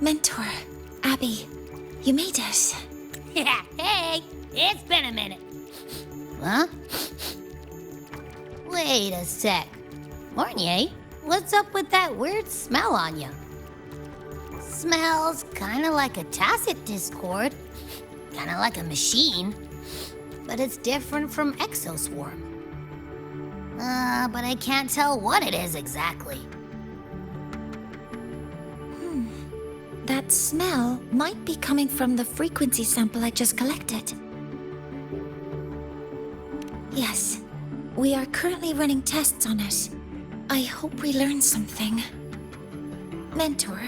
Mentor, Abby, you made it. Yeah, hey, it's been a minute. Huh? Wait a sec. Mornier, what's up with that weird smell on you? Smells kinda like a tacit discord. Kinda like a machine. But it's different from Exoswarm. But I can't tell what it is exactly. That smell might be coming from the frequency sample I just collected. Yes, we are currently running tests on it. I hope we learn something. Mentor,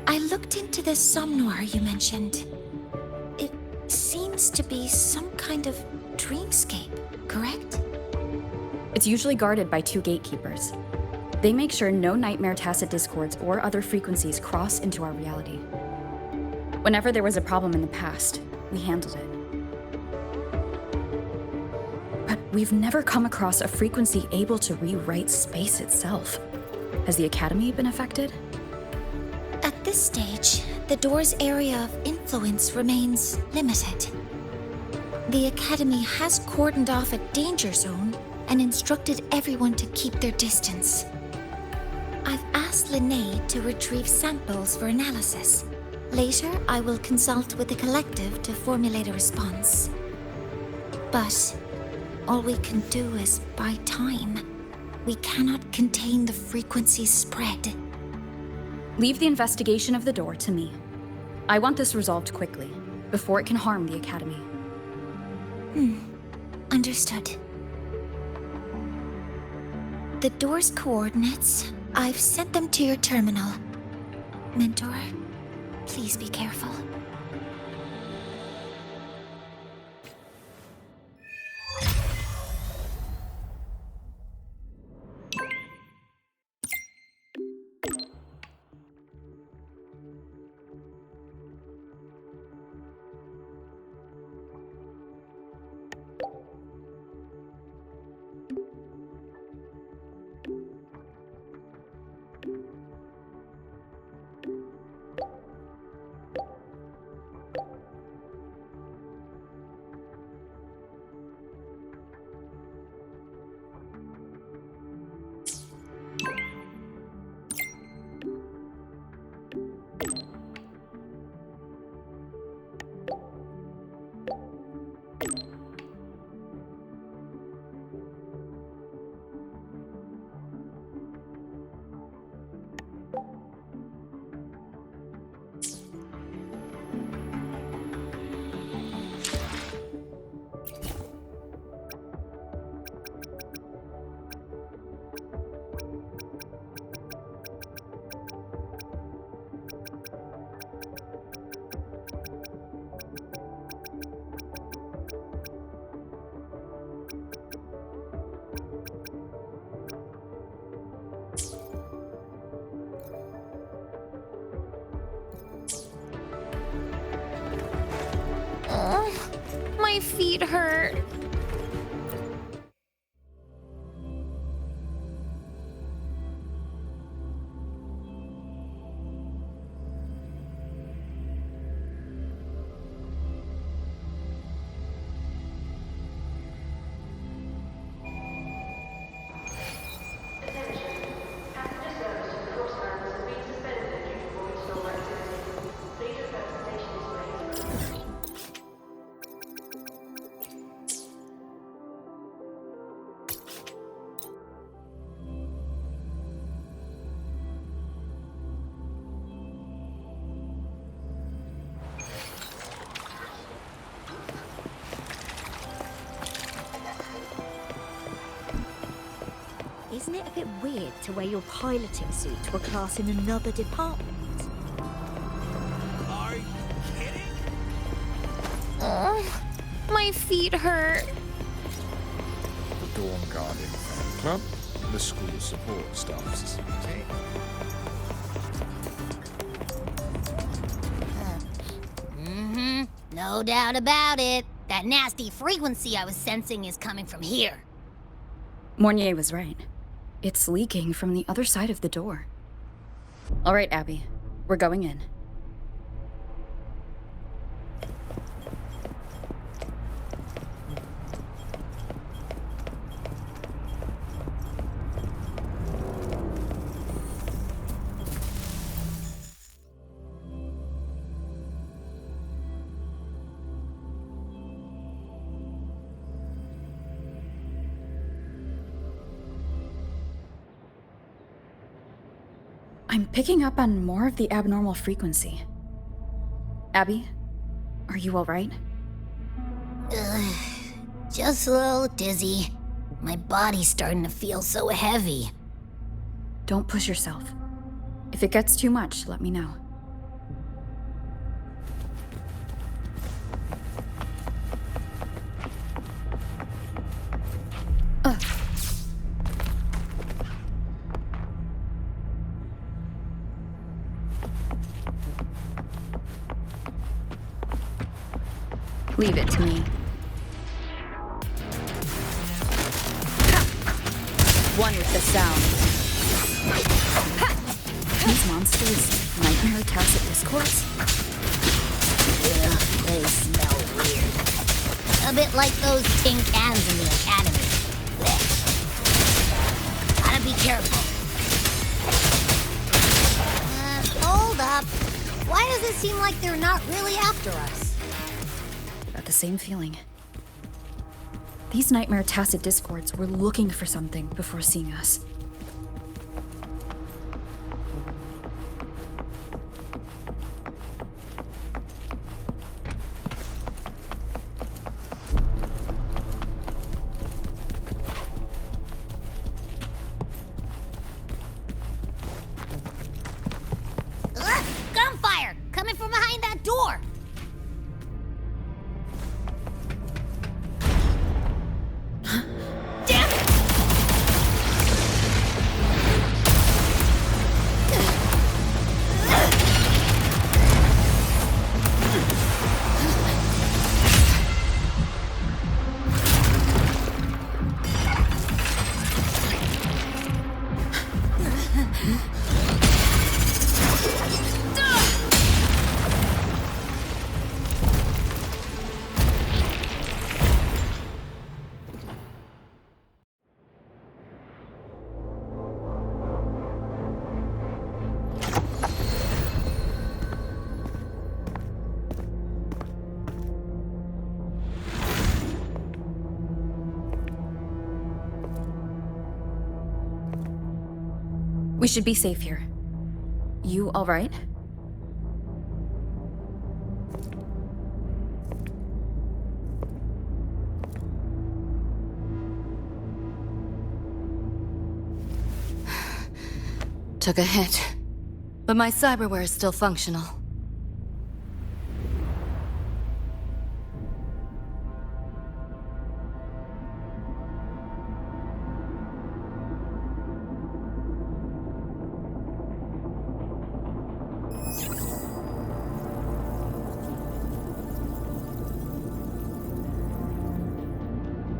I looked into the somnoir you mentioned. It seems to be some kind of dreamscape, correct? It's usually guarded by 2 gatekeepers. They make sure no nightmare tacit discords or other frequencies cross into our reality. Whenever there was a problem in the past, we handled it. But we've never come across a frequency able to rewrite space itself. Has the Academy been affected? At this stage, the door's area of influence remains limited. The Academy has cordoned off a danger zone and instructed everyone to keep their distance. I've asked Linnae to retrieve samples for analysis. Later, I will consult with the collective to formulate a response. But all we can do is buy time. We cannot contain the frequency's spread. Leave the investigation of the door to me. I want this resolved quickly, before it can harm the Academy. Understood. The door's coordinates, I've sent them to your terminal. Mentor, please be careful. My feet hurt. Isn't it a bit weird to wear your piloting suit to a class in another department? Are you kidding? Oh, my feet hurt. The Dawn Guardian Fan Club, the school support staff society. No doubt about it. That nasty frequency I was sensing is coming from here. Mornier was right. It's leaking from the other side of the door. All right, Abby. We're going in. I'm picking up on more of the abnormal frequency. Abby, are you alright? Just a little dizzy. My body's starting to feel so heavy. Don't push yourself. If it gets too much, let me know. Leave it to me. One with the sound. These monsters, nightmare tacit discourse? Ugh, they smell weird. A bit like those tin cans in the academy. Blech. Gotta be careful. Hold up. Why does it seem like they're not really after us? Got the same feeling. These nightmare tacit discords were looking for something before seeing us. Ugh, gunfire! Coming from behind that door! We should be safe here. You all right? Took a hit, but my cyberware is still functional.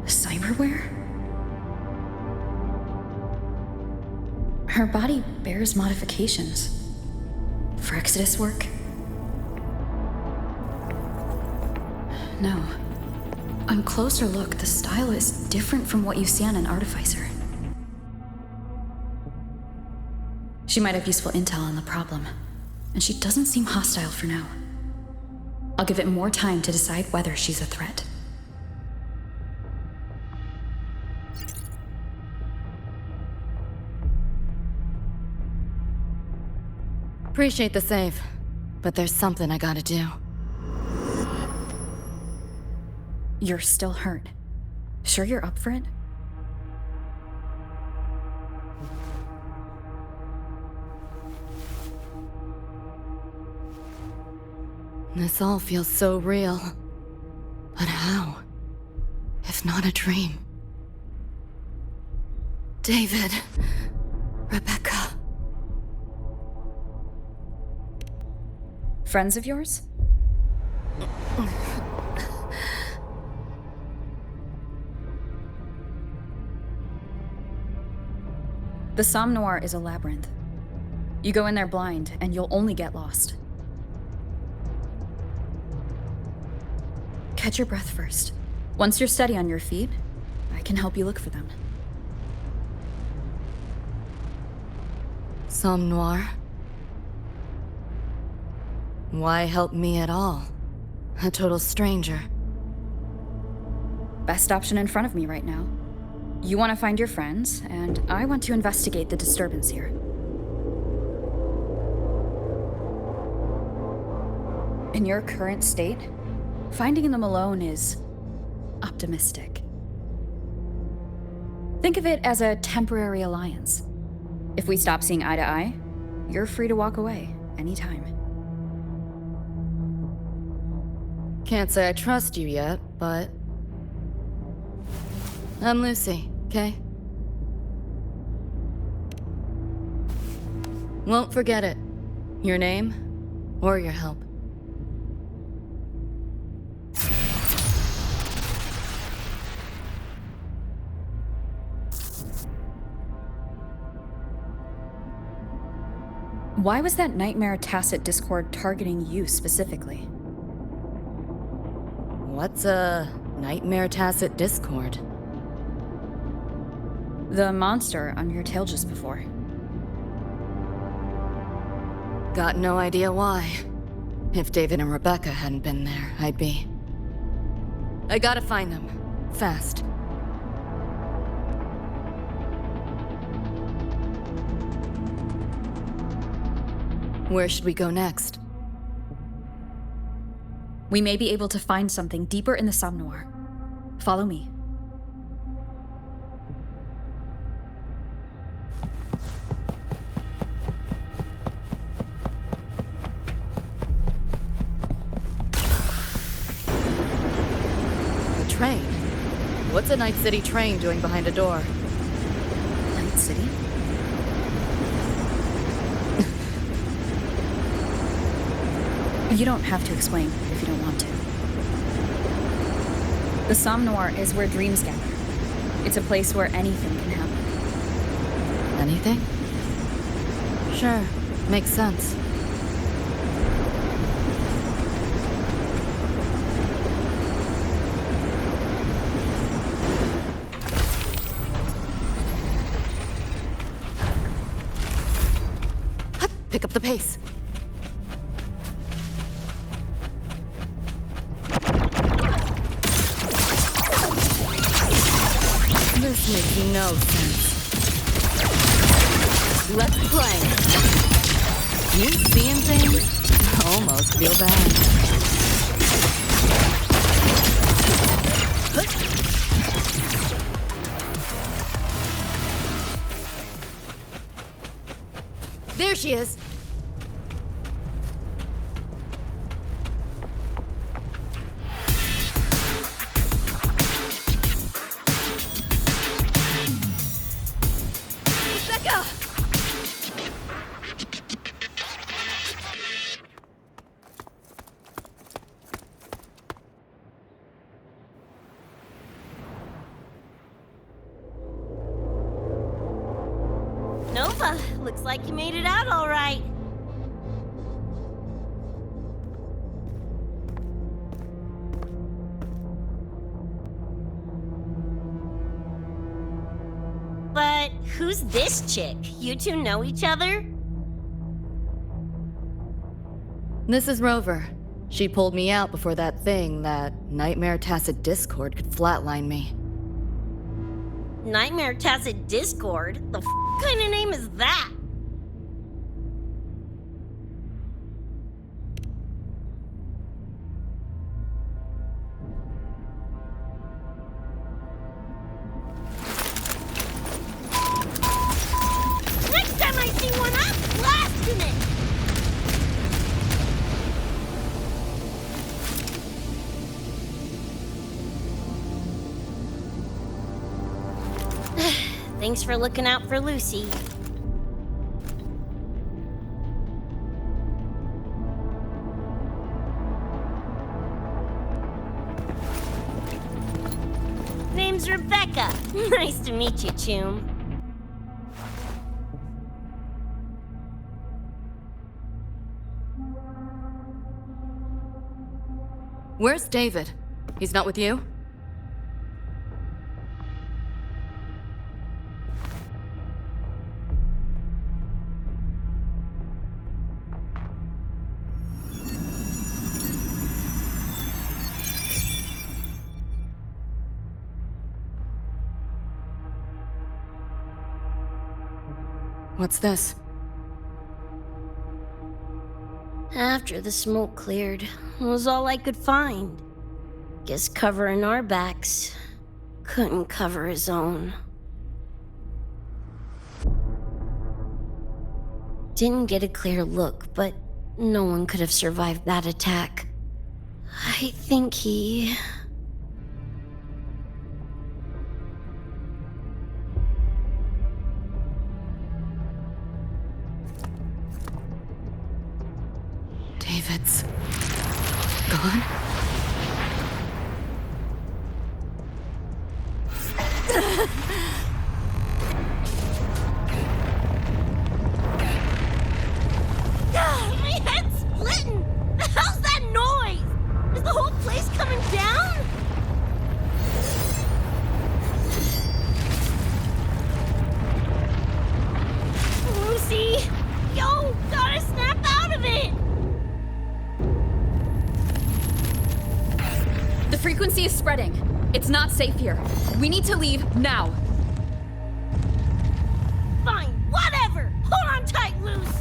Cyberware? Her body bears modifications. For Exodus work? No. On closer look, the style is different from what you see on an artificer. She might have useful intel on the problem, and she doesn't seem hostile for now. I'll give it more time to decide whether she's a threat. Appreciate the save, but there's something I gotta do. You're still hurt. Sure you're up for it? This all feels so real. But how? If not a dream? David. Rebecca. Friends of yours? The Somme Noir is a labyrinth. You go in there blind, and you'll only get lost. Catch your breath first. Once you're steady on your feet, I can help you look for them. Somme Noir? Why help me at all? A total stranger. Best option in front of me right now. You want to find your friends, and I want to investigate the disturbance here. In your current state, finding them alone is optimistic. Think of it as a temporary alliance. If we stop seeing eye to eye, you're free to walk away anytime. Can't say I trust you yet, but... I'm Lucy, okay? Won't forget it. Your name, or your help. Why was that Nightmare Tacit Discord targeting you specifically? What's a Nightmare Tacit Discord? The monster on your tail just before. Got no idea why. If David and Rebecca hadn't been there, I'd be... I gotta find them. Fast. Where should we go next? We may be able to find something deeper in the Somnoir. Follow me. The train? What's a Night City train doing behind a door? Night City? You don't have to explain if you don't want to. The Somnoir is where dreams gather. It's a place where anything can happen. Anything? Sure, makes sense. Pick up the pace. This makes no sense. Let's play. You seeing things? Almost feel bad. There she is. Nova, looks like you made it out all right. But who's this chick? You two know each other? This is Rover. She pulled me out before that thing, that Nightmare Tacit Discord, could flatline me. Nightmare Tacit Discord? The kind of name is that? Next time I see one, I'm blasting it! Thanks for looking out for Lucy. Name's Rebecca. Nice to meet you, Choom. Where's David? He's not with you? What's this? After the smoke cleared, it was all I could find. Guess covering our backs couldn't cover his own. Didn't get a clear look, but no one could have survived that attack. I think he... David's gone? My head's splitting! The hell's that noise? Is the whole place coming down? Lucy! Yo, gotta snap out of it! The frequency is spreading. It's not safe here. We need to leave now. Fine, whatever! Hold on tight, Luce!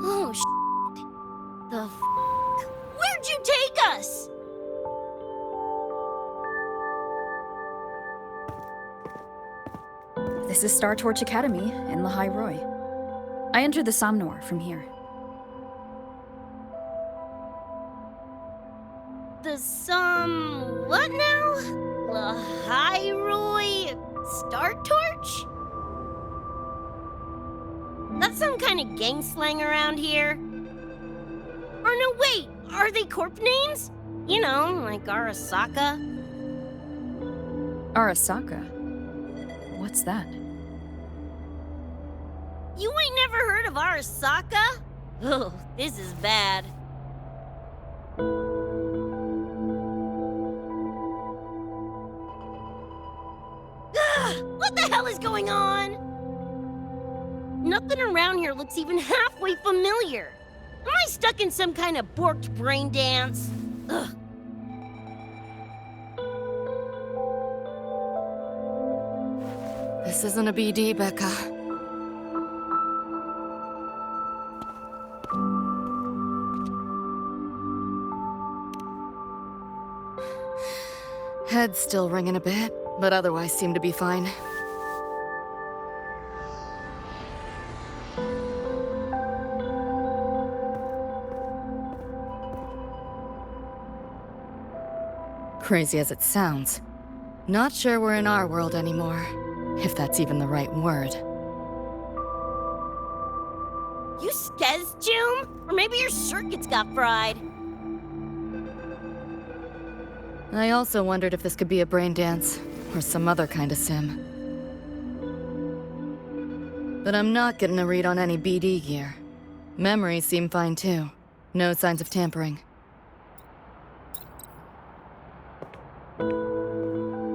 Oh, shit. The f***? Where'd you take us? This is Star Torch Academy in La High Roy. I entered the Somnor from here. What now? Lahairoi Star Torch? That's some kind of gang slang around here. Or no, wait, are they corp names? You know, like Arasaka. Arasaka? What's that? You ain't never heard of Arasaka? Oh, this is bad. What the hell is going on? Nothing around here looks even halfway familiar. Am I stuck in some kind of borked brain dance? Ugh. This isn't a BD, Becca. Head's still ringing a bit, but otherwise seem to be fine. Crazy as it sounds, not sure we're in our world anymore, if that's even the right word. You skez, June? Or maybe your circuits got fried. I also wondered if this could be a brain dance, or some other kind of sim. But I'm not getting a read on any BD gear. Memories seem fine too. No signs of tampering.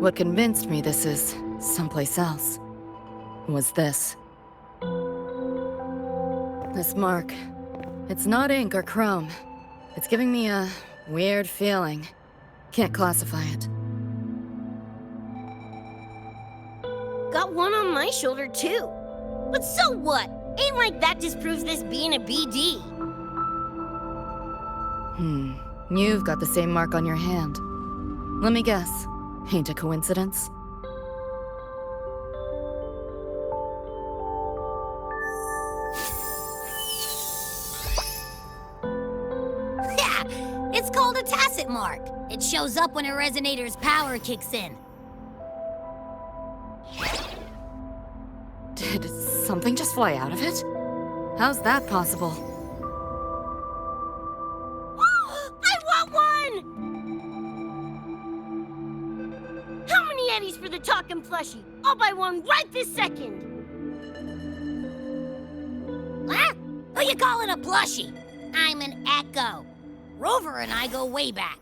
What convinced me this is someplace else was this. This mark. It's not ink or chrome. It's giving me a weird feeling. Can't classify it. Got one on my shoulder too. But so what? Ain't like that disproves this being a BD. You've got the same mark on your hand. Let me guess. Ain't a coincidence? Yeah, it's called a tacit mark. It shows up when a resonator's power kicks in. Did something just fly out of it? How's that possible? I want one! How many eddies for the talking plushie? I'll buy one right this second. Huh? Who you calling a plushie? I'm an Echo. Rover and I go way back.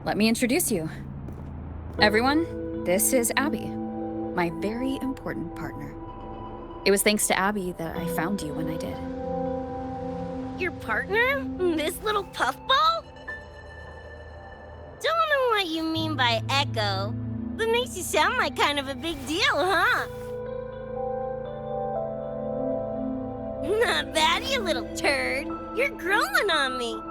Let me introduce you. Everyone, this is Abby, my very important partner. It was thanks to Abby that I found you when I did. Your partner? This little puffball? Don't know what you mean by Echo, but makes you sound like kind of a big deal, huh? Not bad, you little turd. You're growing on me.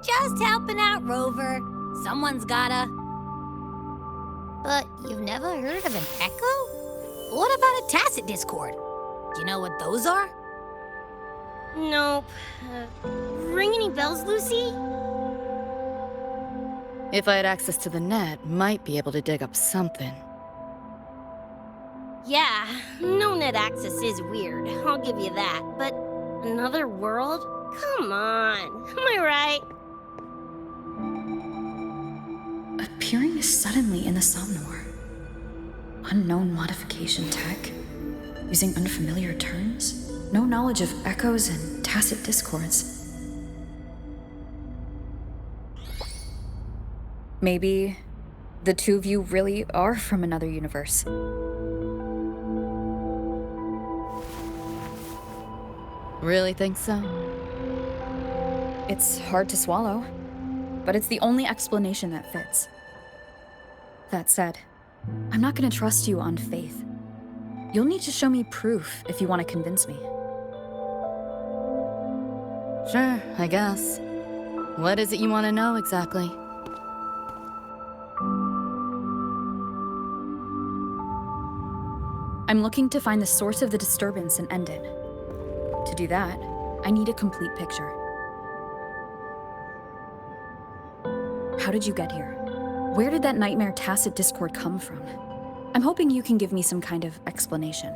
Just helping out, Rover. Someone's gotta. But you've never heard of an Echo? What about a tacit discord? Do you know what those are? Nope. Ring any bells, Lucy? If I had access to the net, might be able to dig up something. Yeah, no net access is weird, I'll give you that. But another world? Come on, am I right? Appearing suddenly in the Somnor. Unknown modification tech. Using unfamiliar terms. No knowledge of echoes and tacit discords. Maybe the two of you really are from another universe. Really think so? It's hard to swallow, but it's the only explanation that fits. That said, I'm not gonna trust you on faith. You'll need to show me proof if you want to convince me. Sure, I guess. What is it you want to know exactly? I'm looking to find the source of the disturbance and end it. To do that, I need a complete picture. How did you get here? Where did that nightmare tacit discord come from? I'm hoping you can give me some kind of explanation.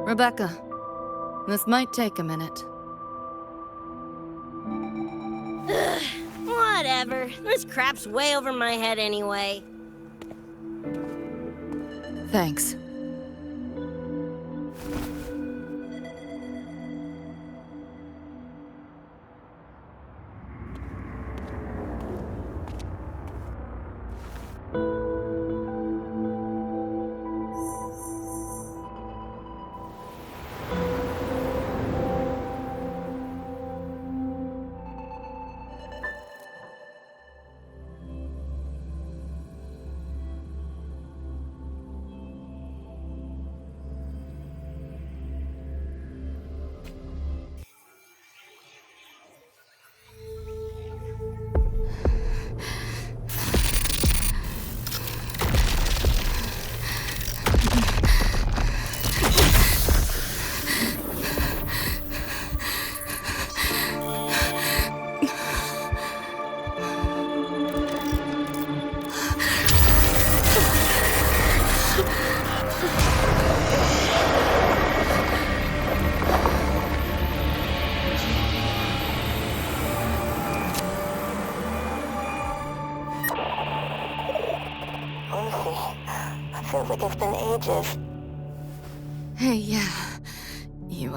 Rebecca, this might take a minute. Whatever, this crap's way over my head anyway. Thanks. Feels like it's been ages. Hey, yeah. You,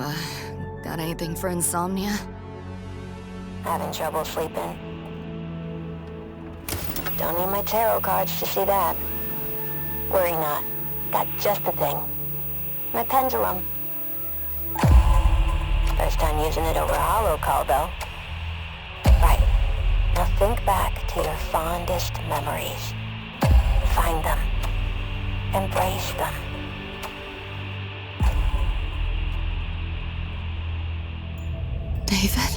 got anything for insomnia? Having trouble sleeping. Don't need my tarot cards to see that. Worry not. Got just the thing. My pendulum. First time using it over holo call, though. Right. Now think back to your fondest memories. Find them. Embrace them. David?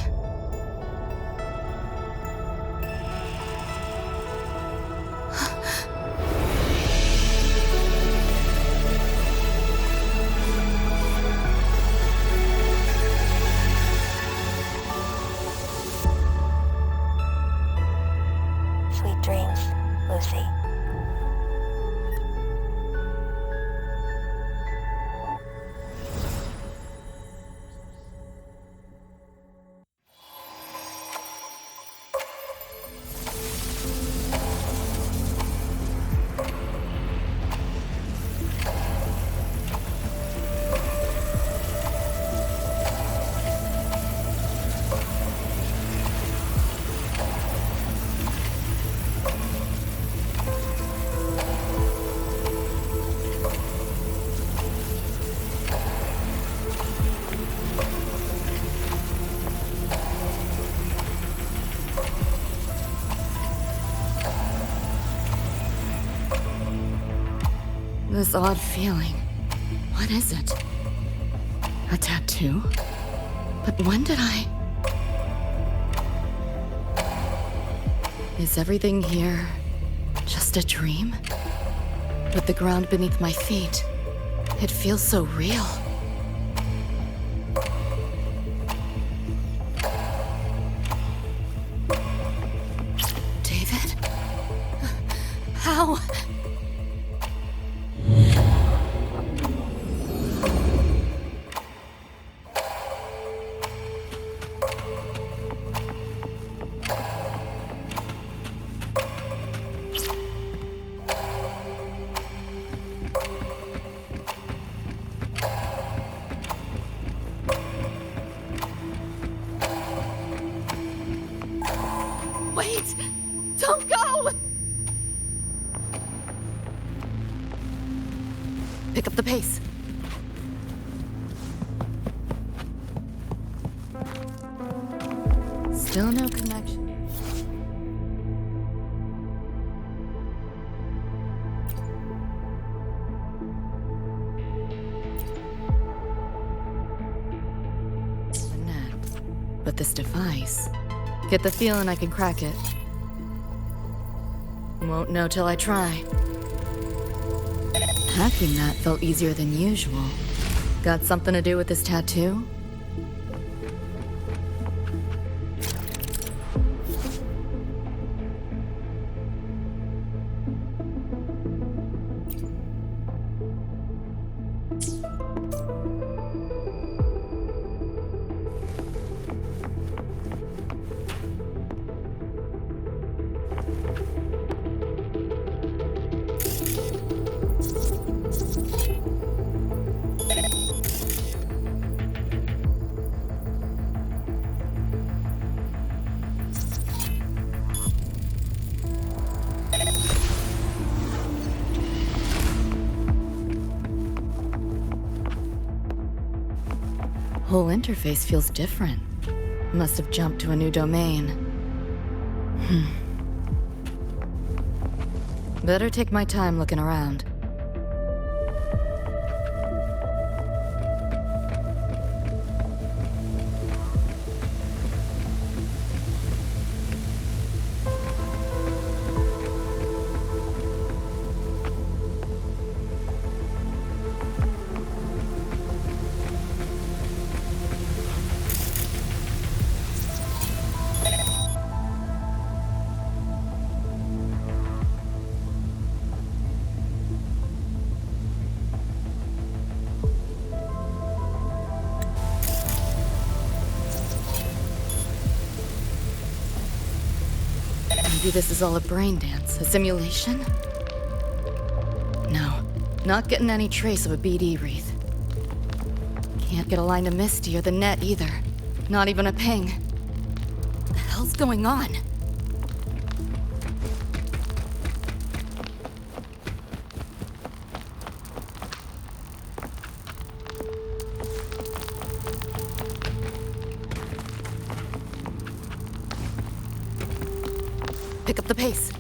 This odd feeling. What is it? A tattoo? But when did I... Is everything here just a dream? With the ground beneath my feet, it feels so real. David? How? Wait! Don't go! Pick up the pace. Still no connection. The net. But this device... Get the feeling I can crack it. Won't know till I try. Hacking that felt easier than usual. Got something to do with this tattoo? Whole interface feels different. Must have jumped to a new domain. Better take my time looking around. Maybe this is all a brain dance, a simulation? No, not getting any trace of a BD wreath. Can't get a line to Misty or the net either. Not even a ping. What the hell's going on? Pick up the pace.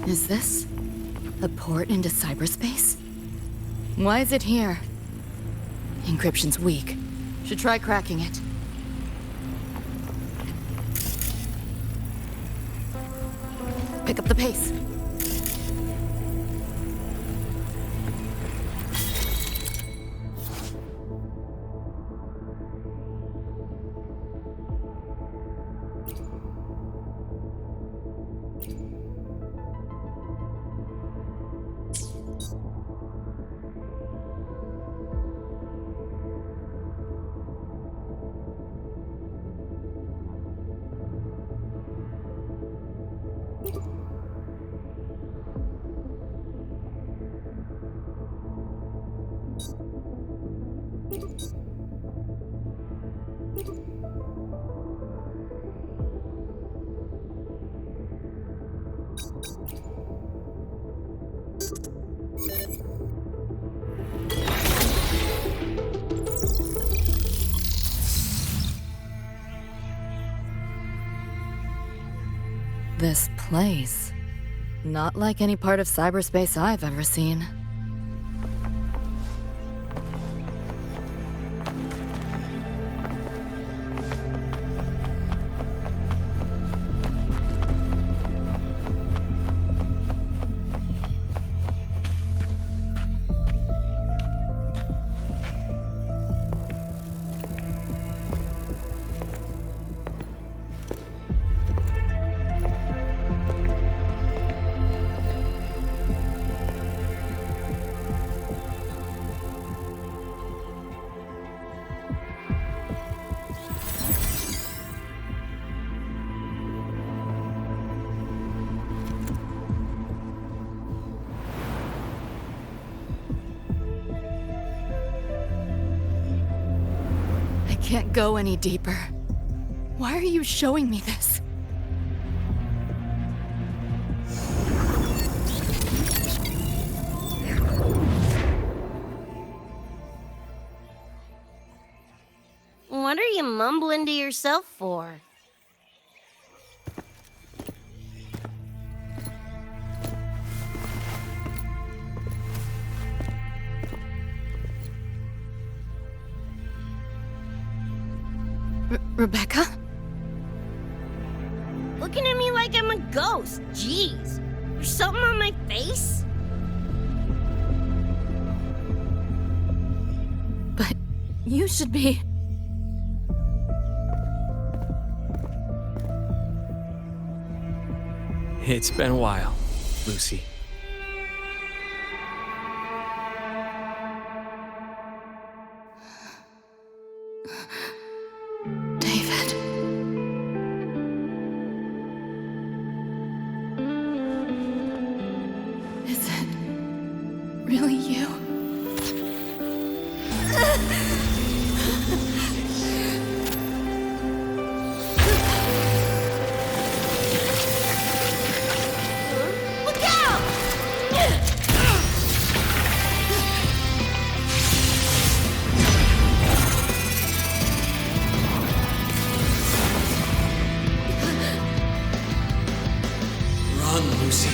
Is this a port into cyberspace? Why is it here? Encryption's weak. Should try cracking it. Pick up the pace. This place. Not like any part of cyberspace I've ever seen. Can't go any deeper. Why are you showing me this? What are you mumbling to yourself for? Rebecca? Looking at me like I'm a ghost. Jeez. There's something on my face? But you should be... It's been a while, Lucy. David. Is it really you? Look out! Run, Lucy.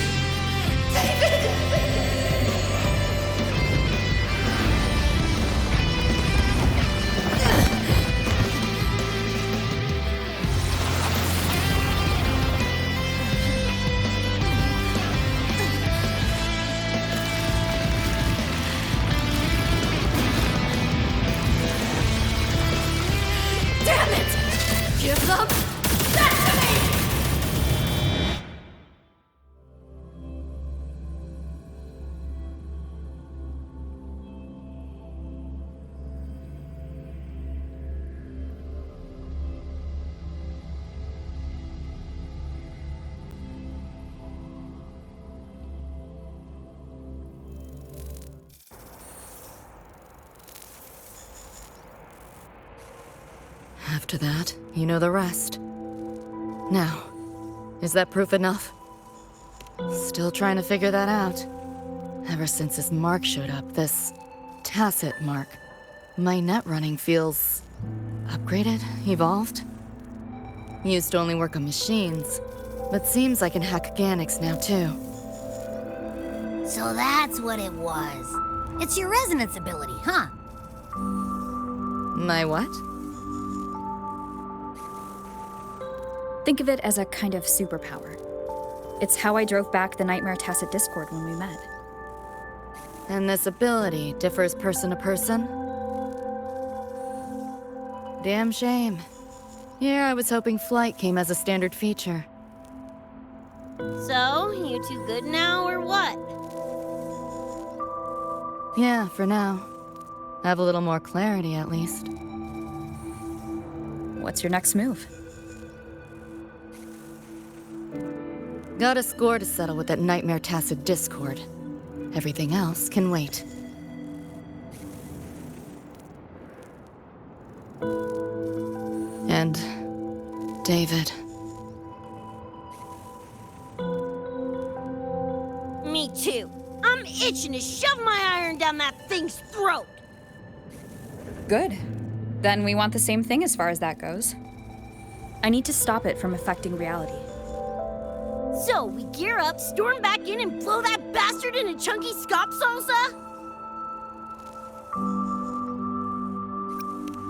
Damn it! Give them that to me! After that, you know the rest. Now, is that proof enough? Still trying to figure that out. Ever since this mark showed up, this tacit mark, my net running feels upgraded, evolved. Used to only work on machines, but seems I can hack organics now too. So that's what it was. It's your resonance ability, huh? My what? Think of it as a kind of superpower. It's how I drove back the Nightmare Tacit Discord when we met. And this ability differs person to person? Damn shame. Here I was hoping flight came as a standard feature. So, you two good now, or what? Yeah, for now. Have a little more clarity, at least. What's your next move? Got a score to settle with that Nightmare Tacit Discord. Everything else can wait. And... David. Me too. I'm itching to shove my iron down that thing's throat. Good. Then we want the same thing as far as that goes. I need to stop it from affecting reality. So, we gear up, storm back in, and blow that bastard into chunky scop salsa?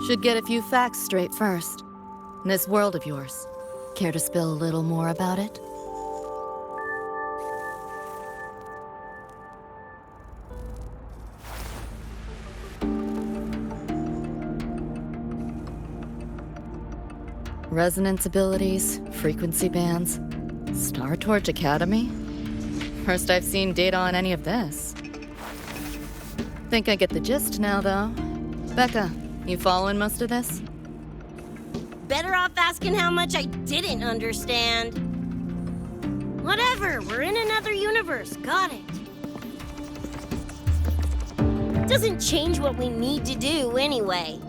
Should get a few facts straight first. This world of yours, care to spill a little more about it? Resonance abilities, frequency bands, Star Torch Academy? First I've seen data on any of this. Think I get the gist now, though. Becca, you following most of this? Better off asking how much I didn't understand. Whatever, we're in another universe, got it. Doesn't change what we need to do anyway.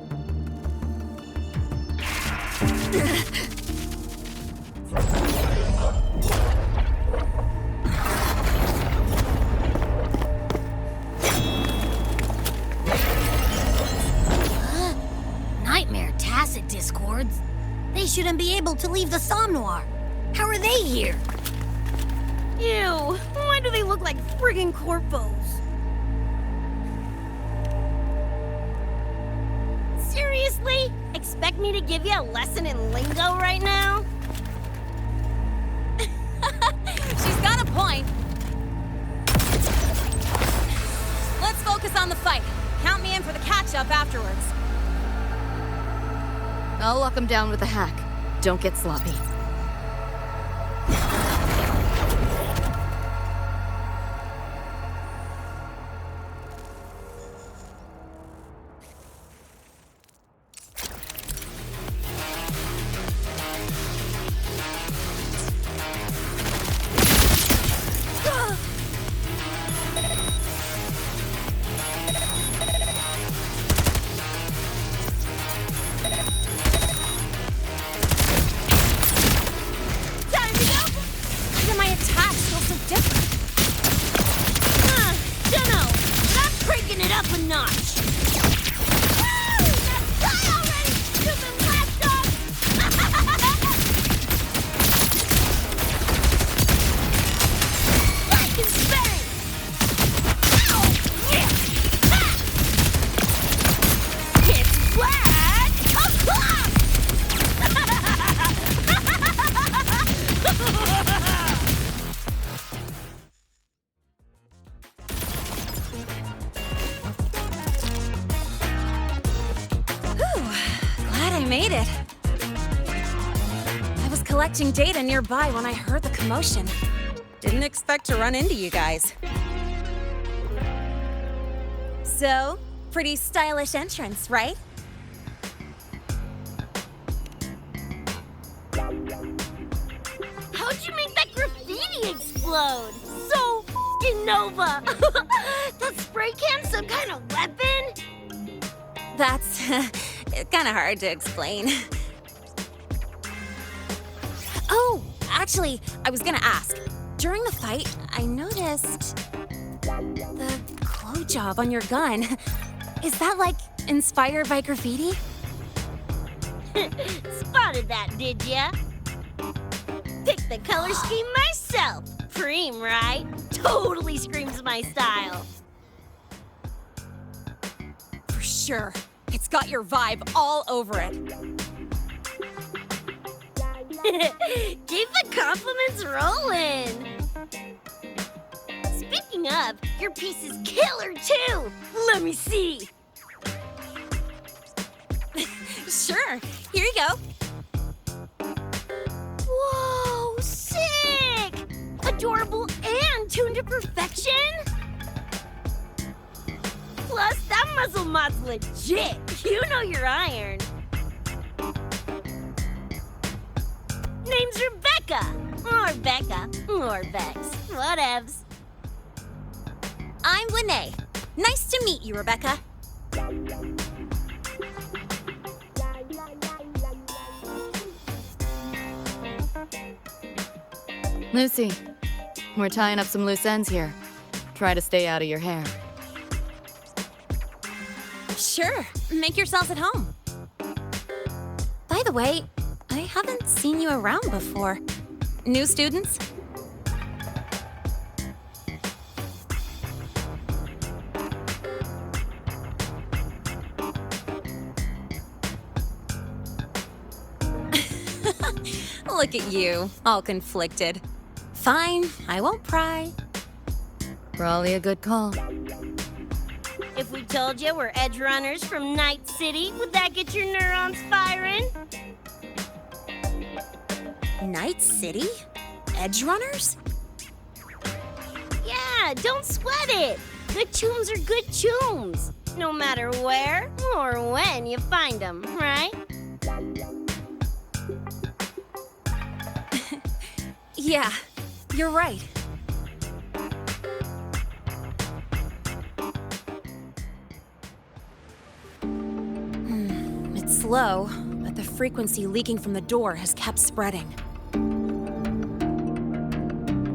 Nightmare tacit discords? They shouldn't be able to leave the Somnoir. How are they here? Ew, why do they look like friggin' corpos? Seriously? Expect me to give you a lesson in lingo right now? She's got a point. Let's focus on the fight. Count me in for the catch-up afterwards. I'll lock him down with a hack. Don't get sloppy. Data nearby when I heard the commotion. Didn't expect to run into you guys. So, pretty stylish entrance, right? How'd you make that graffiti explode? So f***ing Nova! That spray can some kind of weapon? That's kind of hard to explain. Oh, actually, I was gonna ask. During the fight, I noticed the glow job on your gun. Is that, like, inspired by graffiti? Spotted that, did ya? Picked the color scheme myself. Cream, right? Totally screams my style. For sure. It's got your vibe all over it. Keep the compliments rolling. Speaking of, your piece is killer too. Let me see. Sure. Here you go. Whoa, sick! Adorable and tuned to perfection. Plus, that muzzle mod's legit. You know your iron. Name's Rebecca. Or Becca. Or Bex. Whatevs. I'm Lene. Nice to meet you, Rebecca. Lucy, we're tying up some loose ends here. Try to stay out of your hair. Sure. Make yourselves at home. By the way, I haven't seen you around before. New students? Look at you, all conflicted. Fine, I won't pry. Probably a good call. If we told you we're Edgerunners from Night City, would that get your neurons firing? Night City? Edgerunners? Yeah, don't sweat it. The tunes are good tunes, no matter where or when you find them, right? Yeah, you're right. It's slow, but the frequency leaking from the door has kept spreading.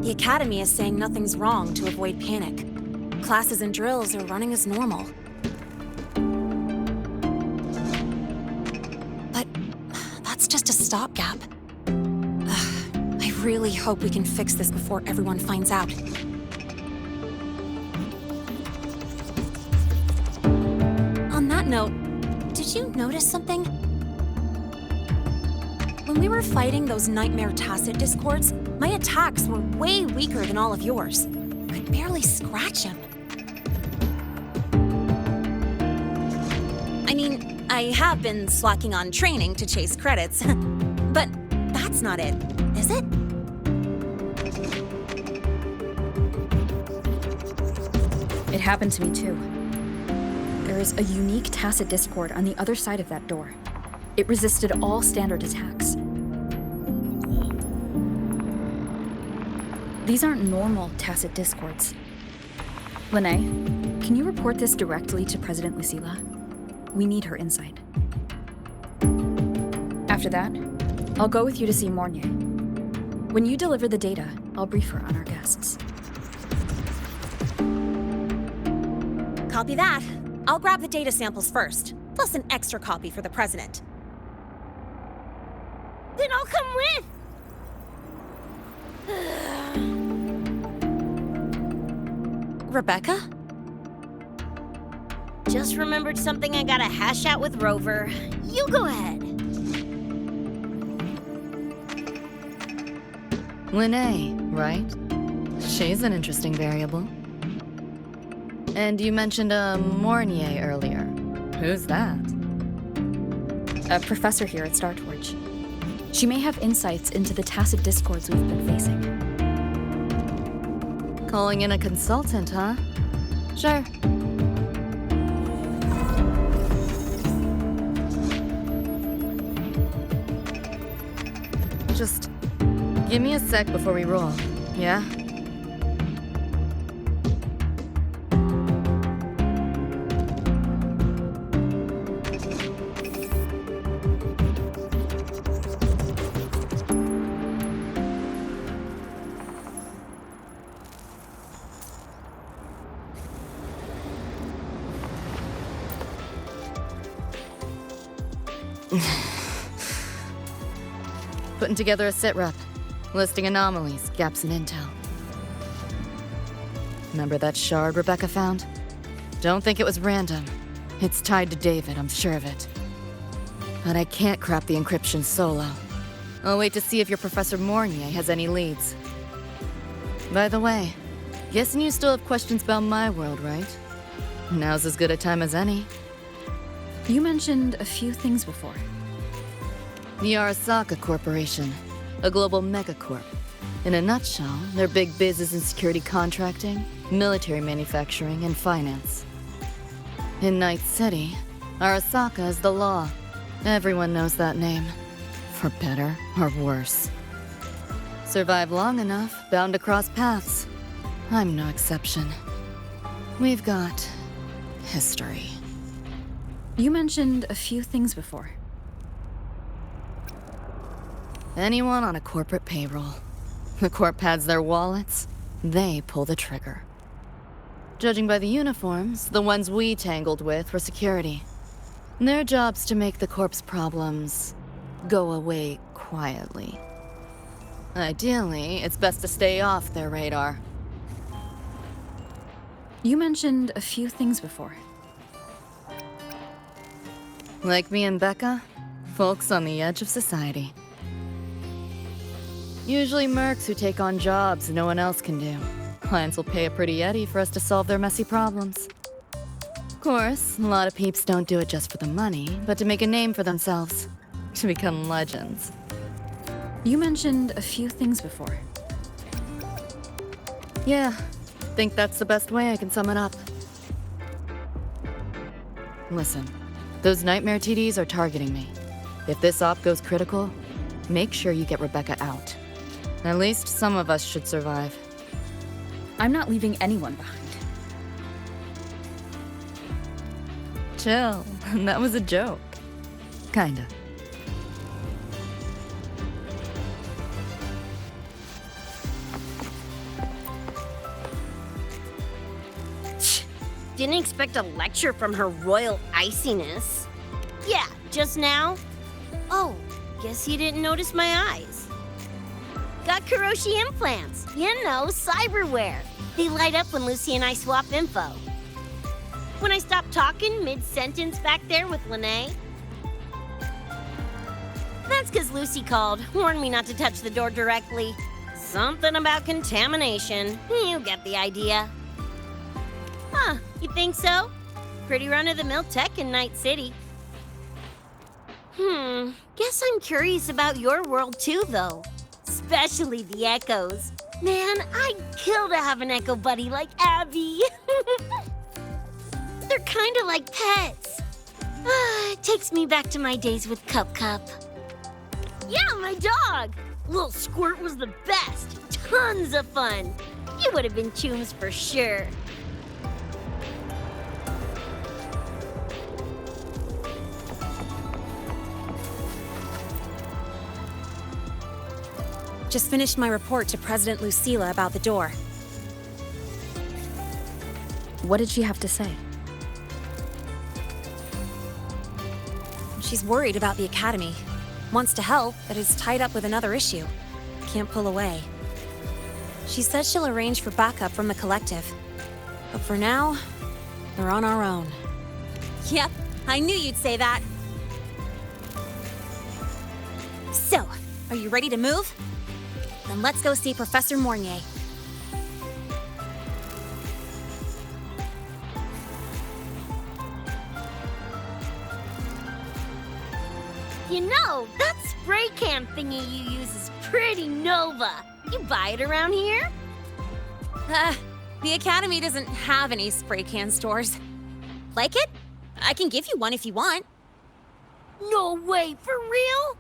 The Academy is saying nothing's wrong to avoid panic. Classes and drills are running as normal. But that's just a stopgap. I really hope we can fix this before everyone finds out. On that note, did you notice something? When we were fighting those nightmare tacit discords, my attacks were way weaker than all of yours. Could barely scratch him. I mean, I have been slacking on training to chase credits, but that's not it, is it? It happened to me too. There is a unique tacit discord on the other side of that door. It resisted all standard attacks. These aren't normal tacit discords. Lene, can you report this directly to President Lucilla? We need her insight. After that, I'll go with you to see Mornier. When you deliver the data, I'll brief her on our guests. Copy that. I'll grab the data samples first, plus an extra copy for the President. Then I'll come with! Rebecca? Just remembered something I gotta hash out with Rover. You go ahead. Lene, right? She's an interesting variable. And you mentioned a Mornier earlier. Who's that? A professor here at StarTorch. She may have insights into the tacit discords we've been facing. Calling in a consultant, huh? Sure. Just give me a sec before we roll, yeah? Putting together a sitrep, listing anomalies, gaps in intel. Remember that shard Rebecca found? Don't think it was random. It's tied to David, I'm sure of it. But I can't crack the encryption solo. I'll wait to see if your Professor Mornier has any leads. By the way, guessing you still have questions about my world, right? Now's as good a time as any. You mentioned a few things before. The Arasaka Corporation, a global megacorp. In a nutshell, their big biz is in security contracting, military manufacturing, and finance. In Night City, Arasaka is the law. Everyone knows that name, for better or worse. Survive long enough, bound to cross paths. I'm no exception. We've got history. You mentioned a few things before. Anyone on a corporate payroll. The corp pads their wallets, they pull the trigger. Judging by the uniforms, the ones we tangled with were security. Their job's to make the corp's problems go away quietly. Ideally, it's best to stay off their radar. You mentioned a few things before. Like me and Becca, folks on the edge of society. Usually mercs who take on jobs no one else can do. Clients will pay a pretty eddy for us to solve their messy problems. Of course, a lot of peeps don't do it just for the money, but to make a name for themselves. To become legends. You mentioned a few things before. Yeah, think that's the best way I can sum it up. Listen, those nightmare TDs are targeting me. If this op goes critical, make sure you get Rebecca out. At least some of us should survive. I'm not leaving anyone behind. Chill, that was a joke. Kinda. Didn't expect a lecture from her royal iciness. Yeah, just now. Oh, guess you didn't notice my eyes. Got Kuroshi implants. You know, cyberware. They light up when Lucy and I swap info. When I stop talking mid-sentence back there with Lene. That's because Lucy called, warned me not to touch the door directly. Something about contamination. You get the idea. Huh, you think so? Pretty run-of-the-mill tech in Night City. Guess I'm curious about your world too, though. Especially the echoes. Man, I'd kill to have an echo buddy like Abby. They're kinda like pets. It takes me back to my days with Cup. Yeah, my dog! Little Squirt was the best. Tons of fun. You would have been chooms for sure. Just finished my report to President Lucilla about the door. What did she have to say? She's worried about the Academy. Wants to help, but is tied up with another issue. Can't pull away. She says she'll arrange for backup from the collective. But for now, we're on our own. Yep, I knew you'd say that. So, are you ready to move? Then let's go see Professor Mornier. You know, that spray can thingy you use is pretty Nova. You buy it around here? The Academy doesn't have any spray can stores. Like it? I can give you one if you want. No way, for real?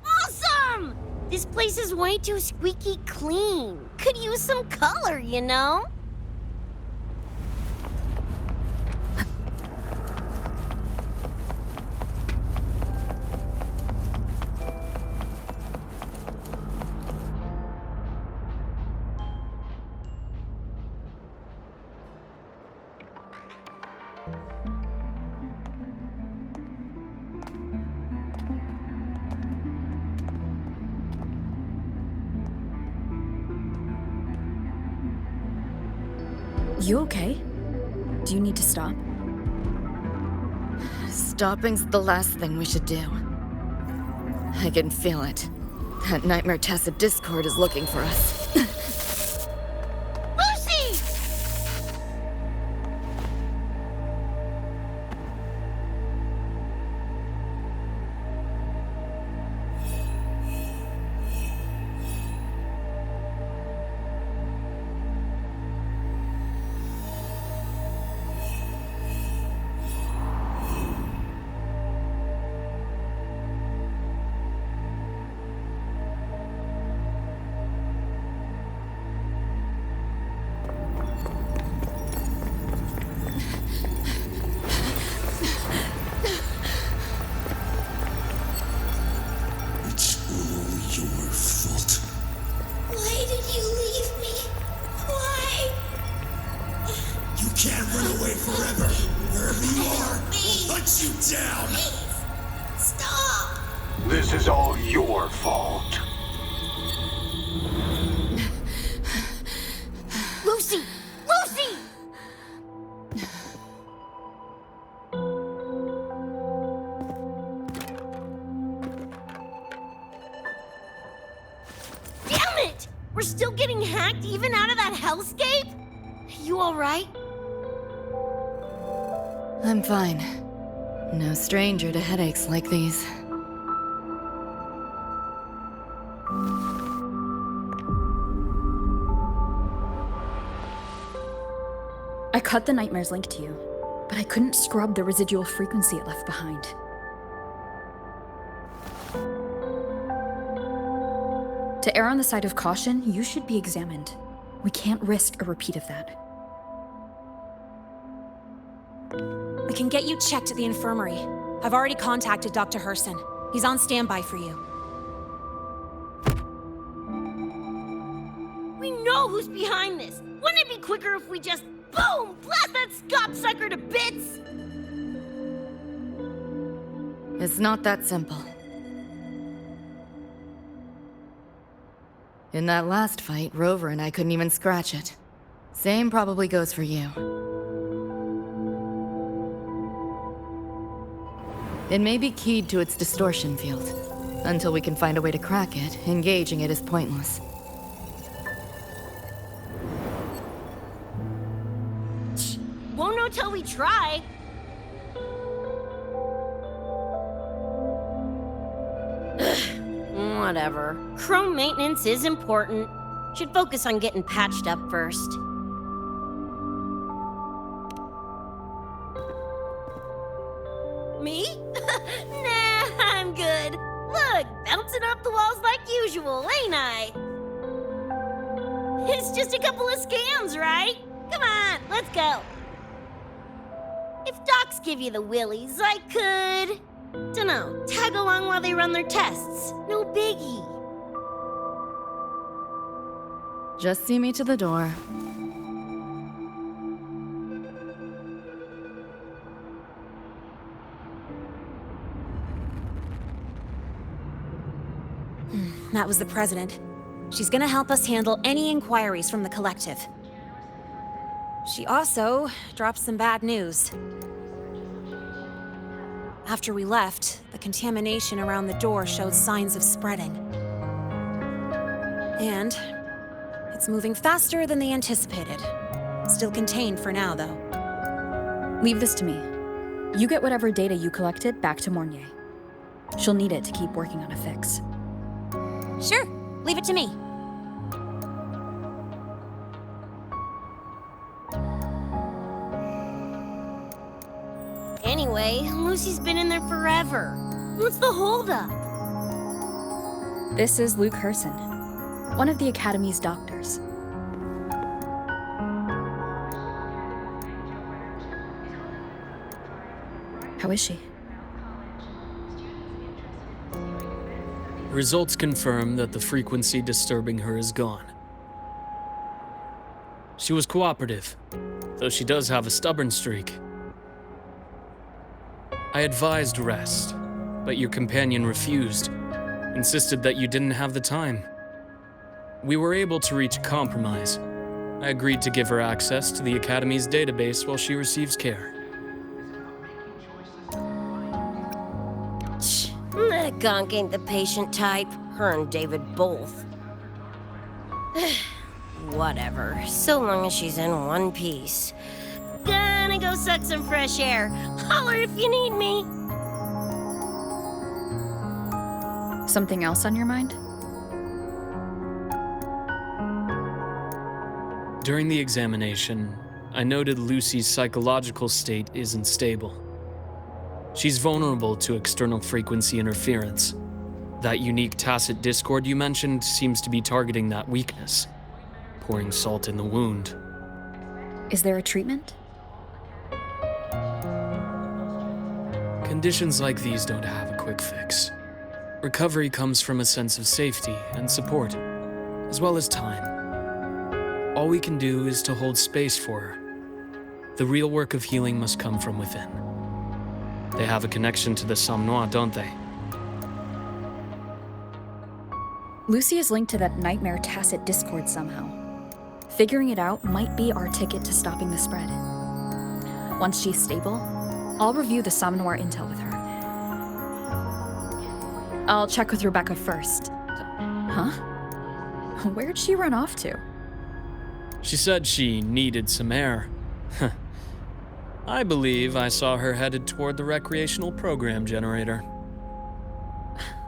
Awesome! This place is way too squeaky clean. Could use some color, you know? You okay? Do you need to stop? Stopping's the last thing we should do. I can feel it. That Nightmare Tacit Discord is looking for us. Lucy! This is all your fault. Lucy! Lucy! We're still getting hacked even out of that hellscape? You alright? I'm fine. No stranger to headaches like these. I cut the Nightmare's link to you, but I couldn't scrub the residual frequency it left behind. To err on the side of caution, you should be examined. We can't risk a repeat of that. We can get you checked at the infirmary. I've already contacted Dr. Herson. He's on standby for you. We know who's behind this. Wouldn't it be quicker if we just, boom, blast that sucker to bits? It's not that simple. In that last fight, Rover and I couldn't even scratch it. Same probably goes for you. It may be keyed to its distortion field. Until we can find a way to crack it, engaging it is pointless. Won't know till we try. Whatever. Chrome maintenance is important. Should focus on getting patched up first. Me? Nah, I'm good. Look, bouncing off the walls like usual, ain't I? It's just a couple of scans, right? Come on, let's go. If docs give you the willies, I could... dunno, tag along while they run their tests. No biggie. Just see me to the door. That was the president. She's gonna help us handle any inquiries from the collective. She also dropped some bad news. After we left, the contamination around the door showed signs of spreading. And it's moving faster than they anticipated. Still contained for now, though. Leave this to me. You get whatever data you collected back to Mornier. She'll need it to keep working on a fix. Sure, leave it to me. Anyway, Lucy's been in there forever. What's the holdup? This is Luke Herson, one of the Academy's doctors. How is she? Results confirm that the frequency disturbing her is gone. She was cooperative, though she does have a stubborn streak. I advised rest, but your companion refused, insisted that you didn't have the time. We were able to reach a compromise. I agreed to give her access to the Academy's database while she receives care. That gonk ain't the patient type. Her and David both. Whatever, so long as she's in one piece. Gonna go suck some fresh air. Holler if you need me. Something else on your mind? During the examination, I noted Lucy's psychological state isn't stable. She's vulnerable to external frequency interference. That unique tacit discord you mentioned seems to be targeting that weakness, pouring salt in the wound. Is there a treatment? Conditions like these don't have a quick fix. Recovery comes from a sense of safety and support, as well as time. All we can do is to hold space for her. The real work of healing must come from within. They have a connection to the Somme Noir, don't they? Lucy is linked to that nightmare tacit discord somehow. Figuring it out might be our ticket to stopping the spread. Once she's stable, I'll review the Somme Noir intel with her. I'll check with Rebecca first. Huh? Where'd she run off to? She said she needed some air. I believe I saw her headed toward the recreational program generator.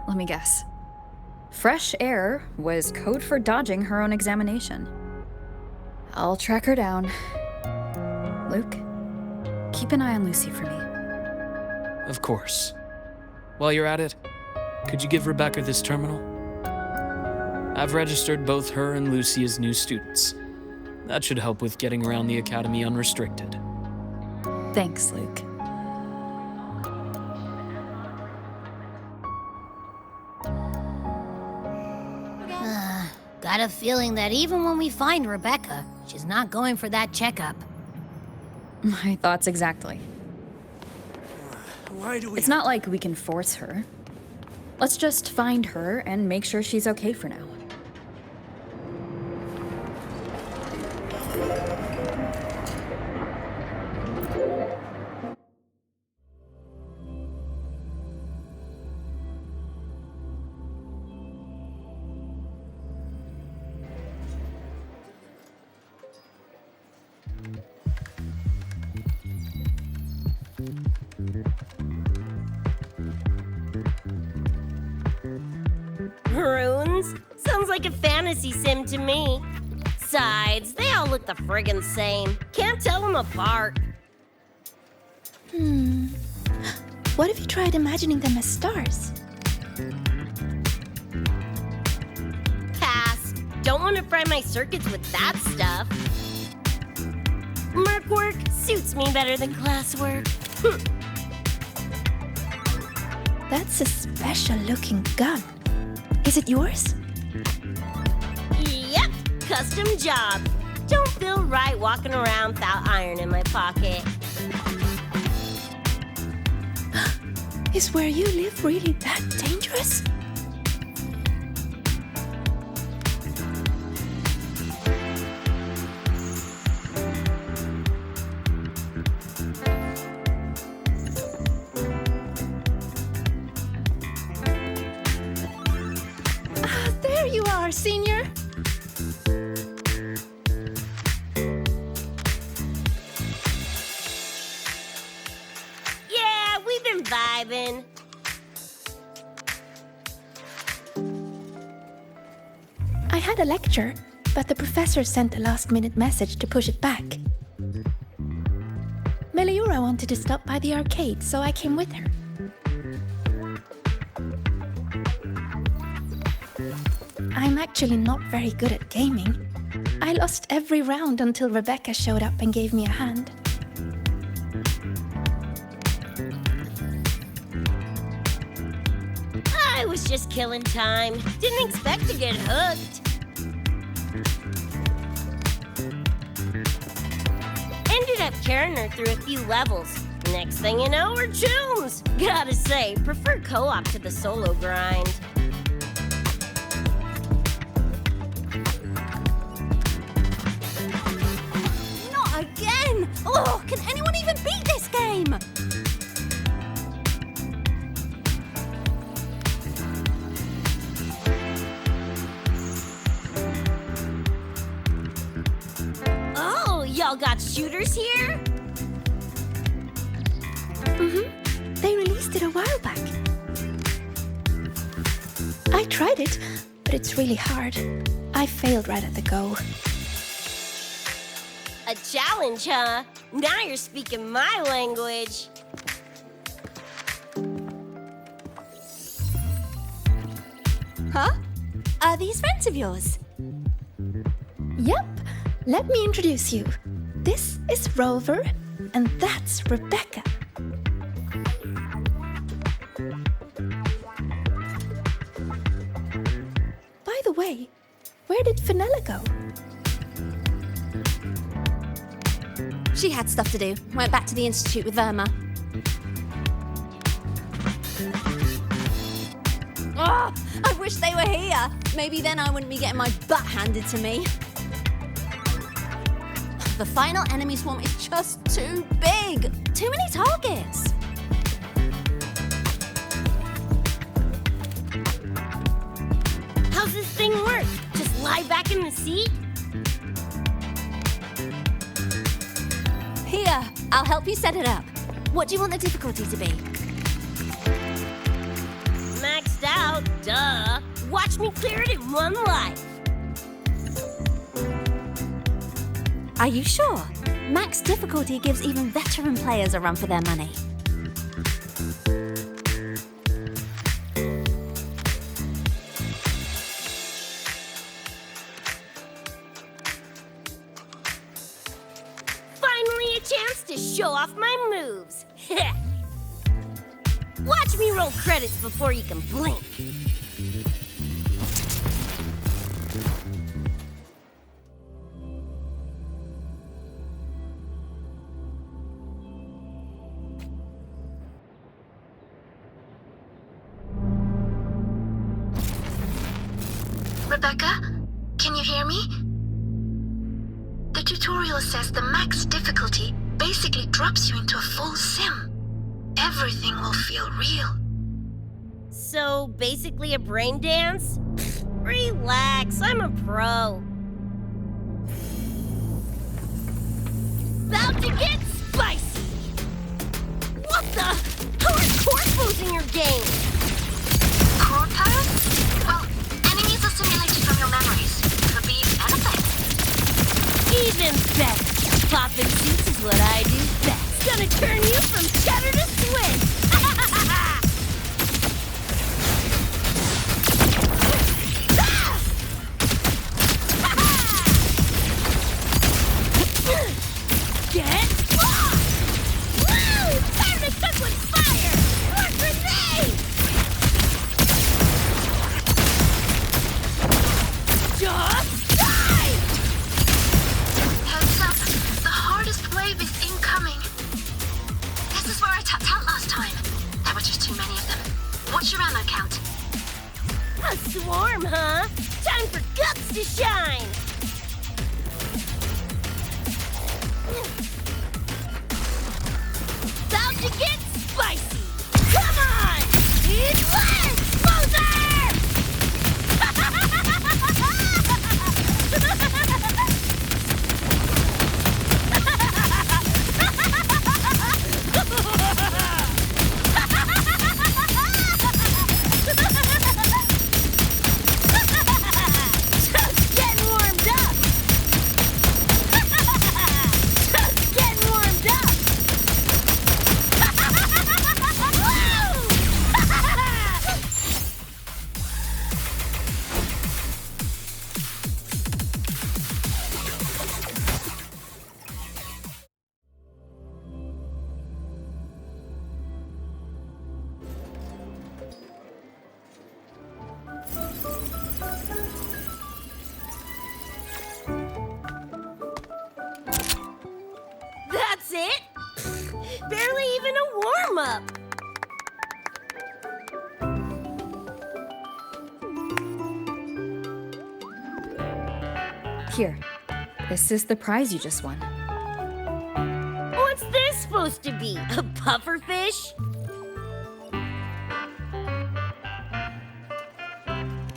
Let me guess. Fresh air was code for dodging her own examination. I'll track her down. Luke, keep an eye on Lucy for me. Of course. While you're at it, could you give Rebecca this terminal? I've registered both her and Lucy as new students. That should help with getting around the academy unrestricted. Thanks, Luke. Got a feeling that even when we find Rebecca, she's not going for that checkup. My thoughts exactly. Why do we... It's not like we can force her. Let's just find her and make sure she's okay for now. Runes? Sounds like a fantasy sim to me. Besides, they all look the friggin' same. Can't tell them apart. What if you tried imagining them as stars? Pass. Don't want to fry my circuits with that stuff. Merc work suits me better than classwork. That's a special looking gun. Is it yours? Yep, custom job. Don't feel right walking around without iron in my pocket. Is where you live really that dangerous? There you are, Senior. Yeah, we've been vibing. I had a lecture, but the professor sent a last-minute message to push it back. Meliora wanted to stop by the arcade, so I came with her. I'm actually not very good at gaming. I lost every round until Rebecca showed up and gave me a hand. I was just killing time. Didn't expect to get hooked. Ended up carrying her through a few levels. Next thing you know, we're chums. Gotta say, prefer co-op to the solo grind. Not again! Oh, can anyone even beat this game? Oh, y'all got shooters here? They released it a while back. I tried it, but it's really hard. I failed right at the go. A challenge, huh? Now you're speaking my language. Huh? Are these friends of yours? Yep, let me introduce you. This is Rover, and that's Rebecca. By the way, where did Fenella go? She had stuff to do. Went back to the Institute with Verma. Oh, I wish they were here. Maybe then I wouldn't be getting my butt handed to me. The final enemy swarm is just too big. Too many targets. How's this thing work? Just lie back in the seat? Here, I'll help you set it up. What do you want the difficulty to be? Maxed out, duh. Watch me clear it in one life. Are you sure? Max difficulty gives even veteran players a run for their money. Finally a chance to show off my moves. Watch me roll credits before you can blink. Rebecca, can you hear me? The tutorial says the max difficulty basically drops you into a full sim. Everything will feel real. So, basically a brain dance? Relax, I'm a pro. About to get spicy! What the? How are corpos in your game? Corpos? Well, enemies are simulated from your memories. Could be anything. Even better. Popping suits is what I do best. Gonna turn you from cheddar to Swiss. Get lost! Woo! Time to cook with fire! More grenades! Just die! Heads up, the hardest wave is incoming. This is where I tapped out last time. There were just too many of them. What's your ammo count? A swarm, huh? Time for guts to shine! About to get spicy! Come on! Eat less, loser! Just getting warmed up! Just getting warmed up! That's it? Barely even a warm-up. Here, this is the prize you just won. What's this supposed to be? A pufferfish?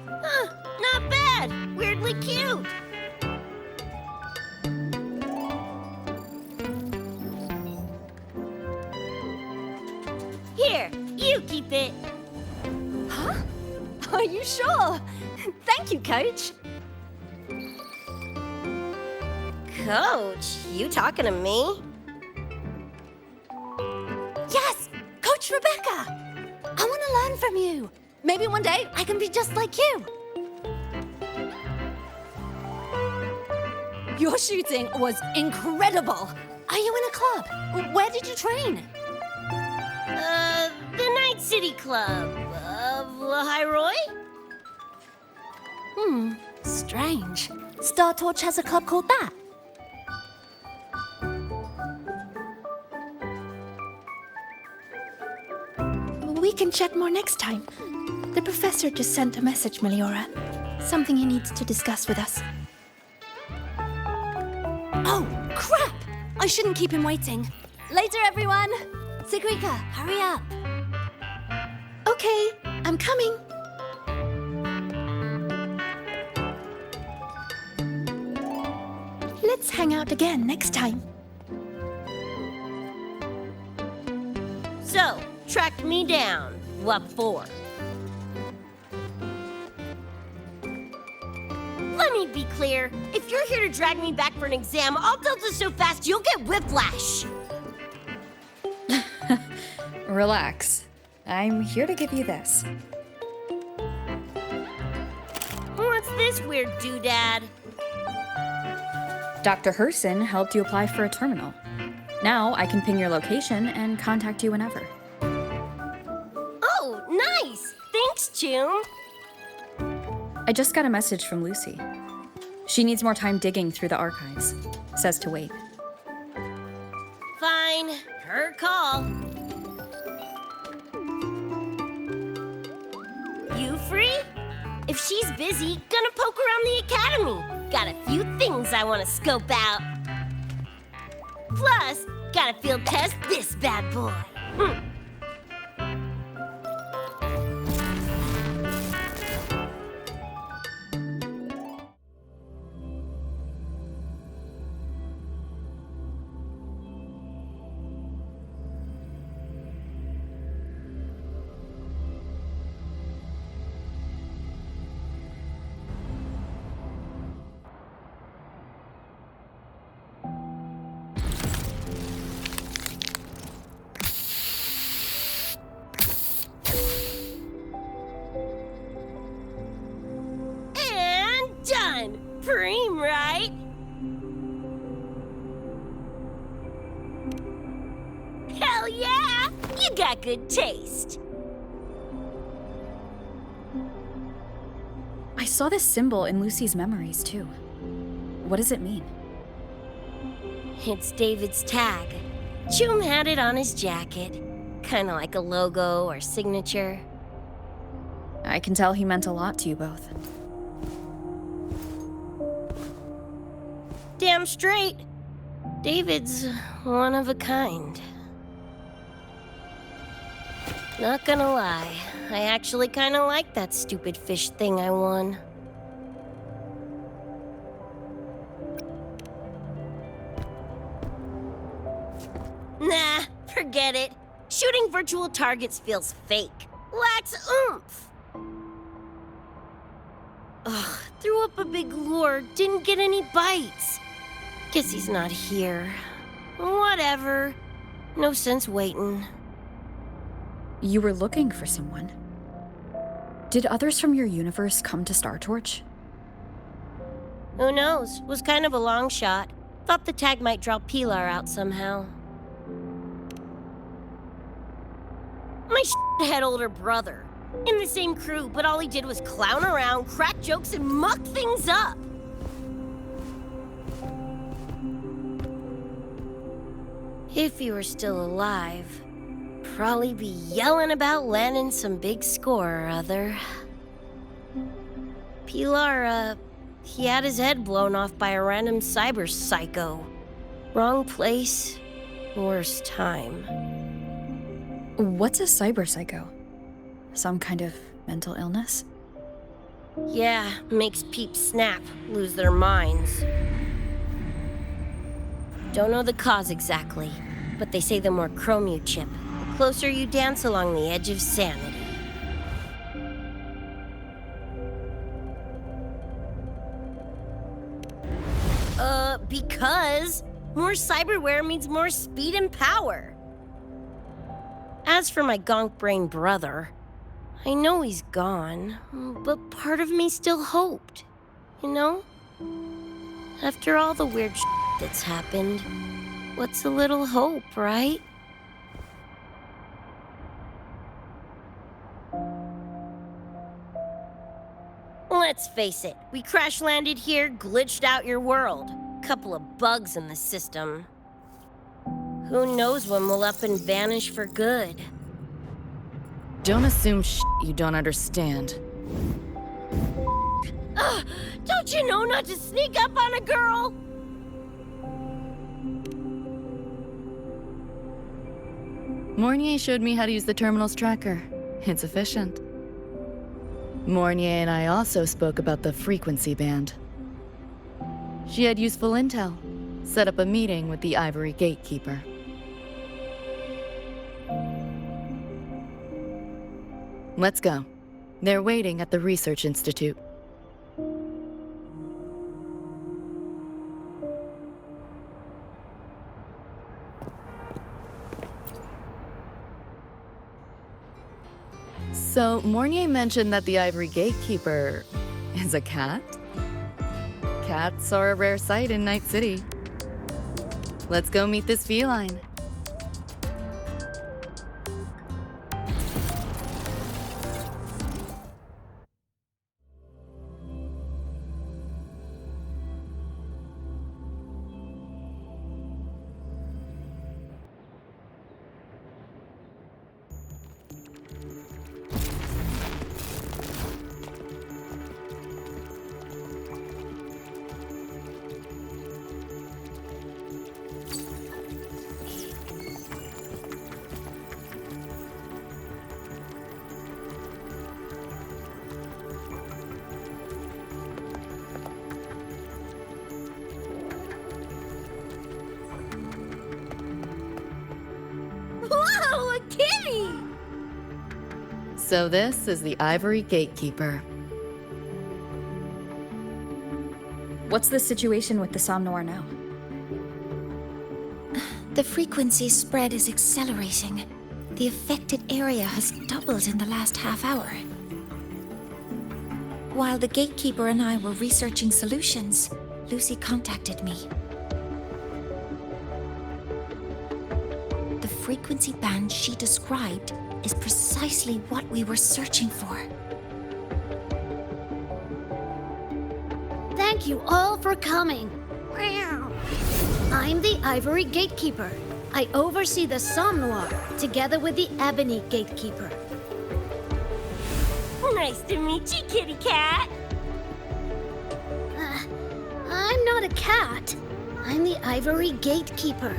Huh, not bad. Weirdly cute. Here, you keep it. Huh? Are you sure? Thank you, Coach. Coach, you talking to me? Yes! Coach Rebecca! I want to learn from you. Maybe one day I can be just like you. Your shooting was incredible. Are you in a club? Where did you train? The Night City Club of Lahiroy? Strange. Star Torch has a club called that. We can chat more next time. The professor just sent a message, Meliora. Something he needs to discuss with us. Oh, crap! I shouldn't keep him waiting. Later, everyone! Sigrika, hurry up! Okay, I'm coming. Let's hang out again next time. So, tracked me down. What for? Let me be clear. If you're here to drag me back for an exam, I'll delta so fast you'll get whiplash. Relax. I'm here to give you this. What's this weird doodad? Dr. Herson helped you apply for a terminal. Now I can ping your location and contact you whenever. Oh, nice! Thanks, Chum. I just got a message from Lucy. She needs more time digging through the archives. Says to wait. Fine. Her call. You free? If she's busy, gonna poke around the academy. Got a few things I want to scope out. Plus, gotta field test this bad boy. Preem, right? Hell yeah! You got good taste. I saw this symbol in Lucy's memories, too. What does it mean? It's David's tag. Chum had it on his jacket. Kinda like a logo or signature. I can tell he meant a lot to you both. Damn straight. David's one of a kind. Not gonna lie, I actually kinda like that stupid fish thing I won. Nah, forget it. Shooting virtual targets feels fake. Lacks oomph. Ugh, threw up a big lure, didn't get any bites. Guess he's not here. Whatever. No sense waiting. You were looking for someone. Did others from your universe come to Star Torch? Who knows? Was kind of a long shot. Thought the tag might draw Pilar out somehow. My shithead older brother. In the same crew, but all he did was clown around, crack jokes, and muck things up. If he were still alive, probably be yelling about landing some big score or other. Pilar, he had his head blown off by a random cyber psycho. Wrong place, worst time. What's a cyber psycho? Some kind of mental illness? Yeah, makes peeps snap, lose their minds. Don't know the cause exactly, but they say the more chrome you chip, the closer you dance along the edge of sanity. Because more cyberware means more speed and power. As for my gonk brain brother, I know he's gone, but part of me still hoped, you know? After all the weird shit that's happened, what's a little hope, right? Let's face it, we crash-landed here, glitched out your world. Couple of bugs in the system. Who knows when we'll up and vanish for good? Don't assume you don't understand. Don't you know not to sneak up on a girl? Mornier showed me how to use the terminal's tracker. It's efficient. Mornier and I also spoke about the frequency band. She had useful intel. set up a meeting with the Ivory Gatekeeper. Let's go. They're waiting at the Research Institute. So, Mornier mentioned that the Ivory Gatekeeper is a cat? Cats are a rare sight in Night City. Let's go meet this feline. Whoa, a kitty! So this is the Ivory Gatekeeper. What's the situation with the Somnoir now? The frequency spread is accelerating. The affected area has doubled in the last half hour. While the Gatekeeper and I were researching solutions, Lucy contacted me. The frequency band she described is precisely what we were searching for. Thank you all for coming. I'm the Ivory Gatekeeper. I oversee the Somnoir, together with the Ebony Gatekeeper. Nice to meet you, kitty cat. I'm not a cat. I'm the Ivory Gatekeeper.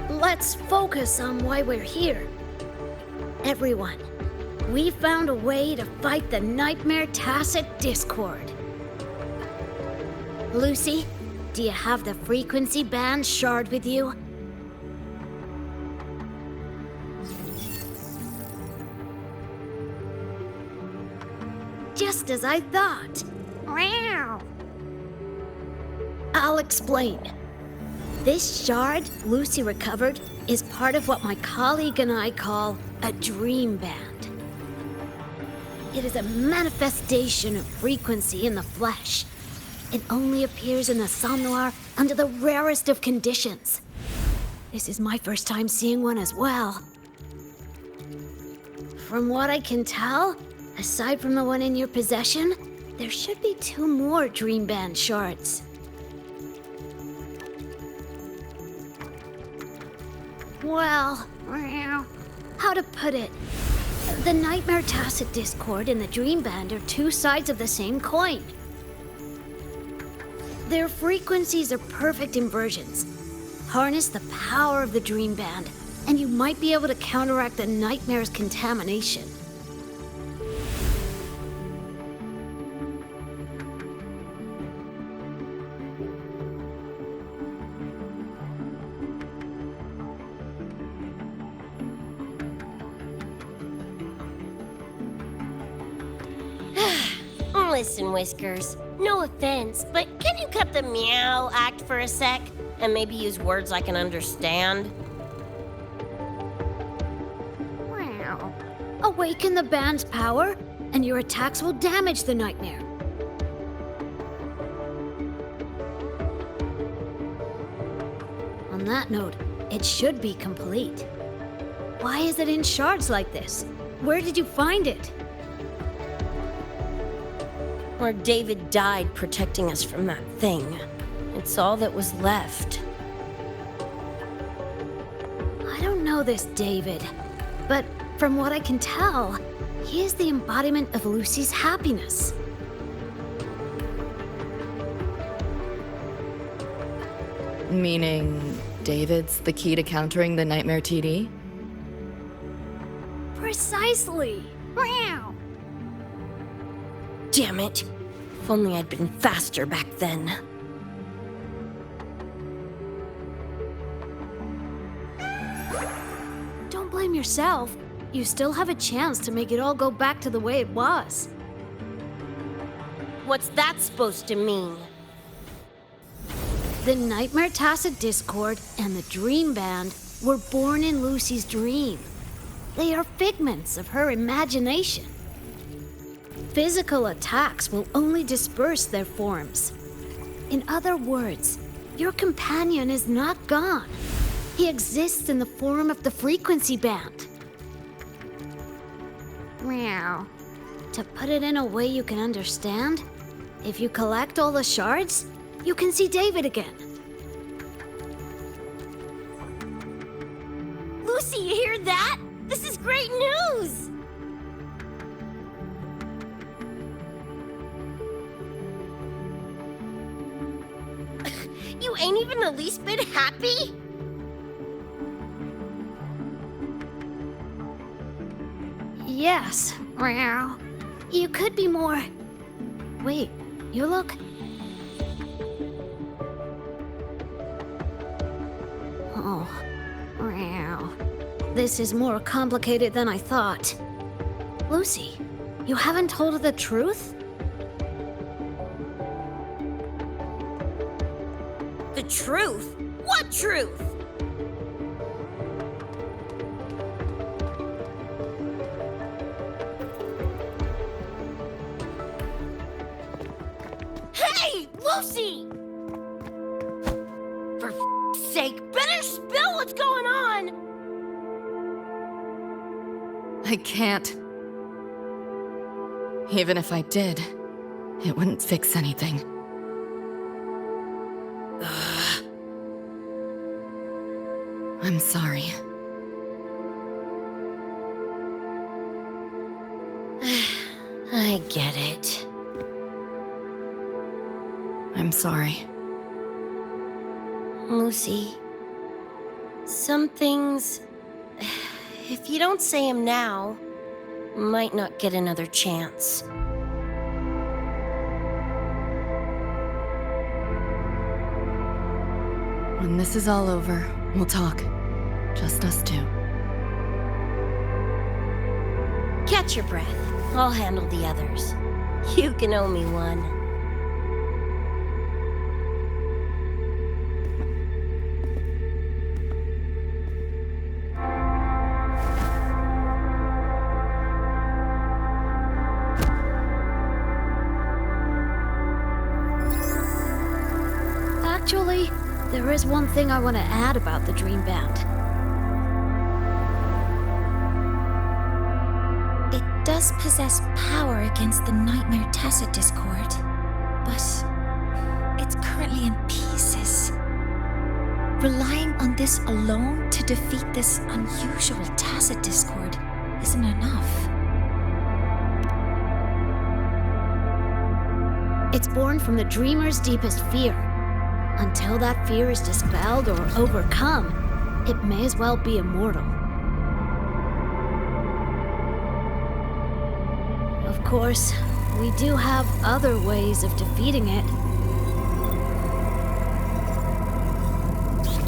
Let's focus on why we're here. Everyone, we found a way to fight the Nightmare Tacit Discord. Lucy, do you have the frequency band shard with you? Just as I thought. I'll explain. This shard Lucy recovered is part of what my colleague and I call a dream band. It is a manifestation of frequency in the flesh. It only appears in the Somnoir under the rarest of conditions. This is my first time seeing one as well. From what I can tell, aside from the one in your possession, there should be 2 more Dream Band shards. Well, how to put it? The Nightmare Tacit Discord and the Dream Band are 2 sides of the same coin. Their frequencies are perfect inversions. Harness the power of the Dream Band, and you might be able to counteract the Nightmare's contamination. Listen, Whiskers, no offense, but can you cut the meow act for a sec and maybe use words I can understand? Awaken the band's power, and your attacks will damage the Nightmare. On that note, it should be complete. Why is it in shards like this? Where did you find it? Where David died protecting us from that thing. It's all that was left. I don't know this David, but from what I can tell, he is the embodiment of Lucy's happiness. Meaning, David's the key to countering the Nightmare TD? Precisely. Damn it. If only I'd been faster back then. Don't blame yourself. You still have a chance to make it all go back to the way it was. What's that supposed to mean? The Nightmare Tacit Discord and the Dream Band were born in Lucy's dream. They are figments of her imagination. Physical attacks will only disperse their forms. In other words, your companion is not gone. He exists in the form of the frequency band. Meow. To put it in a way you can understand, if you collect all the shards, you can see David again. Lucy, you hear that? This is great news! You ain't even the least bit happy? Yes, meow. You could be more... Wait, you look... Oh, meow. This is more complicated than I thought. Lucy, you haven't told her the truth? The truth? What truth? Hey, Lucy! For f***'s sake, better spill what's going on! I can't. Even if I did, it wouldn't fix anything. I'm sorry. I get it. I'm sorry. Lucy, some things, if you don't say them now, might not get another chance. When this is all over, we'll talk. Just us two. Catch your breath. I'll handle the others. You can owe me one. Actually, there is one thing I want to add about the Dream Band. It does possess power against the Nightmare Tacit Discord, but it's currently in pieces. Relying on this alone to defeat this unusual Tacit Discord isn't enough. It's born from the dreamer's deepest fear. Until that fear is dispelled or overcome, it may as well be immortal. Of course, we do have other ways of defeating it.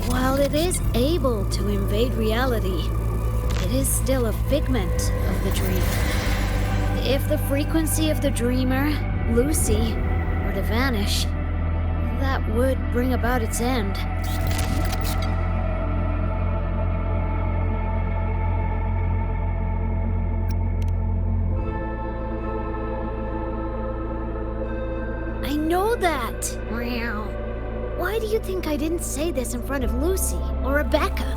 While it is able to invade reality, it is still a figment of the dream. If the frequency of the dreamer, Lucy, were to vanish, that would bring about its end. I know that! Meow. Why do you think I didn't say this in front of Lucy or Rebecca?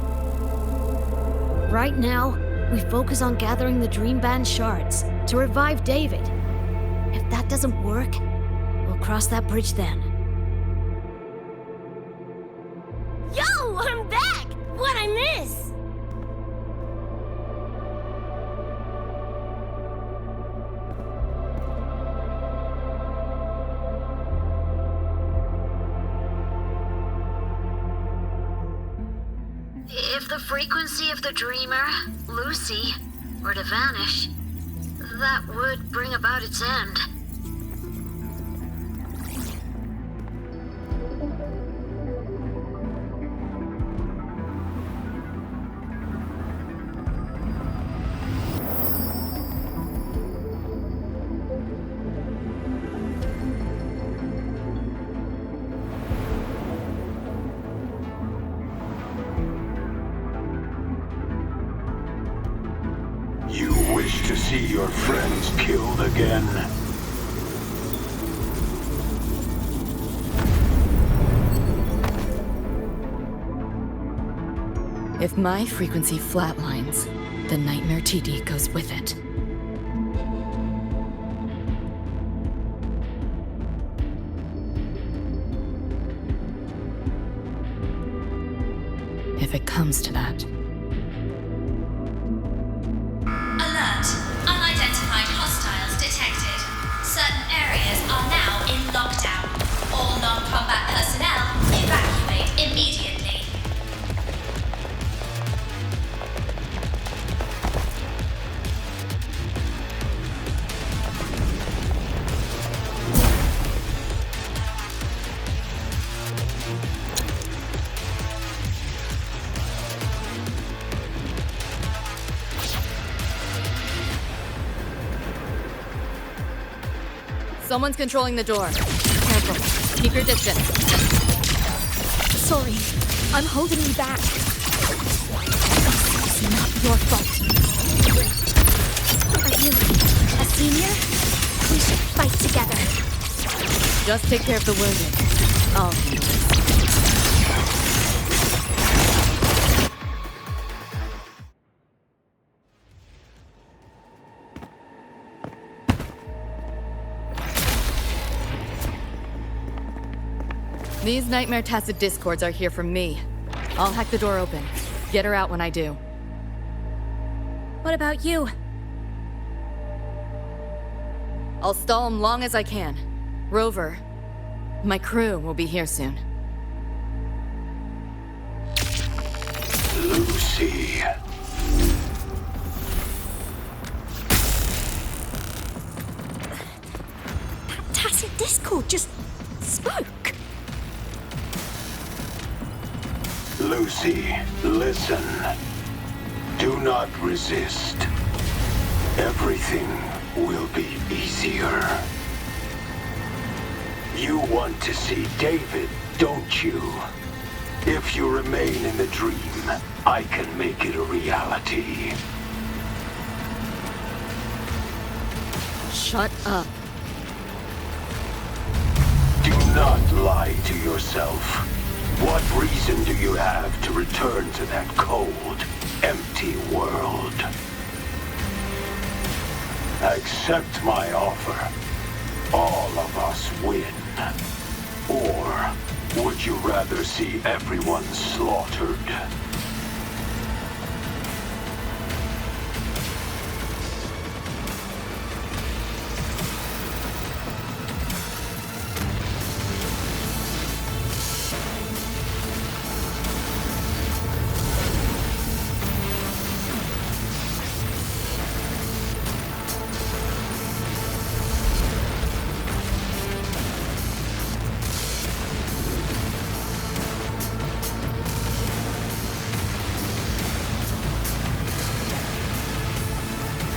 Right now, we focus on gathering the Dream Band shards to revive David. If that doesn't work, we'll cross that bridge then. Yo, I'm back! What'd I miss? If the frequency of the dreamer, Lucy, were to vanish, that would bring about its end. wish to see your friends killed again? If my frequency flatlines, the Nightmare TD goes with it. If it comes to that. Alert! Unidentified hostiles detected. Certain areas are now in lockdown. All non-combat personnel evacuate immediately. Someone's controlling the door. Careful. Keep your distance. Sorry, I'm holding you back. It's not your fault. Are you a senior? We should fight together. Just take care of the wounded. I'll handle this. These Nightmare Tacit Discords are here for me. I'll hack the door open. Get her out when I do. What about you? I'll stall them long as I can. Rover, my crew will be here soon. Lucy. That Tacit Discord just spoke. Lucy, listen. Do not resist. Everything will be easier. You want to see David, don't you? If you remain in the dream, I can make it a reality. Shut up. Do not lie to yourself. What reason do you have to return to that cold, empty world? Accept my offer. All of us win. Or would you rather see everyone slaughtered?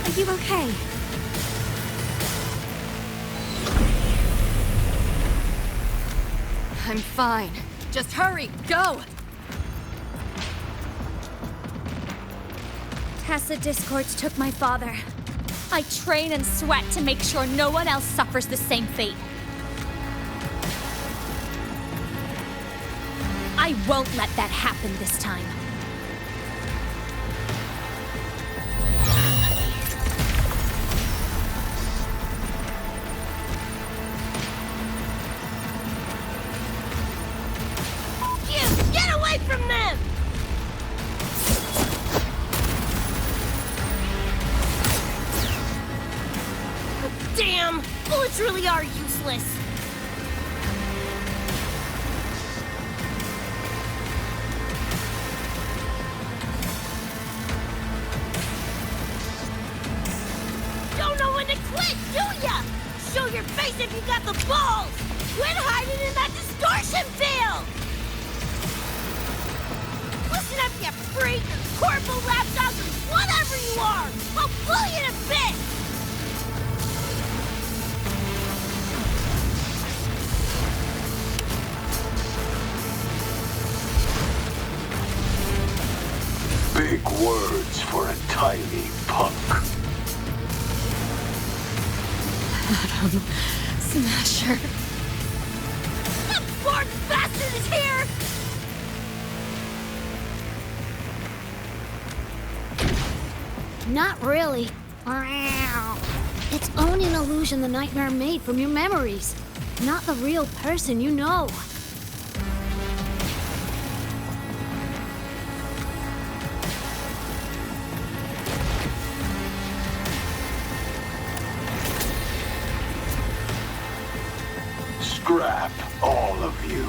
Are you okay? I'm fine. Just hurry, go! Tacit Discords took my father. I train and sweat to make sure no one else suffers the same fate. I won't let that happen this time. Get away from them! Damn! Bullets really are useless. Don't know when to quit, do ya? Show your face if you got the balls! Quit hiding in that distortion field! Listen up, you freak! Corporal, lapdog, whatever you are! I'll blow you to bits! Big words for a tiny punk. Atom Smasher. That poor bastard is here! Not really. It's only an illusion the nightmare made from your memories, not the real person you know. Scrap, all of you.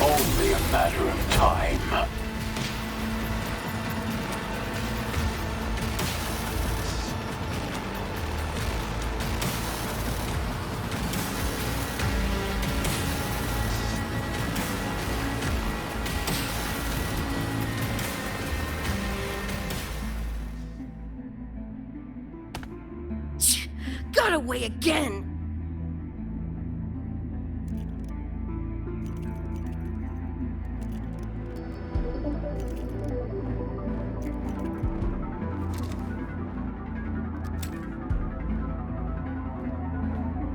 Only a matter of time. Got away again!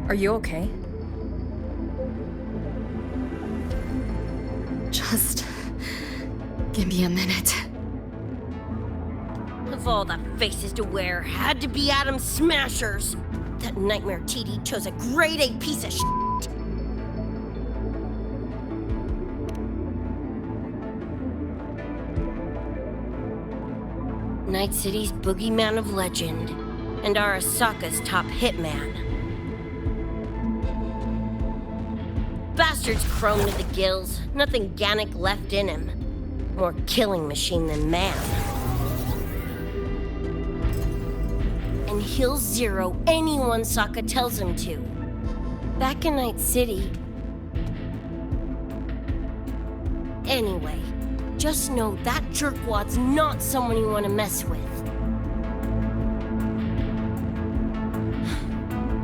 Are you okay? Just give me a minute. Of all the faces to wear, had to be Atom Smashers. That nightmare TD chose a grade A piece of shit. Night City's boogeyman of legend, and Arasaka's top hitman. Bastard's chrome to the gills, nothing Gannic left in him. More killing machine than man. And he'll zero anyone Sokka tells him to. Back in Night City. Anyway, just know that jerkwad's not someone you want to mess with.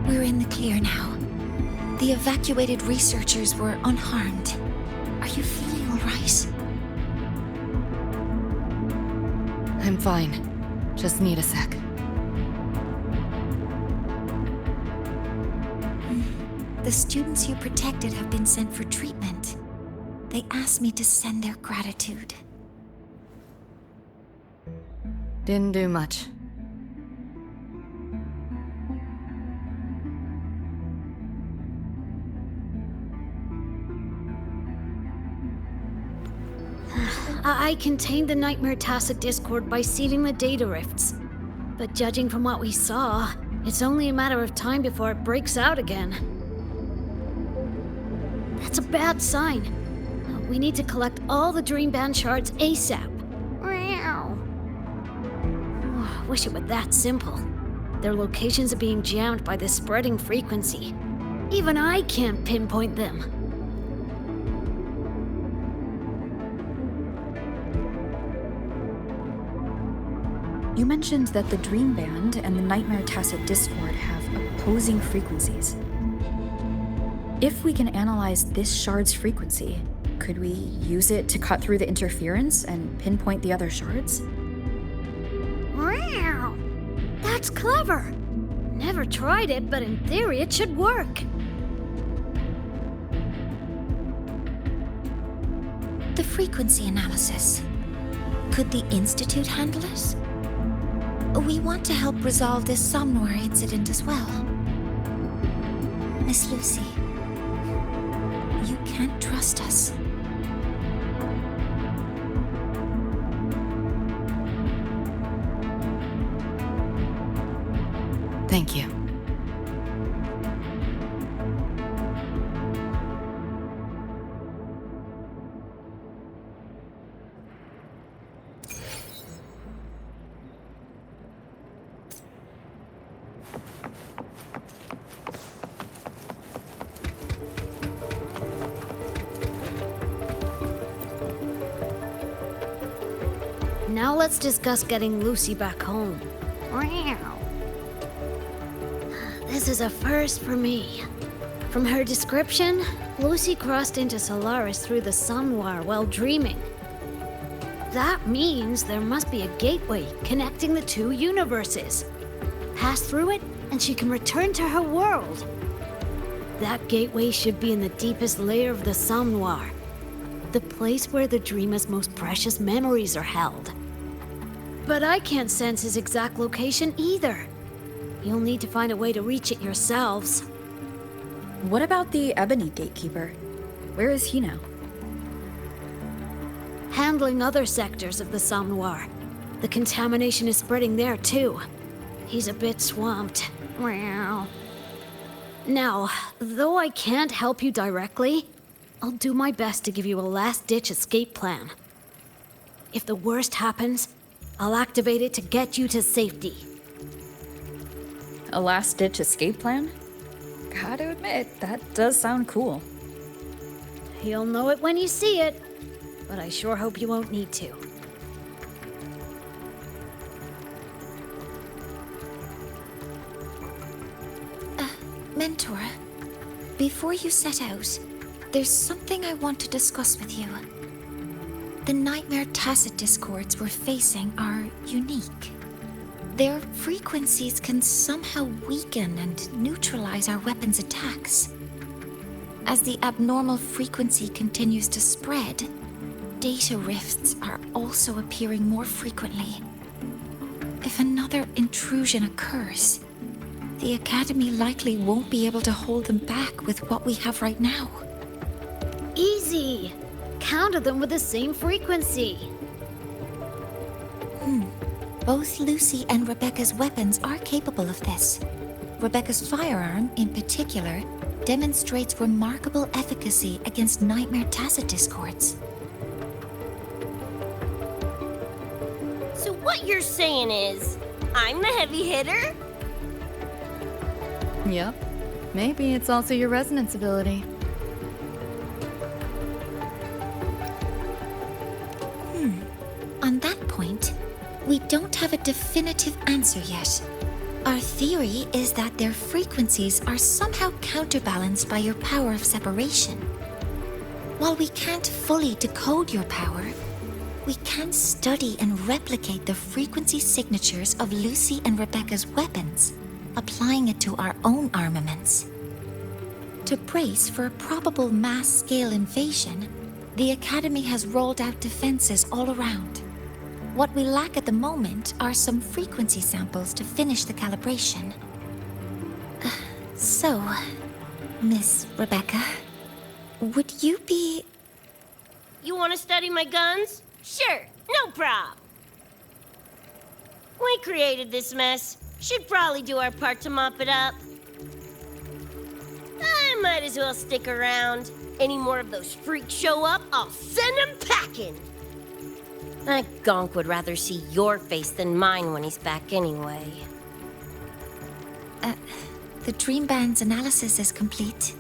We're in the clear now. The evacuated researchers were unharmed. Are you feeling all right? I'm fine. Just need a sec. The students you protected have been sent for treatment. They asked me to send their gratitude. Didn't do much. I contained the Nightmare Tacit Discord by sealing the data rifts. But judging from what we saw, it's only a matter of time before it breaks out again. That's a bad sign. We need to collect all the Dream Band shards ASAP. Wish it were that simple. Their locations are being jammed by this spreading frequency. Even I can't pinpoint them. You mentioned that the Dream Band and the Nightmare Tacit Discord have opposing frequencies. If we can analyze this shard's frequency, could we use it to cut through the interference and pinpoint the other shards? Wow! That's clever! Never tried it, but in theory it should work. The frequency analysis. Could the Institute handle it? We want to help resolve this Somnoir incident as well. Miss Lucy, you can't trust us. Thank you. Now let's discuss getting Lucy back home. This is a first for me. From her description, Lucy crossed into Solaris through the Somnoir while dreaming. That means there must be a gateway connecting the two universes. pass through it, and she can return to her world. That gateway should be in the deepest layer of the Somme Noir, the place where the dreamer's most precious memories are held. But I can't sense his exact location either. You'll need to find a way to reach it yourselves. What about the Ebony Gatekeeper? Where is he now? Handling other sectors of the Somme Noir. The contamination is spreading there too. He's a bit swamped. Meow. Now, though I can't help you directly, I'll do my best to give you a last-ditch escape plan. If the worst happens, I'll activate it to get you to safety. A last-ditch escape plan? Gotta admit, that does sound cool. You'll know it when you see it, but I sure hope you won't need to. Mentor, before you set out, there's something I want to discuss with you. The Nightmare Tacet discords we're facing are unique. Their frequencies can somehow weaken and neutralize our weapons' attacks. As the abnormal frequency continues to spread, data rifts are also appearing more frequently. If another intrusion occurs, the Academy likely won't be able to hold them back with what we have right now. Easy! Counter them with the same frequency. Both Lucy and Rebecca's weapons are capable of this. Rebecca's firearm, in particular, demonstrates remarkable efficacy against Nightmare Tacet discords. So what you're saying is, I'm the heavy hitter? Yep. Maybe it's also your resonance ability. On that point, we don't have a definitive answer yet. Our theory is that their frequencies are somehow counterbalanced by your power of separation. While we can't fully decode your power, we can study and replicate the frequency signatures of Lucy and Rebecca's weapons, applying it to our own armaments. To brace for a probable mass-scale invasion, the Academy has rolled out defenses all around. What we lack at the moment are some frequency samples to finish the calibration. So, Miss Rebecca, would you be... You want to study my guns? Sure, no prob. We created this mess. Should probably do our part to mop it up. I might as well stick around. Any more of those freaks show up, I'll send them packing. That gonk would rather see your face than mine when he's back anyway. The Dream Band's analysis is complete.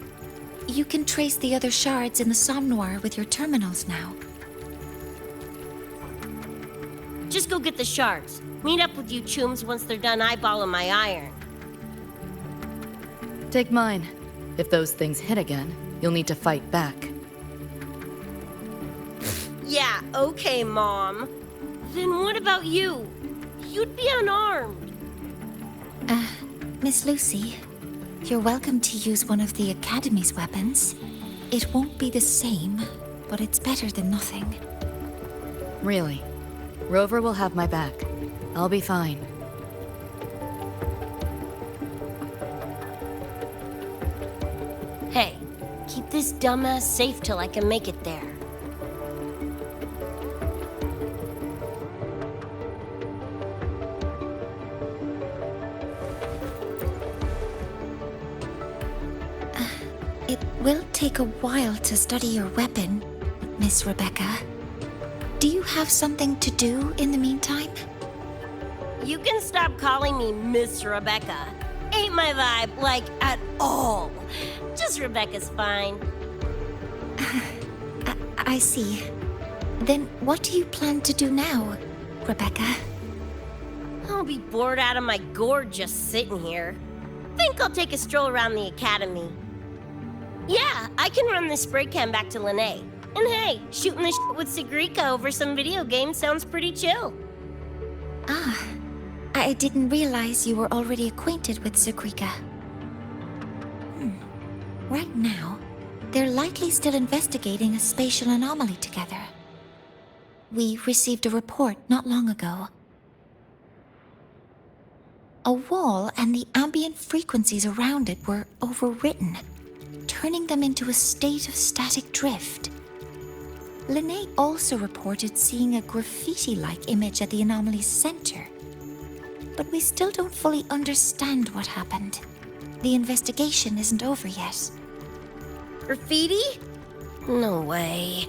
You can trace the other shards in the Somme Noir with your terminals now. Just go get the shards. Meet up with you chooms once they're done eyeballing my iron. Take mine. If those things hit again, you'll need to fight back. Yeah, okay, Mom. Then what about you? You'd be unarmed. Miss Lucy, you're welcome to use one of the Academy's weapons. It won't be the same, but it's better than nothing. Really? Rover will have my back. I'll be fine. Hey, keep this dumbass safe till I can make it there. It will take a while to study your weapon, Miss Rebecca. Do you have something to do in the meantime? You can stop calling me Miss Rebecca. Ain't my vibe, like, at all. Just Rebecca's fine. I see. Then what do you plan to do now, Rebecca? I'll be bored out of my gourd just sitting here. Think I'll take a stroll around the Academy. Yeah, I can run this spray can back to Lene. And hey, shooting the shit with Sigrika over some video games sounds pretty chill. I didn't realize you were already acquainted with Zagrika. Right now, they're likely still investigating a spatial anomaly together. We received a report not long ago. A wall and the ambient frequencies around it were overwritten, turning them into a state of static drift. Linnae also reported seeing a graffiti-like image at the anomaly's center. But we still don't fully understand what happened. The investigation isn't over yet. Graffiti? No way.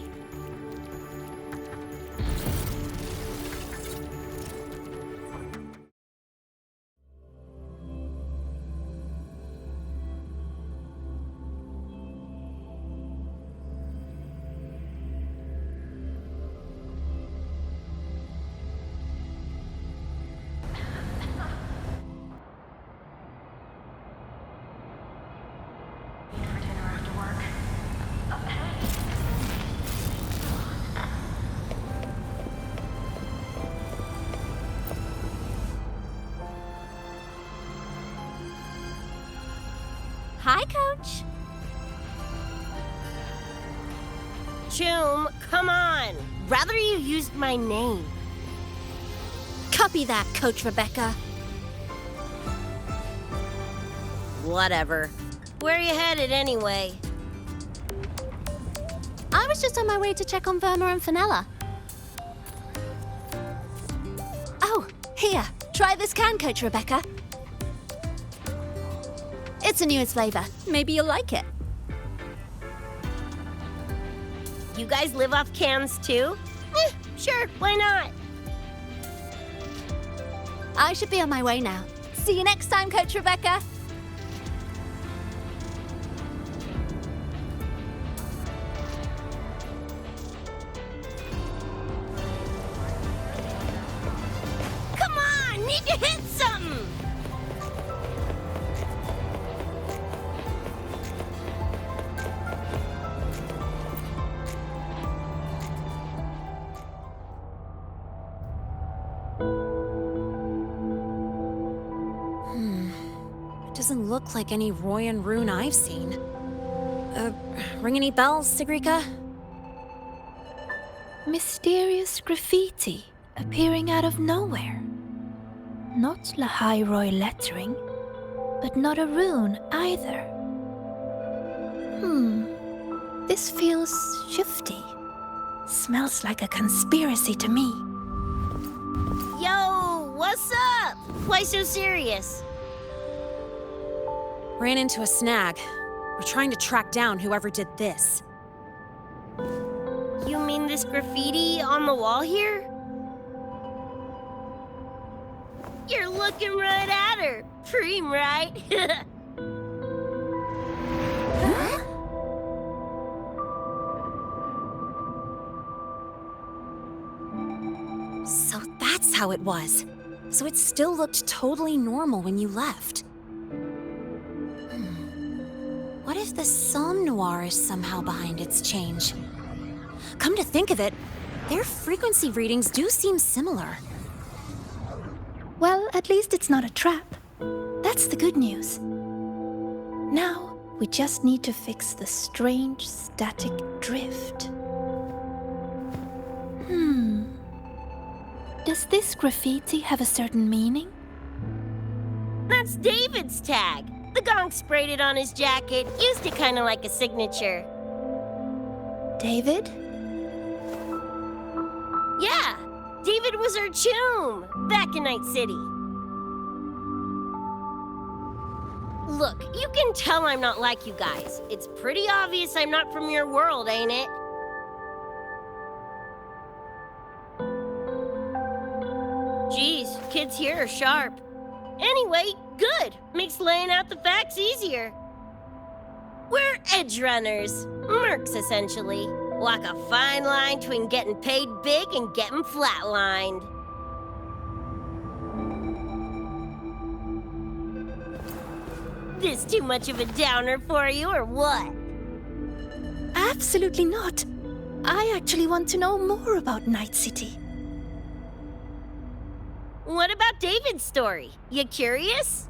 Hi, Coach. Choom, come on. Rather you used my name. Copy that, Coach Rebecca. Whatever. Where are you headed anyway? I was just on my way to check on Verma and Fenella. Oh, here. Try this can, Coach Rebecca. It's a newest flavor. Maybe you'll like it. You guys live off cans too? Sure, why not? I should be on my way now. See you next time, Coach Rebecca. Come on, need to hit something! Doesn't look like any Royan rune I've seen. Ring any bells, Sigrika? Mysterious graffiti appearing out of nowhere. Not Lahai Roy lettering, but not a rune either. This feels shifty. Smells like a conspiracy to me. Yo, what's up? Why so serious? Ran into a snag. We're trying to track down whoever did this. You mean this graffiti on the wall here? You're looking right at her. Preem, right? So that's how it was. So it still looked totally normal when you left. What if the Somme Noir is somehow behind its change? Come to think of it, their frequency readings do seem similar. Well, at least it's not a trap. That's the good news. Now, we just need to fix the strange static drift. Does this graffiti have a certain meaning? That's David's tag. The gonk sprayed it on his jacket, used it kind of like a signature. David? Yeah, David was our choom, back in Night City. Look, you can tell I'm not like you guys. It's pretty obvious I'm not from your world, ain't it? Geez, kids here are sharp. Anyway, good. Makes laying out the facts easier. We're Edgerunners. Mercs, essentially. Walk a fine line between getting paid big and getting flatlined. This too much of a downer for you, or what? Absolutely not. I actually want to know more about Night City. What about David's story? You curious?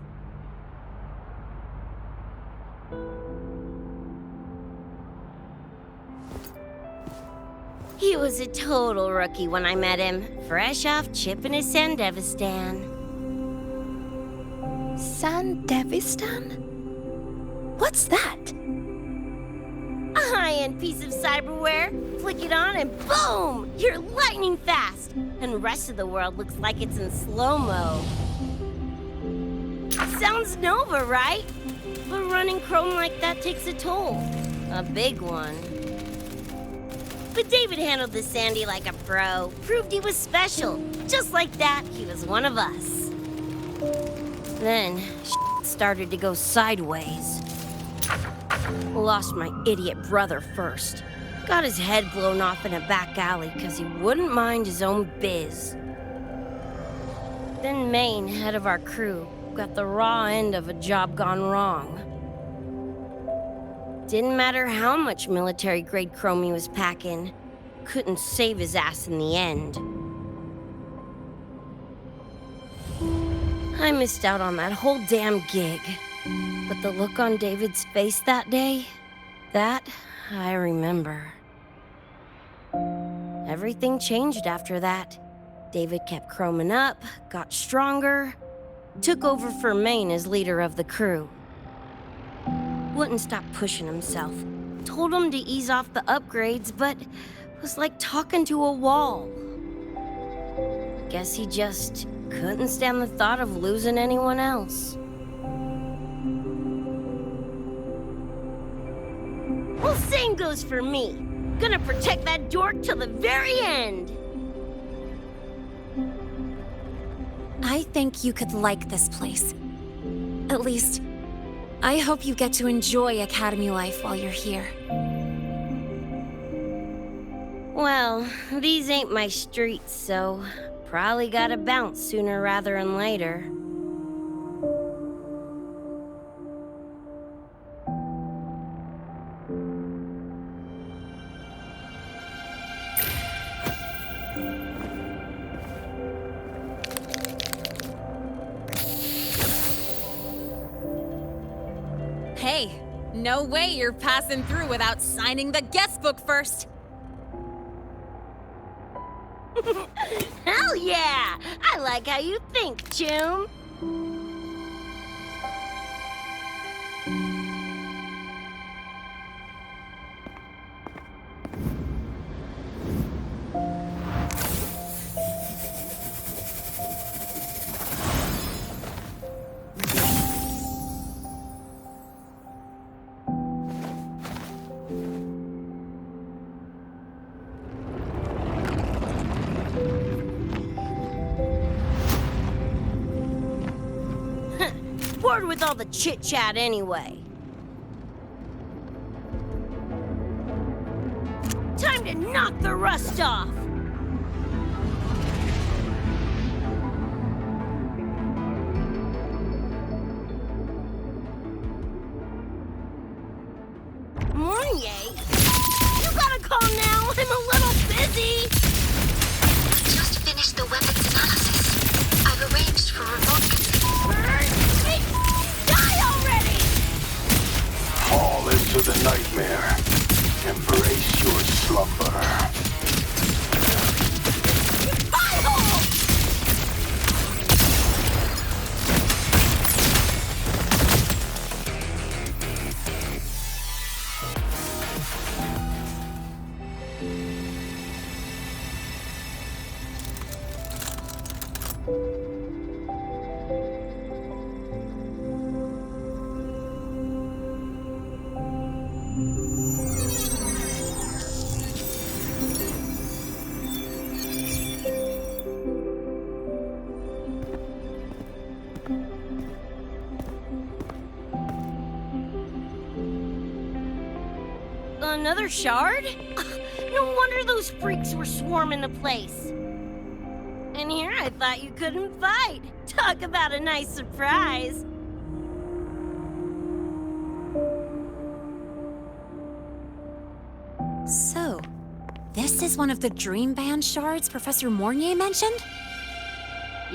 He was a total rookie when I met him, fresh off chipping his Sandevistan. Sandevistan? What's that? A high-end piece of cyberware. Flick it on and boom! You're lightning fast! And the rest of the world looks like it's in slow-mo. Sounds Nova, right? But running Chrome like that takes a toll. A big one. But David handled the Sandy like a pro. Proved he was special. Just like that, he was one of us. Then, started to go sideways. Lost my idiot brother first. Got his head blown off in a back alley because he wouldn't mind his own biz. Then Maine, head of our crew, got the raw end of a job gone wrong. Didn't matter how much military-grade chrome he was packing, couldn't save his ass in the end. I missed out on that whole damn gig. But the look on David's face that day, that I remember. Everything changed after that. David kept chroming up, got stronger, took over for Maine as leader of the crew. Wouldn't stop pushing himself. Told him to ease off the upgrades, but was like talking to a wall. Guess he just couldn't stand the thought of losing anyone else. Well, same goes for me. Gonna protect that dork till the very end. I think you could like this place. At least, I hope you get to enjoy Academy life while you're here. Well, these ain't my streets, so probably gotta bounce sooner rather than later. Hey, no way you're passing through without signing the guest book first. Hell yeah! I like how you think, Choom. Bored with all the chit-chat anyway. Time to knock the rust off! Mornier? You gotta call now, I'm a little busy! We just finished the weapons analysis. I've arranged for remote control. Die already! Fall into the nightmare. Embrace your slumber. Another shard? No wonder those freaks were swarming the place. And here I thought you couldn't fight. Talk about a nice surprise. So, this is one of the Dream Band shards Professor Mornier mentioned?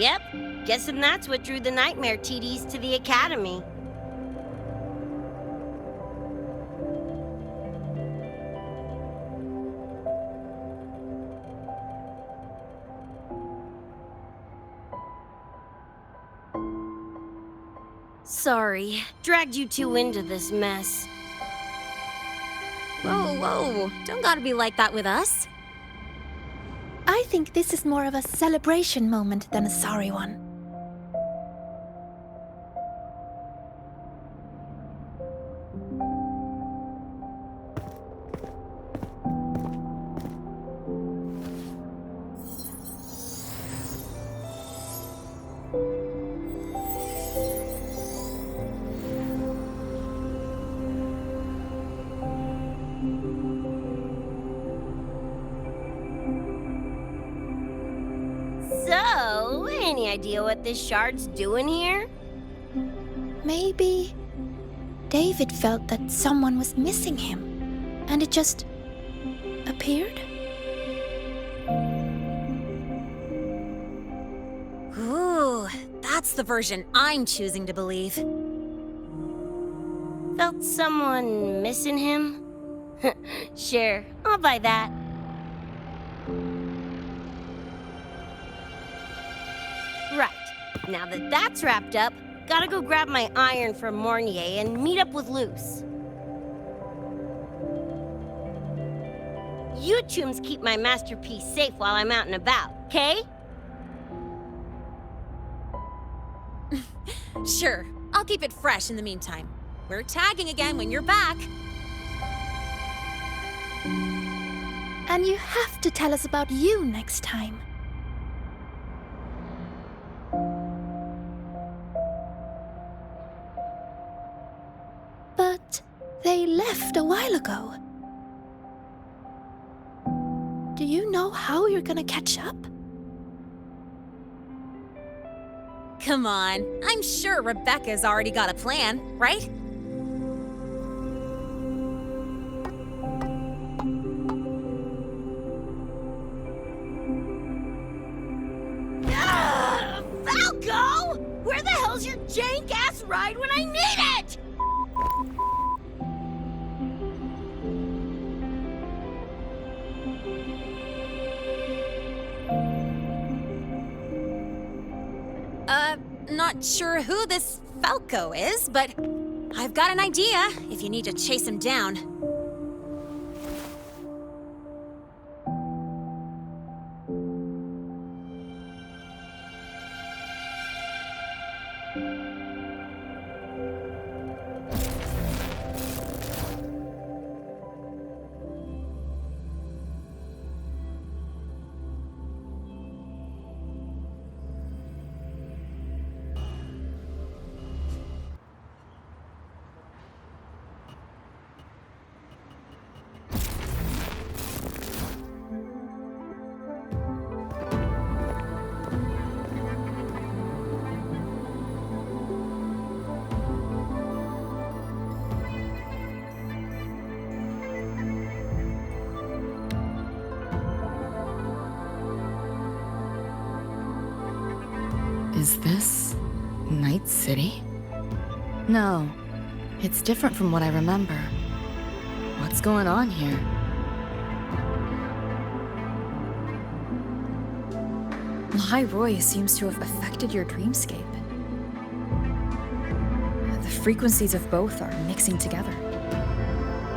Yep, guessing that's what drew the Nightmare TDs to the Academy. Sorry, dragged you two into this mess. Whoa, whoa, don't gotta be like that with us. I think this is more of a celebration moment than a sorry one. So, any idea what this shard's doing here? Maybe David felt that someone was missing him, and it just appeared? Ooh, that's the version I'm choosing to believe. Felt someone missing him? Sure, I'll buy that. Right, now that that's wrapped up, gotta go grab my iron from Mornier and meet up with Luce. You chums keep my masterpiece safe while I'm out and about, okay? Sure, I'll keep it fresh in the meantime. We're tagging again when you're back. And you have to tell us about you next time. But they left a while ago. Do you know how you're gonna catch up? Come on, I'm sure Rebecca's already got a plan, right? Falco! Where the hell's your jank-ass ride when I need it? Not sure who this Falco is, but I've got an idea if you need to chase him down. Is this Night City? No, it's different from what I remember. What's going on here? Lahai Roy seems to have affected your dreamscape. The frequencies of both are mixing together.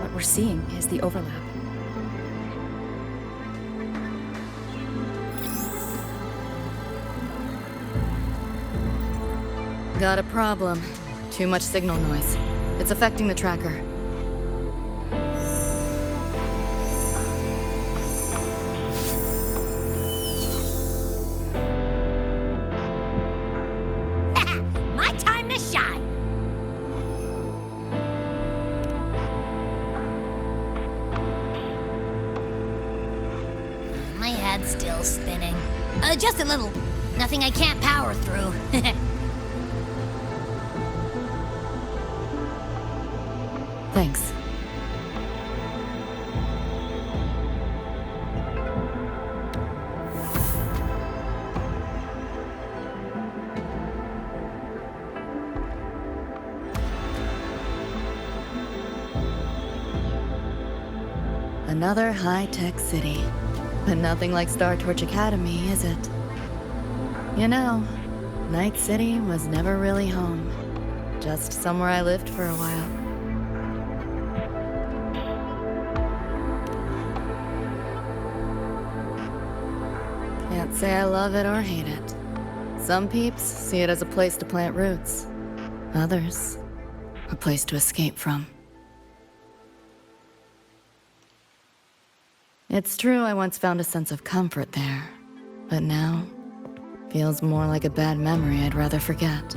What we're seeing is the overlap. Got a problem. Too much signal noise. It's affecting the tracker. My time to shine! My head's still spinning. Just a little. Nothing I can't power through. Thanks. Another high-tech city. But nothing like Star Torch Academy, is it? You know, Night City was never really home. Just somewhere I lived for a while. Can't say I love it or hate it. Some peeps see it as a place to plant roots. Others, a place to escape from. It's true I once found a sense of comfort there, but now feels more like a bad memory I'd rather forget.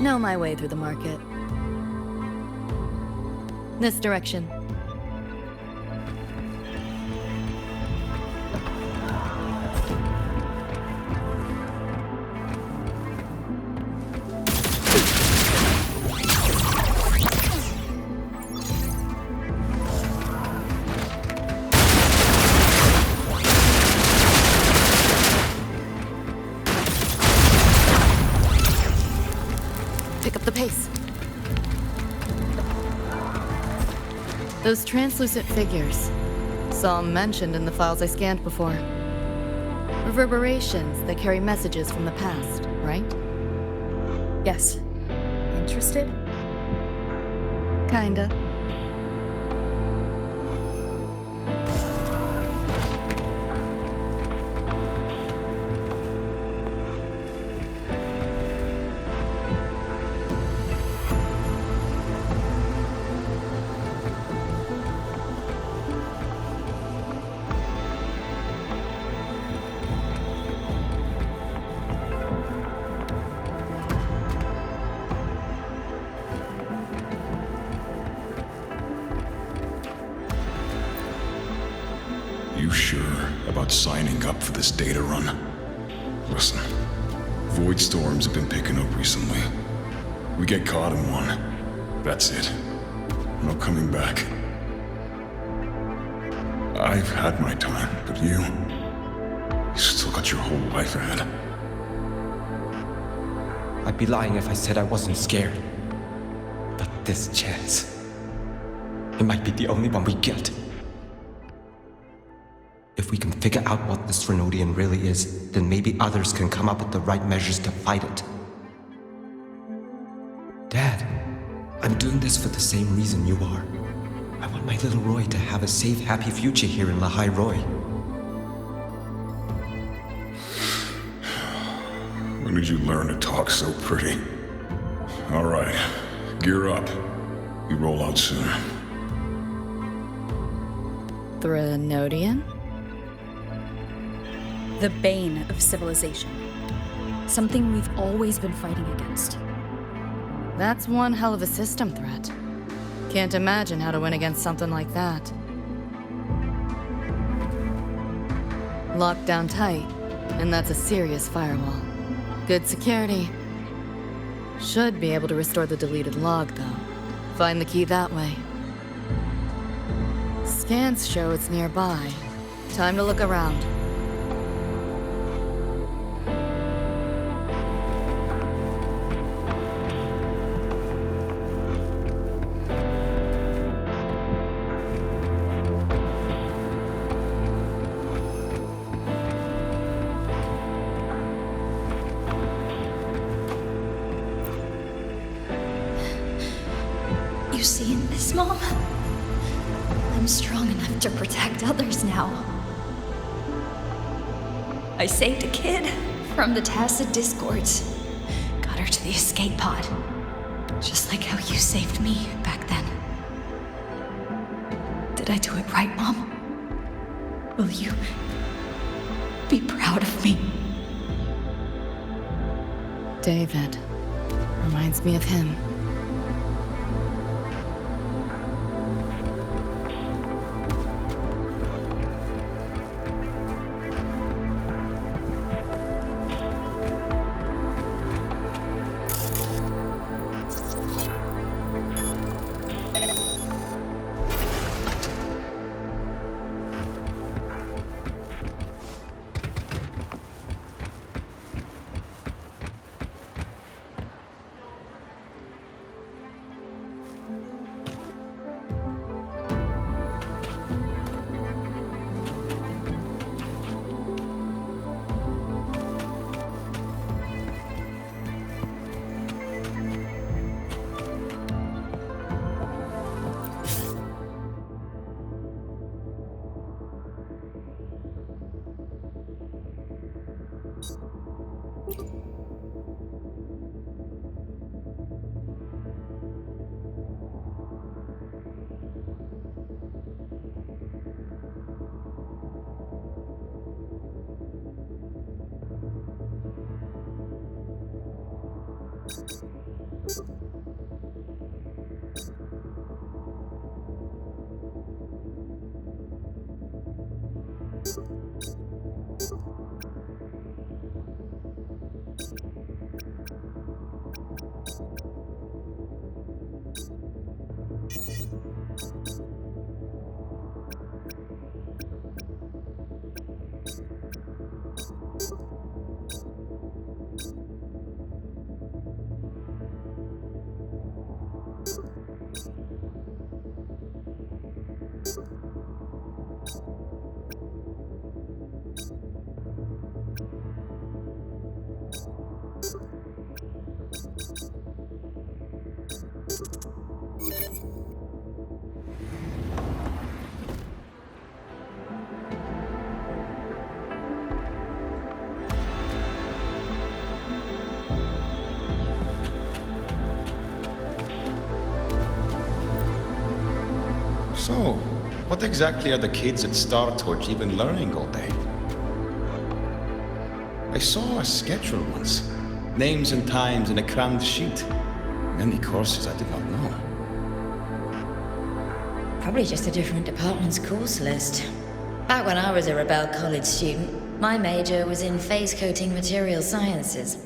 Know my way through the market. This direction. Pick up the pace. Those translucent figures. Saw them mentioned in the files I scanned before. Reverberations that carry messages from the past, right? Yes. Interested? Kinda. You sure about signing up for this data run? Listen, void storms have been picking up recently. We get caught in one. That's it. No coming back. I've had my time, but you still got your whole life ahead. I'd be lying if I said I wasn't scared. But this chance, it might be the only one we get. If we can figure out what this Radeon really is, then maybe others can come up with the right measures to fight it. Dad, I'm doing this for the same reason you are. I want my little Roy to have a safe, happy future here in Lahai Roy. When did you learn to talk so pretty? All right, gear up. We roll out soon. Radeon? The bane of civilization. Something we've always been fighting against. That's one hell of a system threat. Can't imagine how to win against something like that. Locked down tight, and that's a serious firewall. Good security. Should be able to restore the deleted log, though. Find the key that way. Scans show it's nearby. Time to look around. You seeing this, Mom? I'm strong enough to protect others now. I saved a kid from the tacit discords. Got her to the escape pod. Just like how you saved me back then. Did I do it right, Mom? Will you be proud of me? David. Reminds me of him. So, what exactly are the kids at Star Torch even learning all day? I saw a schedule once. Names and times in a crammed sheet. Many courses I did not know. Probably just a different department's course list. Back when I was a Rebel College student, my major was in phase coating material sciences.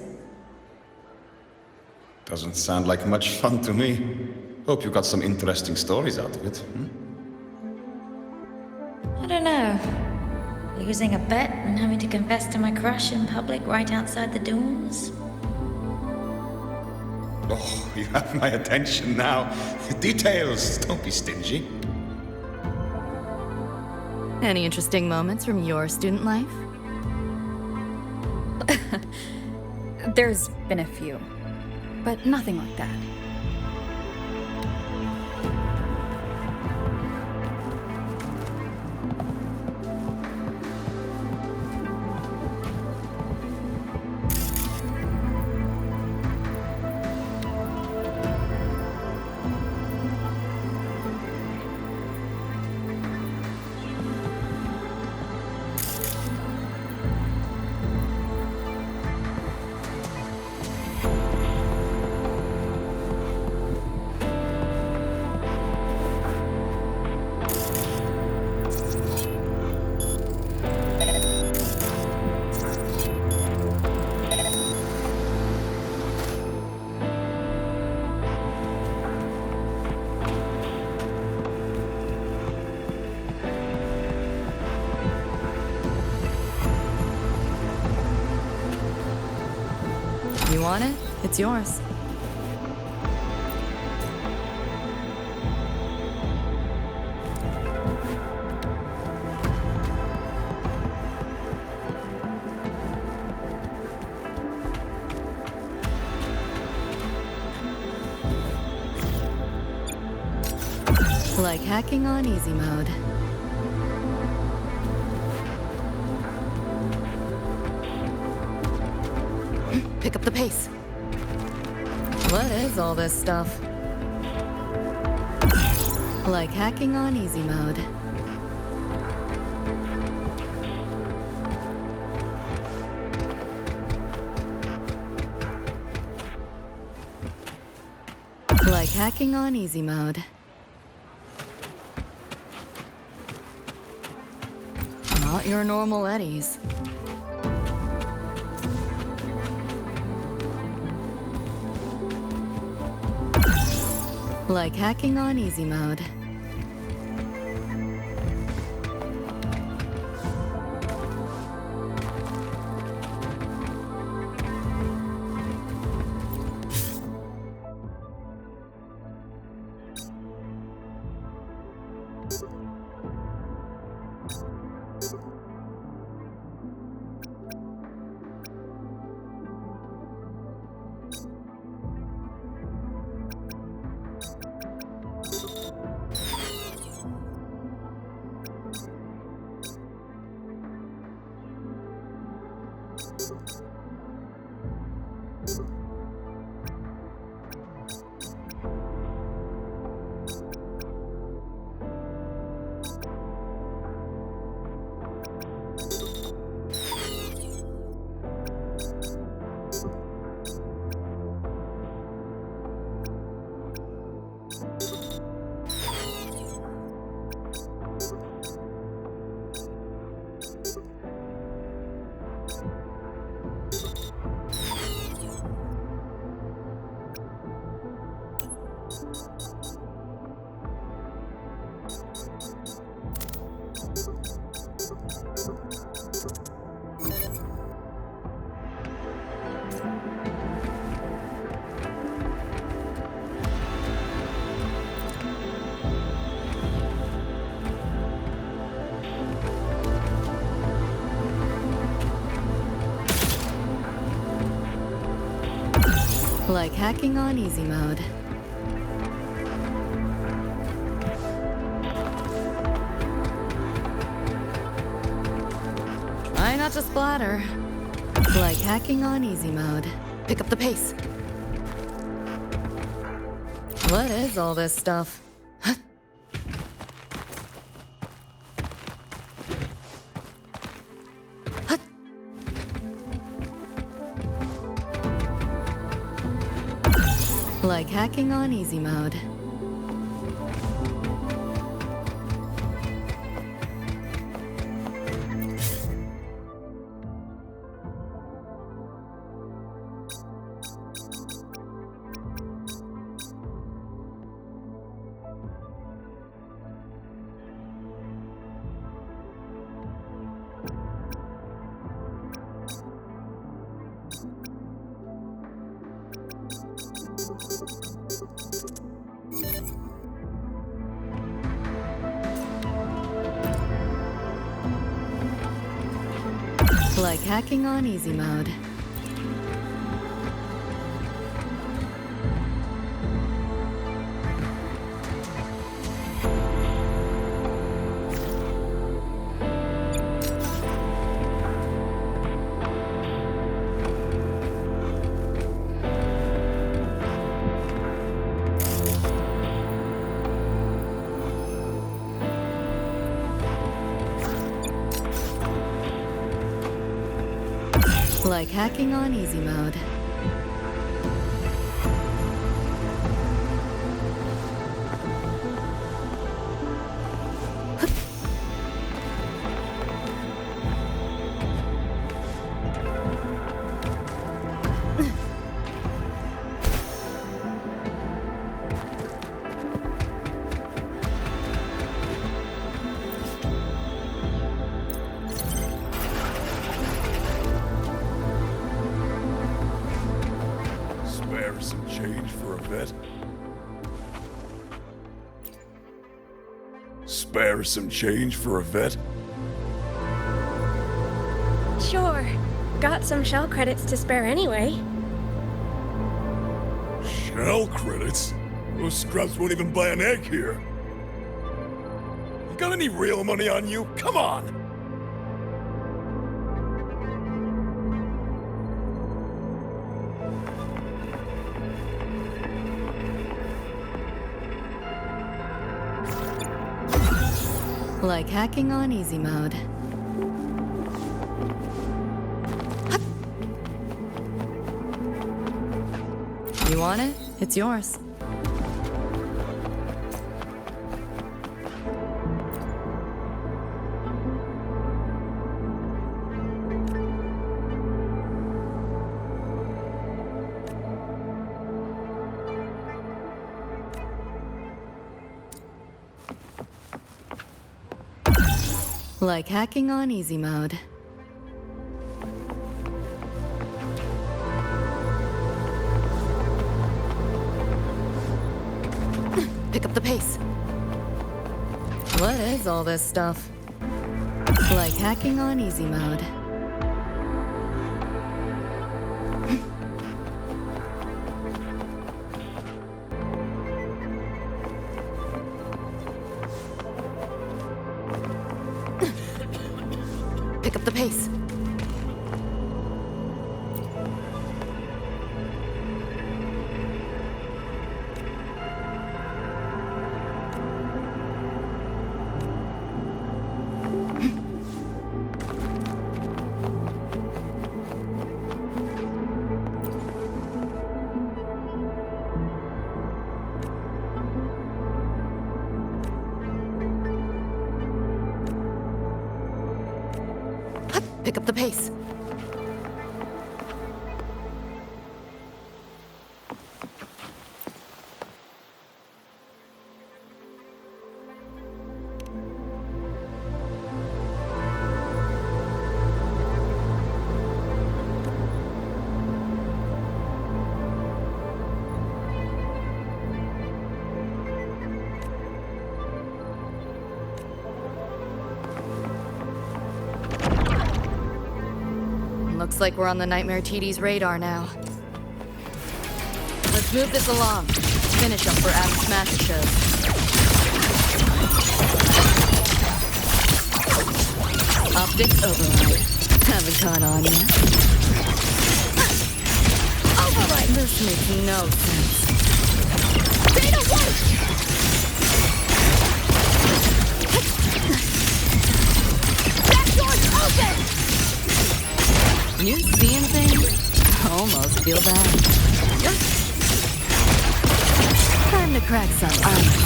Doesn't sound like much fun to me. Hope you got some interesting stories out of it. I don't know. Losing a bet and having to confess to my crush in public right outside the dorms? Oh, you have my attention now. Details, don't be stingy. Any interesting moments from your student life? There's been a few, but nothing like that. You want it? It's yours. Like hacking on easy mode. Pick up the pace. What is all this stuff? Like hacking on easy mode. Like hacking on easy mode. Not your normal eddies. Like hacking on easy mode. Like hacking on easy mode. Try not to splatter. Like hacking on easy mode. Pick up the pace. What is all this stuff? Like hacking on easy mode. Like hacking on easy mode. Like hacking on easy mode. Some change for a vet. Spare some change for a vet? Sure. Got some shell credits to spare anyway. Shell credits? Those scrubs won't even buy an egg here. You got any real money on you? Come on! Like hacking on easy mode. You want it? It's yours. Like hacking on easy mode. Pick up the pace. What is all this stuff? Like hacking on easy mode. Pick up the pace. Pick up the pace. Looks like we're on the Nightmare TD's radar now. Let's move this along. Finish up for Adam Smash Show. Optics override. Haven't caught on yet. Override! This makes no sense. Data 1! Back door's open! You seeing things? Almost feel bad. Time to crack some ice.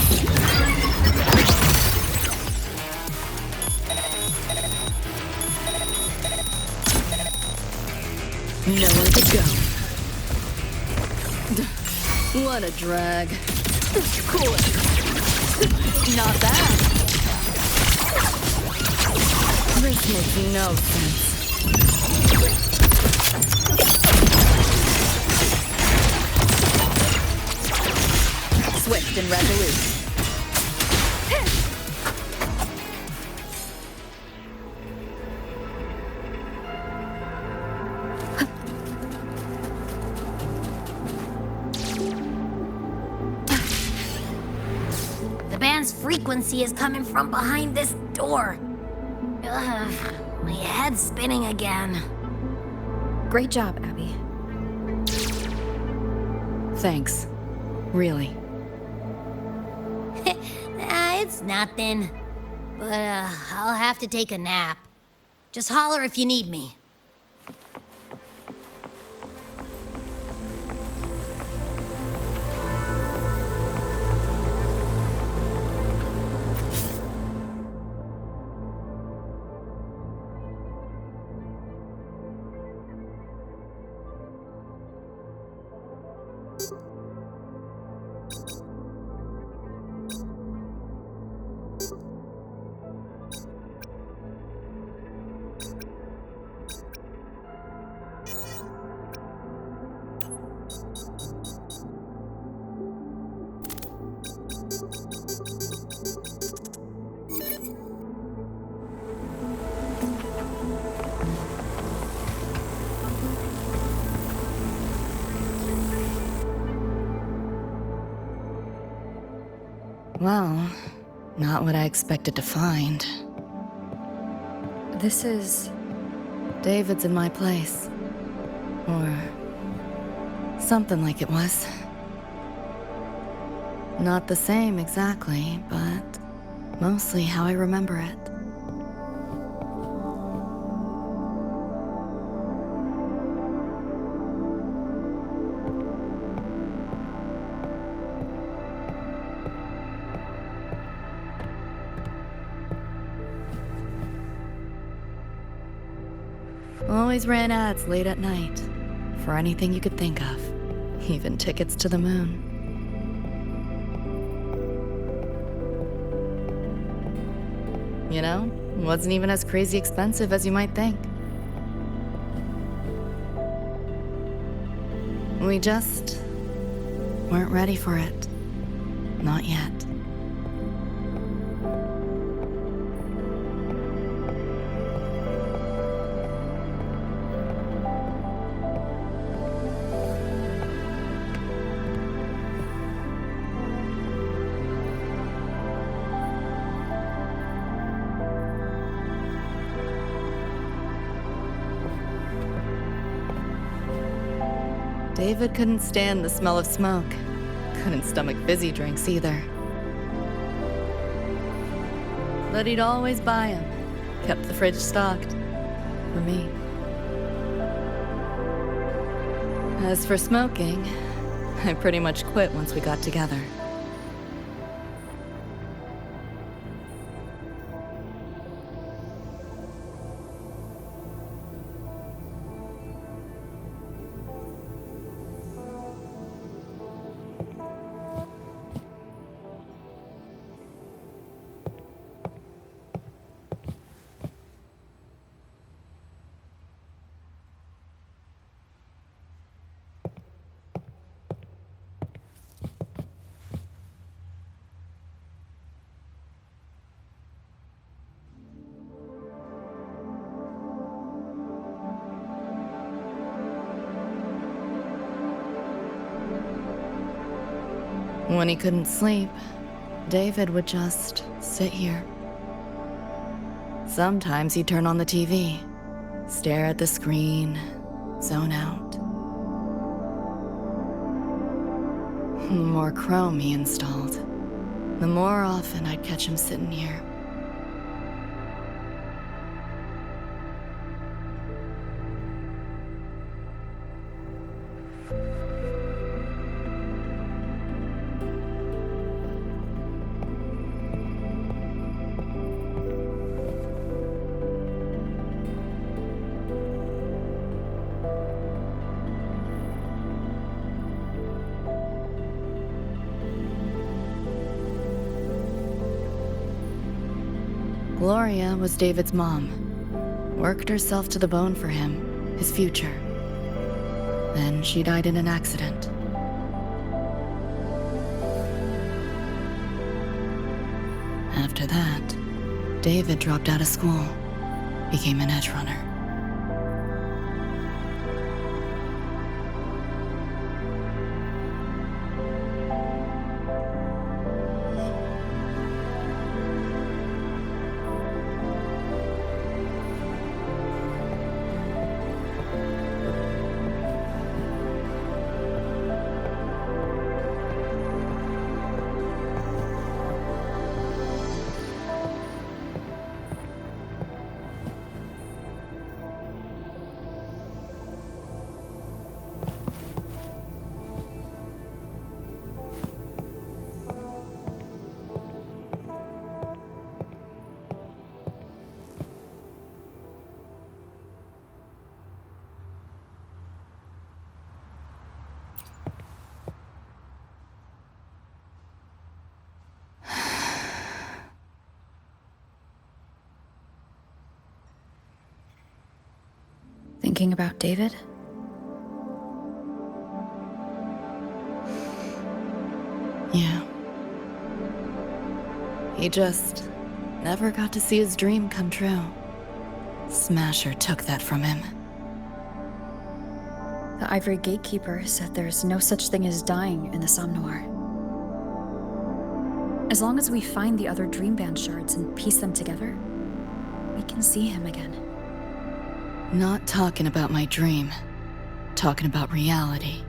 Nowhere to go. What a drag. Cool. Not bad. This makes no sense. Swift and resolute. The band's frequency is coming from behind this door. Ugh, my head's spinning again. Great job, Abby. Thanks. Really. It's nothing. But, I'll have to take a nap. Just holler if you need me. Well, not what I expected to find. This is... David's in my place. Or... something like it was. Not the same exactly, but mostly how I remember it. Always ran ads late at night, for anything you could think of, even tickets to the moon. You know, wasn't even as crazy expensive as you might think. We just weren't ready for it. Not yet. David couldn't stand the smell of smoke. Couldn't stomach fizzy drinks either. But he'd always buy them. Kept the fridge stocked. For me. As for smoking, I pretty much quit once we got together. When he couldn't sleep, David would just sit here. Sometimes he'd turn on the TV, stare at the screen, zone out. The more Chrome he installed, the more often I'd catch him sitting here. Gloria was David's mom. Worked herself to the bone for him, his future. Then she died in an accident. After that, David dropped out of school, became an Edgerunner. Thinking about David? Yeah. He just never got to see his dream come true. Smasher took that from him. The Ivory Gatekeeper said there's no such thing as dying in the Somnoir. As long as we find the other Dreamband shards and piece them together, we can see him again. Not talking about my dream. Talking about reality.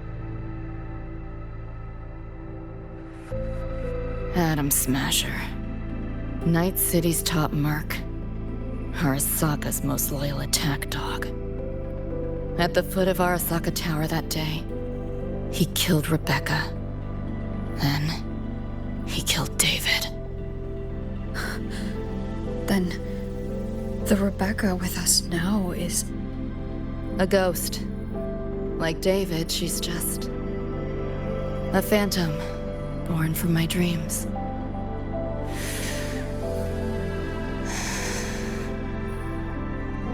Atom Smasher. Night City's top merc. Arasaka's most loyal attack dog. At the foot of Arasaka Tower that day, he killed Rebecca. Then, he killed David. Then, the Rebecca with us now is... a ghost. Like David, she's just... a phantom, born from my dreams.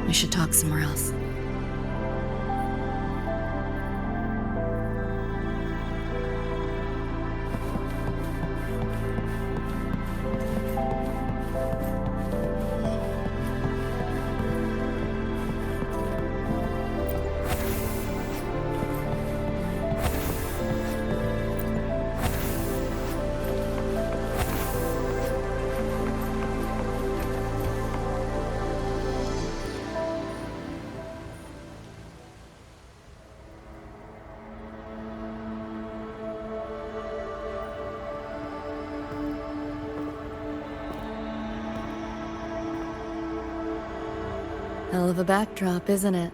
We should talk somewhere else. Hell of a backdrop, isn't it?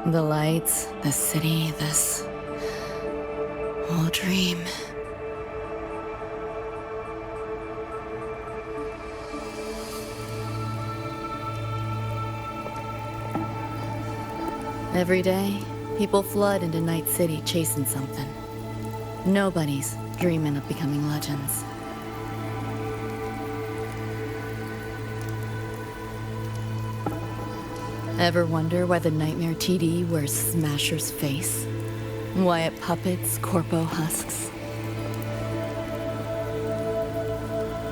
The lights, the city, this whole dream. Every day, people flood into Night City chasing something. Nobody's dreaming of becoming legends. Ever wonder why the Nightmare TD wears Smasher's face? Why it puppets Corpo husks?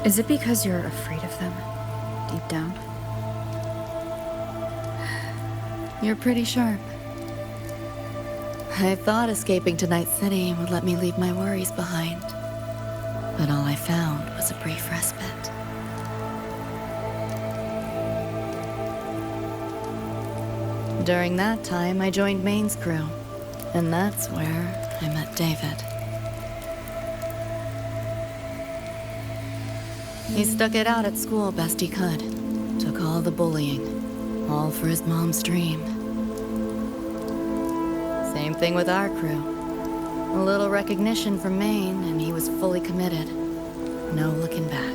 Is it because you're afraid of them, deep down? You're pretty sharp. I thought escaping to Night City would let me leave my worries behind. But all I found was a brief respite. During that time, I joined Main's crew. And that's where I met David. He stuck it out at school best he could. Took all the bullying. All for his mom's dream. Same thing with our crew. A little recognition from Maine, and he was fully committed. No looking back.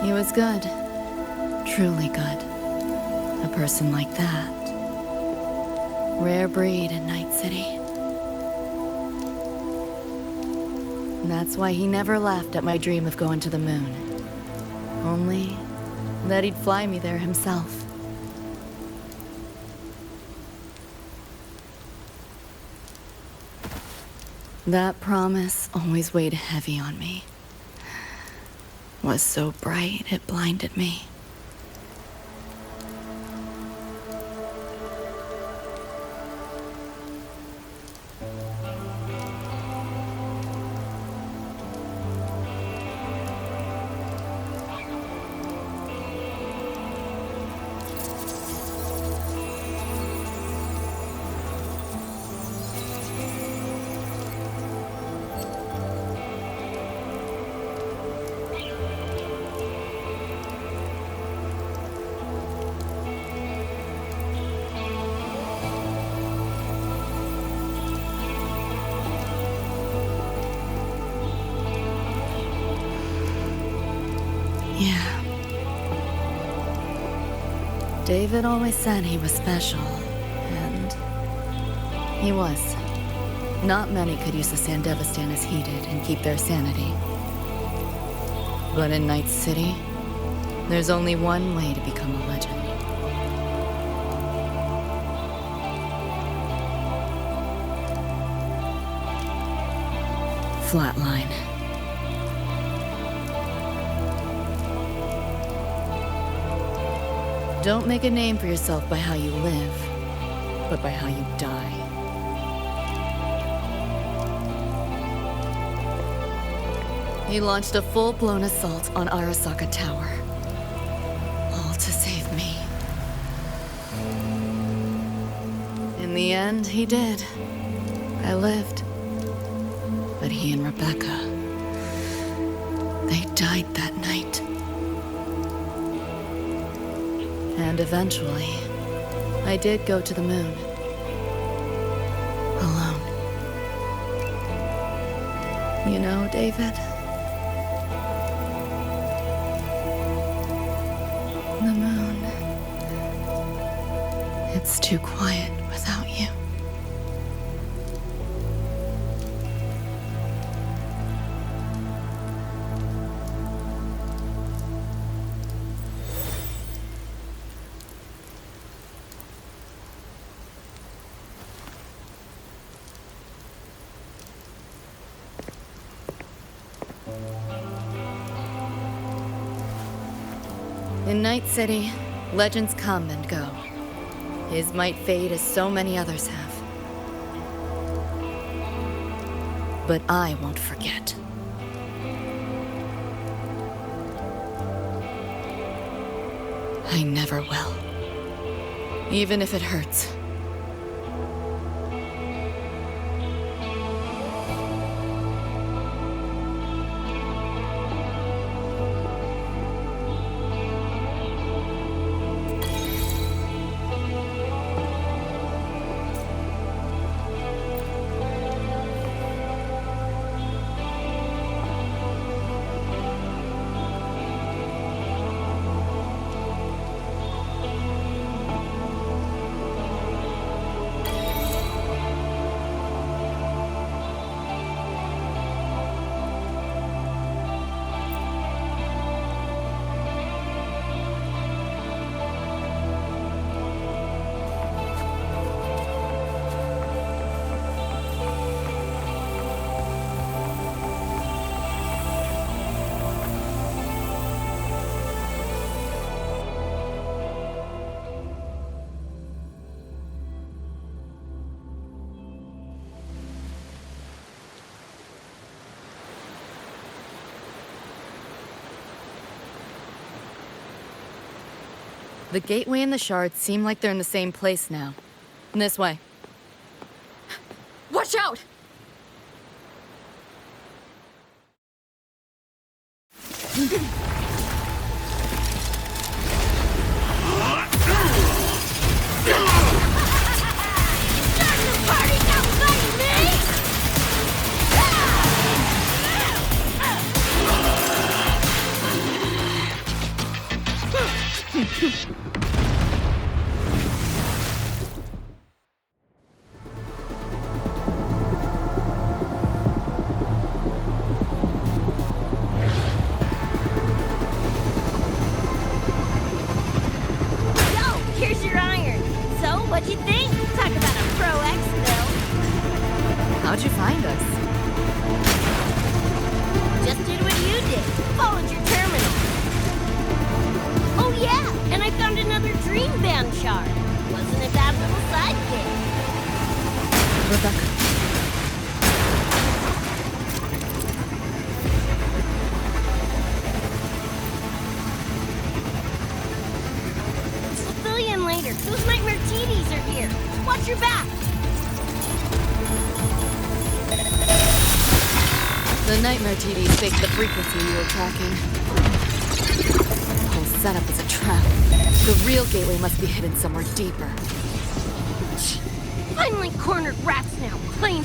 He was good. Truly good. A person like that. Rare breed in Night City. And that's why he never laughed at my dream of going to the moon. Only that he'd fly me there himself. That promise always weighed heavy on me. Was so bright it blinded me. Yeah. David always said he was special, and he was. Not many could use the Sandevistan as he did and keep their sanity. But in Night City, there's only one way to become a legend. Flatline. Don't make a name for yourself by how you live, but by how you die. He launched a full-blown assault on Arasaka Tower. All to save me. In the end, he did. I lived. But he and Rebecca, they died that night. And eventually, I did go to the moon. Alone. You know, David? The moon. It's too quiet without you. In Night City, legends come and go. His might fade as so many others have. But I won't forget. I never will. Even if it hurts. The gateway and the shards seem like they're in the same place now. This way. Watch out! Here's your iron. So, what'd you think? Talk about a Pro X bill. How'd you find us? Just did what you did. Followed your terminal. Oh yeah, and I found another Dream Band shard. Wasn't it that little sidekick? Rebecca. Civilian later. Those nightmare TDs are here. Watch your back. The nightmare TVs faked the frequency you were tracking. The whole setup is a trap. The real gateway must be hidden somewhere deeper. Finally cornered rats now. Plain.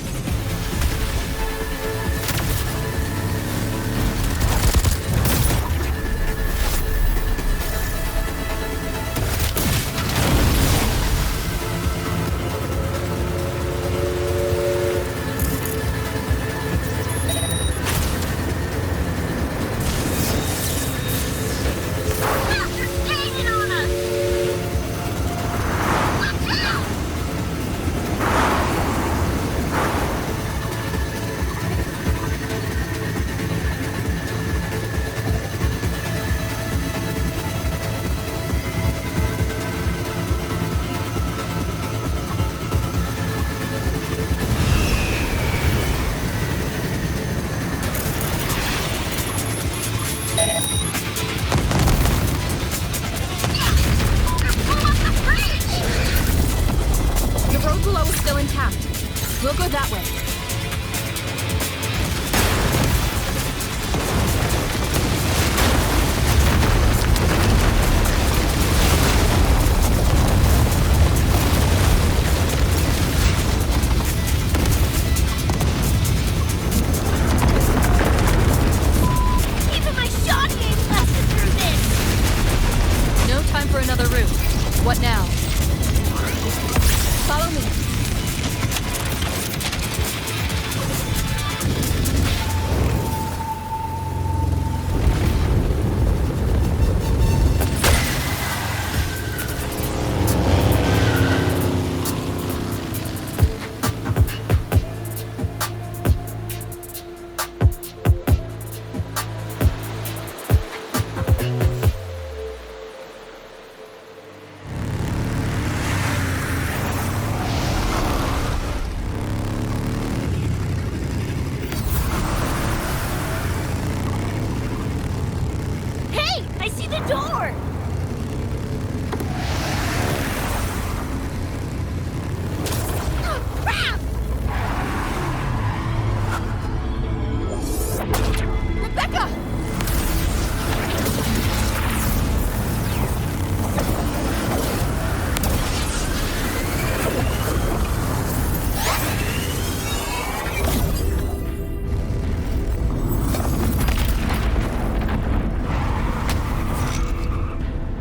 We'll go that way. Even my shot game lasted through this. No time for another route. What now? Follow me.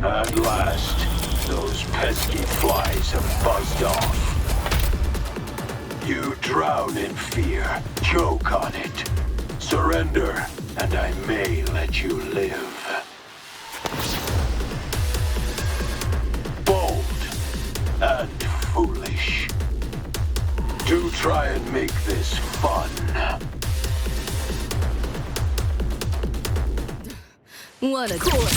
At last, those pesky flies have buzzed off. You drown in fear, choke on it. Surrender, and I may let you live. Bold and foolish. Do try and make this fun. What a cool,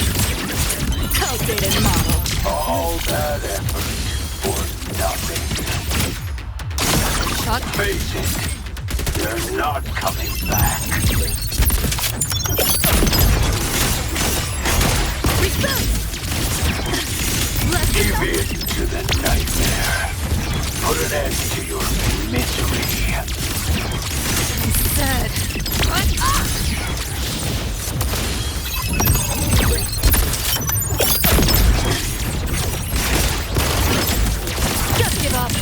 outdated model. All that effort for nothing. Face it, they're not coming back. Give in to the nightmare. Put an end to your misery. Instead, just give up.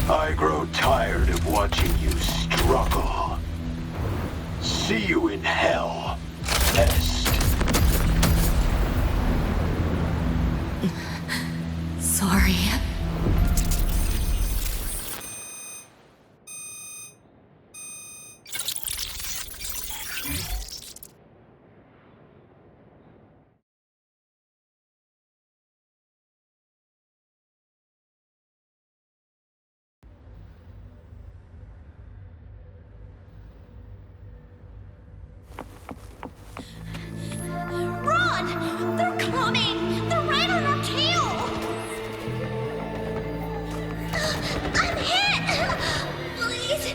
I grow tired of watching you struggle. See you in hell, Pest. Sorry. Run! They're coming! They're right on our tail! I'm hit! Please,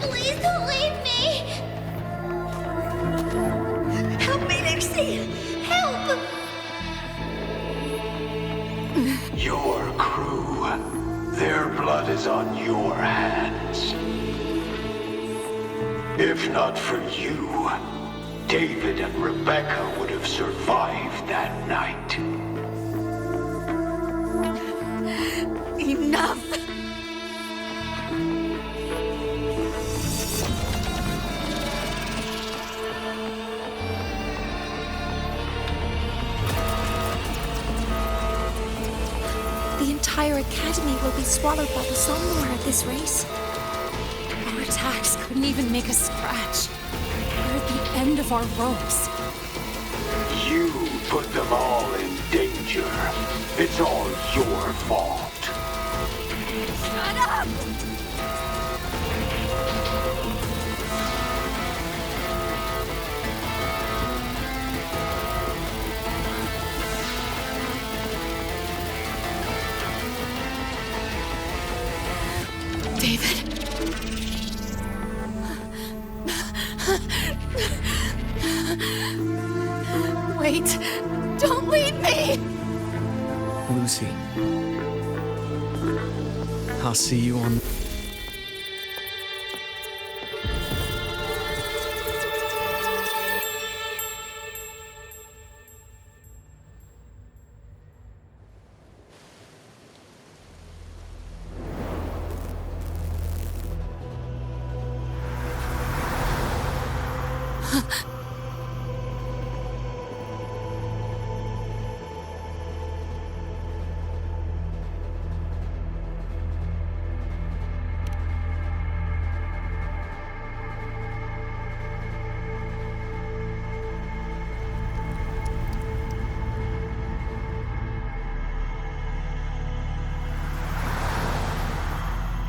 please don't leave me! Help me, Lucy! Help! Your crew. Their blood is on your hands. If not for you, David and Rebecca would have survived that night. Enough! The entire academy will be swallowed by the Somnor at this race. Our attacks couldn't even make a scratch. We're at the end of our ropes. You put them all in danger. It's all your fault. Shut up! David. Wait. Don't leave me! Lucy. I'll see you on...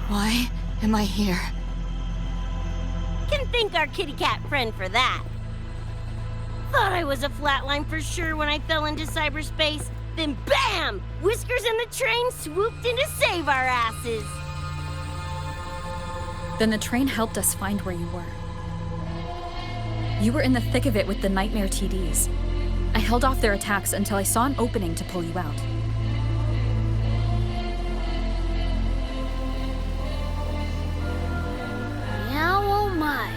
Why am I here? Can thank our kitty cat friend for that. Thought I was a flatline for sure when I fell into cyberspace. Then BAM! Whiskers and the train swooped in to save our asses. Then the train helped us find where you were. You were in the thick of it with the Nightmare TDs. I held off their attacks until I saw an opening to pull you out. Yeah, oh my.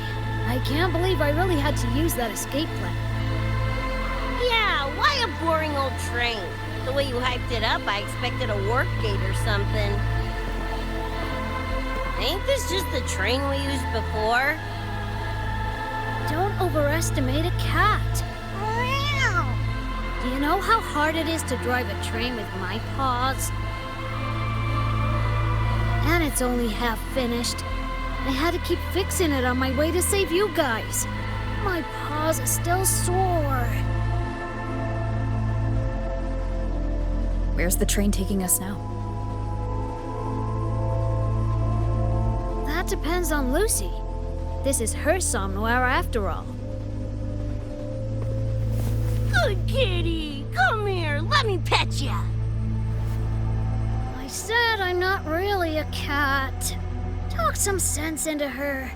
I can't believe I really had to use that escape plan. Yeah, why a boring old train? The way you hyped it up, I expected a warp gate or something. Ain't this just the train we used before? Don't overestimate a cat. Do you know how hard it is to drive a train with my paws? And it's only half finished. I had to keep fixing it on my way to save you guys. My paws are still sore. Where's the train taking us now? That depends on Lucy. This is her somewhere after all. Good kitty! Come here, let me pet ya! I said I'm not really a cat. Talk some sense into her.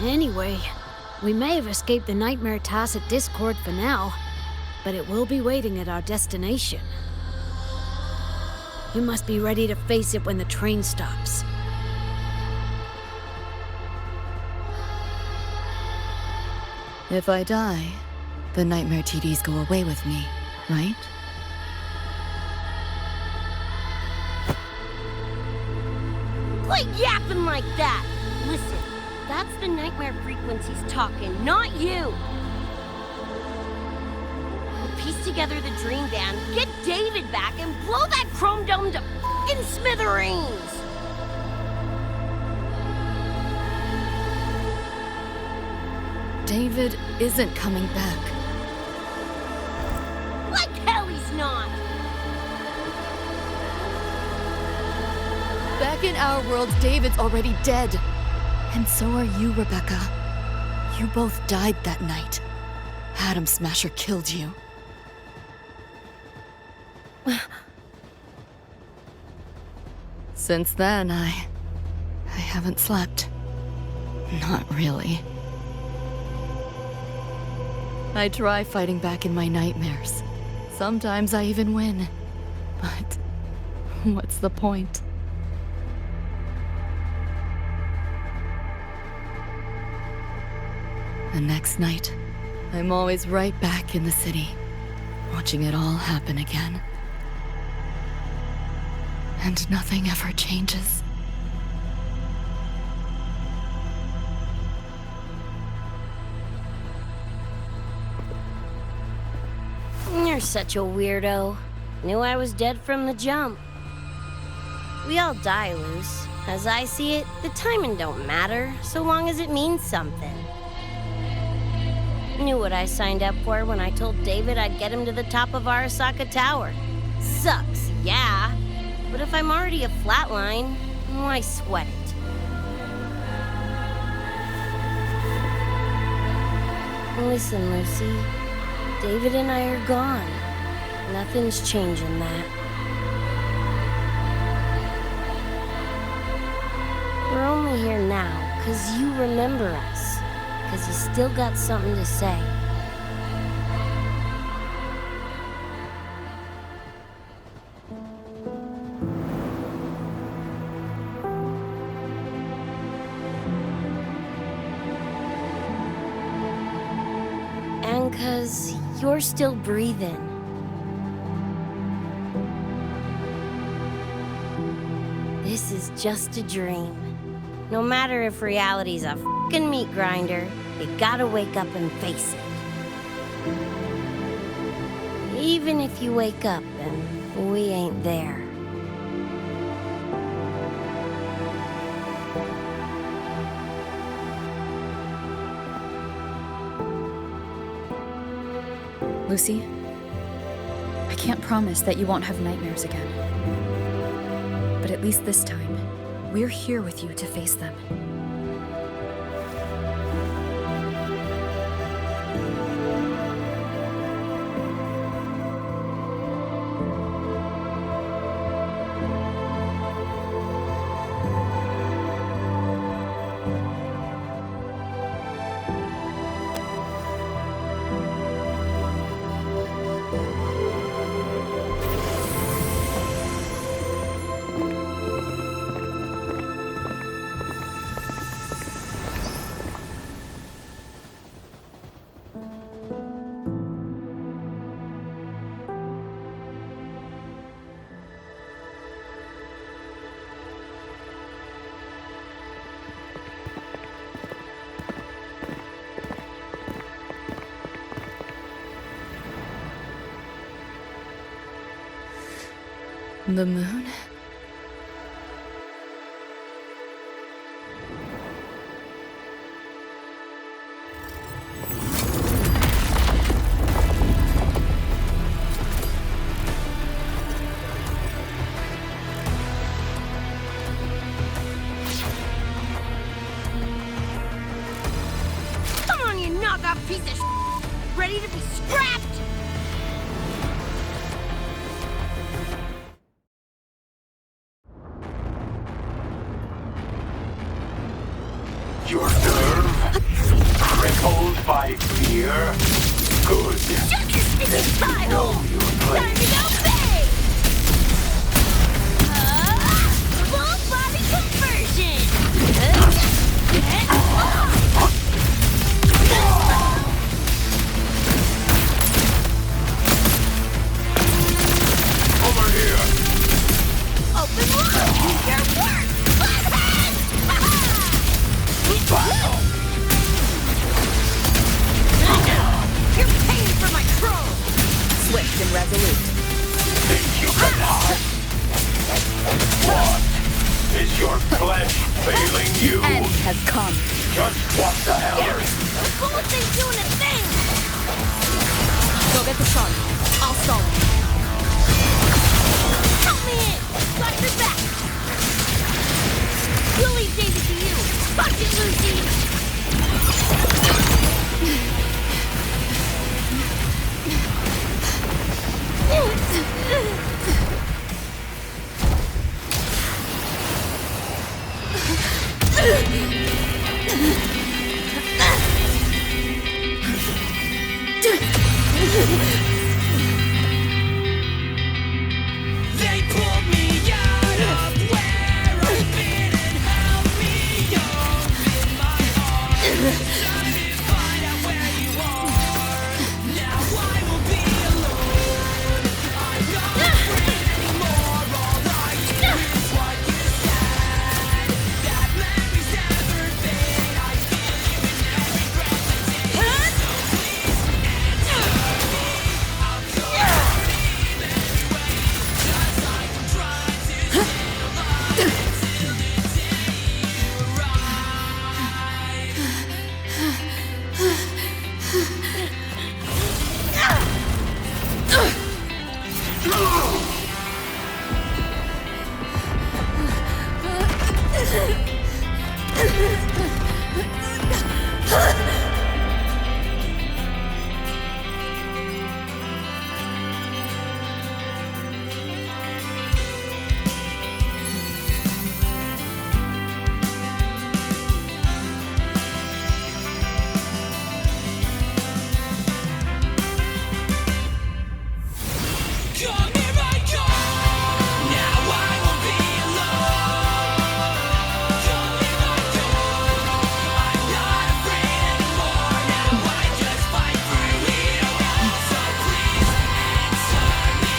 Anyway, we may have escaped the Nightmare Tacet Discord for now, but it will be waiting at our destination. You must be ready to face it when the train stops. If I die, the Nightmare TDs go away with me, right? Quit yapping like that! Listen, that's the nightmare frequencies talking, not you! We'll piece together the dream band, get David back, and blow that chrome dome to f***ing smithereens! David isn't coming back. Like hell he's not! Back in our world, David's already dead. And so are you, Rebecca. You both died that night. Atom Smasher killed you. Since then, I haven't slept. Not really. I try fighting back in my nightmares. Sometimes I even win. But what's the point? The next night, I'm always right back in the city, watching it all happen again. And nothing ever changes. You're such a weirdo. Knew I was dead from the jump. We all die, Luce. As I see it, the timing don't matter, so long as it means something. Knew what I signed up for when I told David I'd get him to the top of Arasaka Tower. Sucks, yeah. But if I'm already a flatline, why sweat it? Listen, Lucy. David and I are gone. Nothing's changing that. We're only here now because you remember us. Because you still got something to say. And because you're still breathing. This is just a dream. No matter if reality's a f***ing meat grinder, you gotta wake up and face it. Even if you wake up and we ain't there. Lucy, I can't promise that you won't have nightmares again. But at least this time, we're here with you to face them. The moon? off piece of ready to be scrapped! Your nerve? Crippled by fear? Good. Shut your sticky pie hole! Know your Time place. to go big! Full body conversion! Over here! Open wide! Your work! You're paying for my troll! Swift and resolute. Think you can hide? What? Is your flesh failing you? The end has come. Just what the hell? The bullets ain't doing a thing! Go get the shark. I'll stall it. Help me in! Got your back! We'll leave David to you! Fuck you, Lucy! They pulled me out of where I've been and held me up in my heart. Time to find out where you are. Now I will be alone. I'm not afraid anymore. All I hear is what you said. That memories never fade. I feel you in every breath I take. So please answer me. I'll go deep anyway. Just like I'm trying to stay alive until the day you Come here, my God. Now I won't be alone. Come here, my God. I'm not afraid anymore. Now I just fight through it all. So please answer me.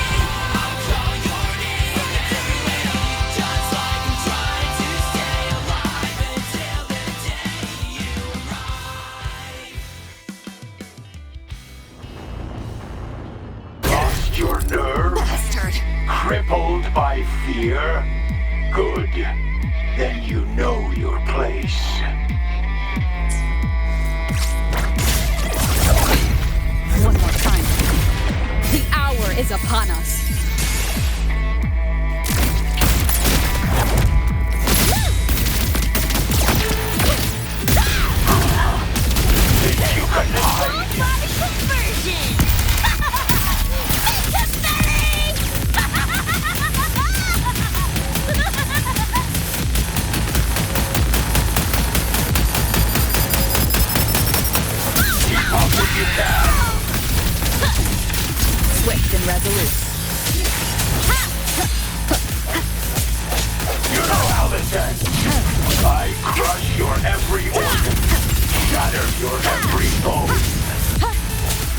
I'll call your name everywhere. Just like I'm trying to stay alive until the day you arrive. Lost your nerve? Crippled by fear? Good. Then you know your place. One more time. The hour is upon us. Think you can hide? Full body conversion! Keep up if you can. Swift and resolute. You know how this ends. I crush your every organ. Shatter your every bone.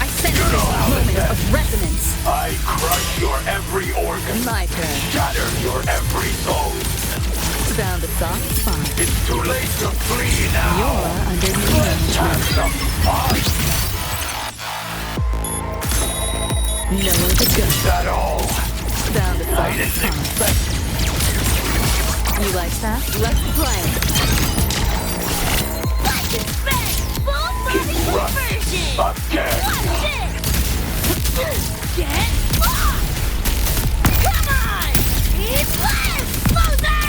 I sense You know how this this moment ends. of resonance. I crush your every organ. My turn. Shatter your every soul. Sound a soft fun. It's too late to flee now. You're under the Let's have some fun. Nowhere to go. Is that all? Sound a I soft didn't fun. expect. You like that? Let's play. Like it's back! Full body Keep running. conversion! Again. Watch it! Get lost! Come on! It's less! Closer!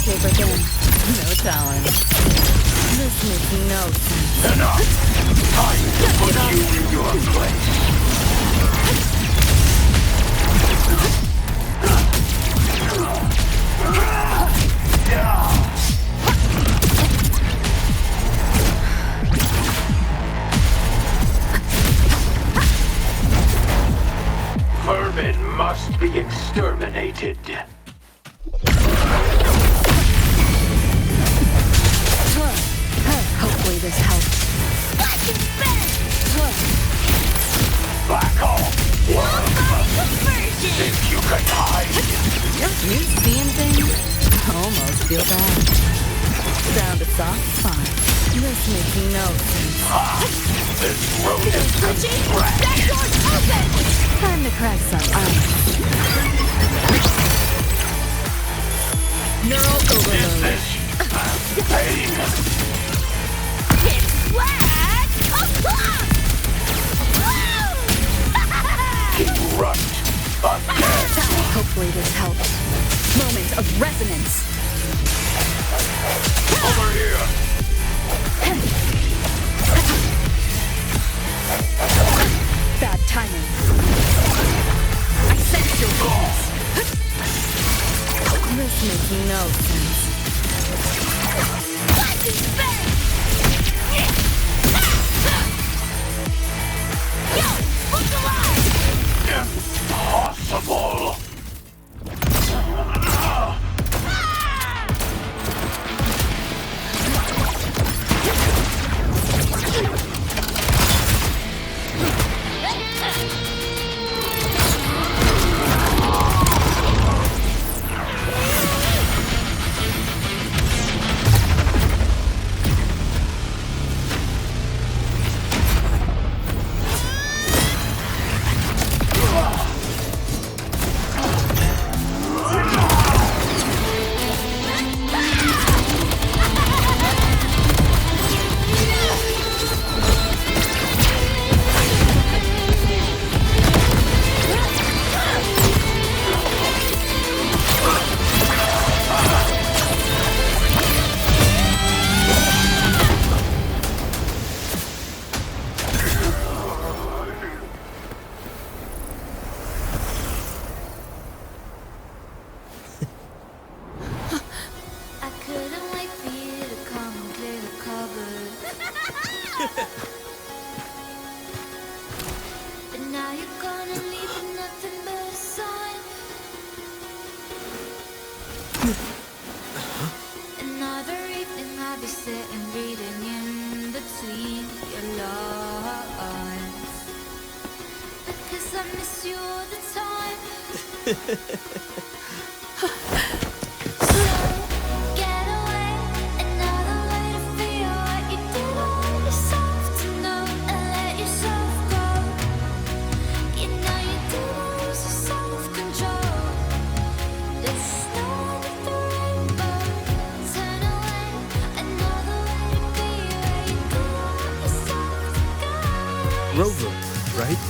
paper thin. No challenge. This makes no sense. Enough! Time to put you in your place. Vermin must be exterminated. Hopefully this helps. Back off! Think you can hide? You seeing things? Almost feel bad. Sound a soft spot. This makes no sense. This road is trash. That door's open! Time to crack some ice. Neural overload. Is this pain? It's flat! Keep right. Again. Hopefully this helps. Moment of resonance. Over here. Bad timing. I sense your weakness. This makes no sense. Impossible. Another evening I'll be sitting reading in between your lines, because I miss you all the time. So get away, another way to feel what you did on yourself to know and let yourself go. You know you didn't lose your self-control. There's snow under the rainbow. Turn away, another way to be where you didn't want yourself to go. Rover, right?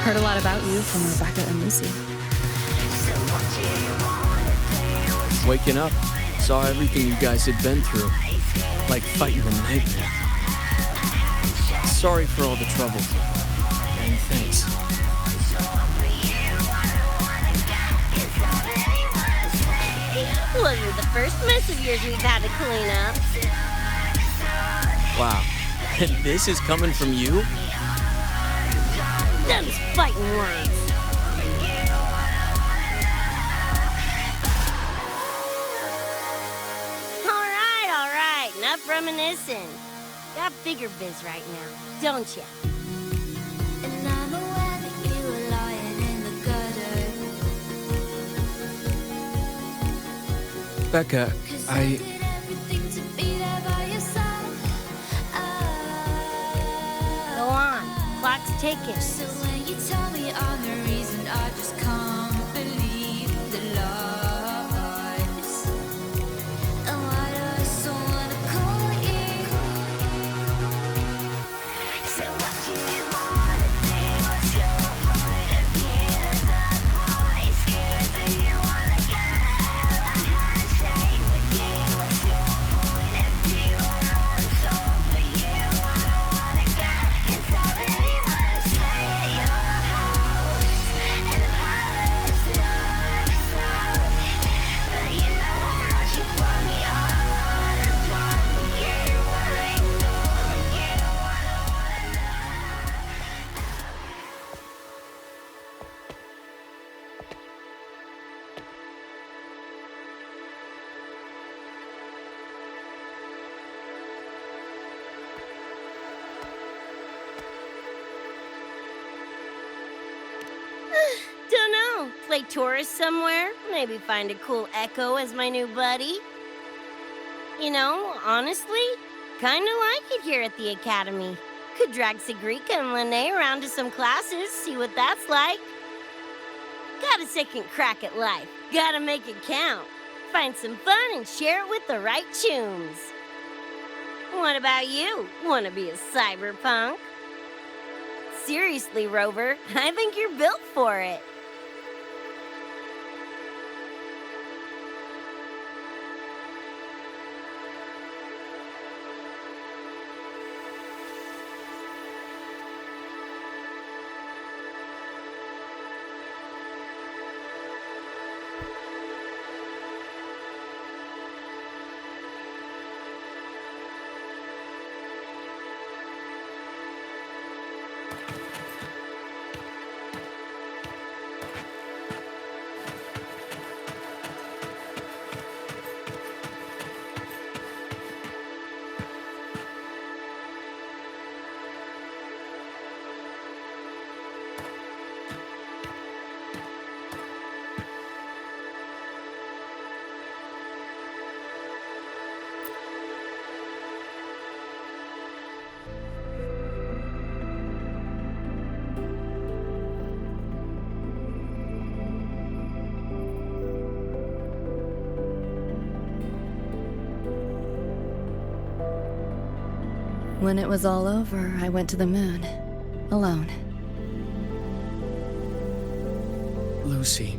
Heard a lot about you from Rebecca and Lucy. Waking up, saw everything you guys had been through. Like fighting a nightmare. Sorry for all the trouble. And thanks. Wasn't the first mess of yours we've had to clean up. Wow. And this is coming from you? Them's fighting words. All right. Enough reminiscing. Got bigger biz right now, don't ya? And I'm aware that you were lying in the gutter. Becca, I... Everything to be there by your side. Go on, clock's ticking. So when you tell me I'm the reason, I just can't believe the lies. And why do I so wanna call you? So what do you wanna say? What's your point of view? That boy scared that you wanna play tourist somewhere? Maybe find a cool Echo as my new buddy? You know, honestly, kinda like it here at the Academy. Could drag Sigrika and Lene around to some classes, see what that's like. Got a second crack at life. Gotta make it count. Find some fun and share it with the right chooms. What about you? Wanna be a cyberpunk? Seriously, Rover, I think you're built for it. When it was all over, I went to the moon. Alone. Lucy.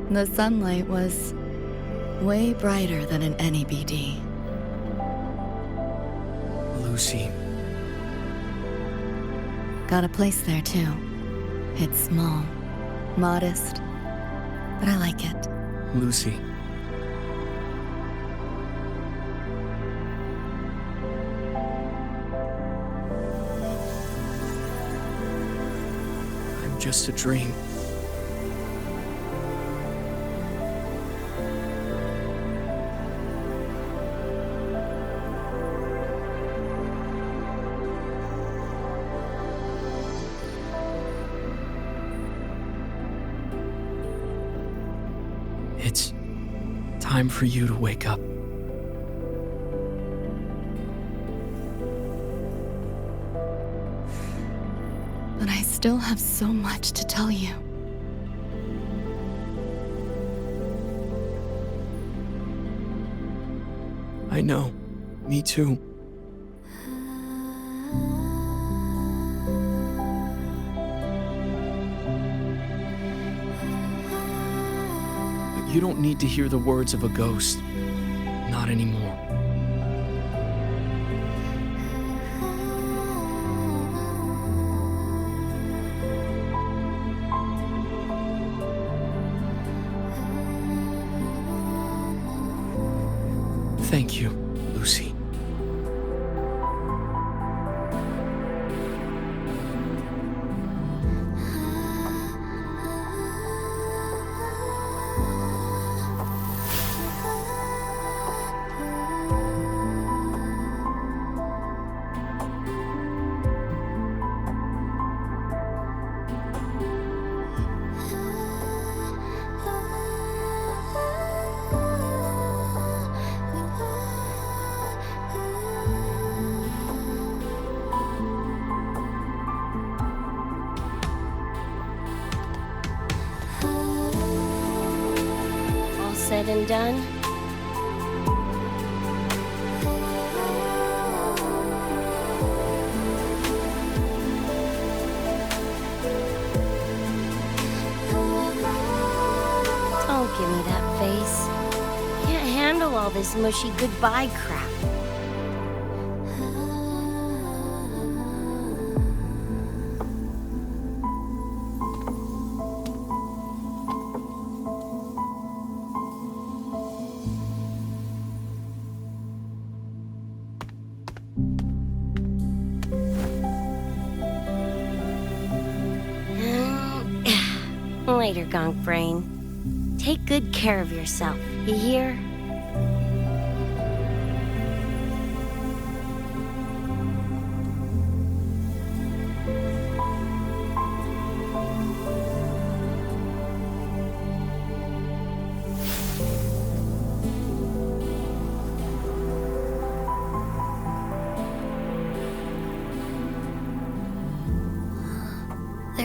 The sunlight was way brighter than in any BD. Lucy. Got a place there too. It's small, modest, but I like it. Lucy. I'm just a dream. It's time for you to wake up. But I still have so much to tell you. I know. Me too. But you don't need to hear the words of a ghost. Not anymore. Thank you, Lucy. Said and done. Don't give me that face. Can't handle all this mushy goodbye crap. Later, Gonk Brain. Take good care of yourself, you hear?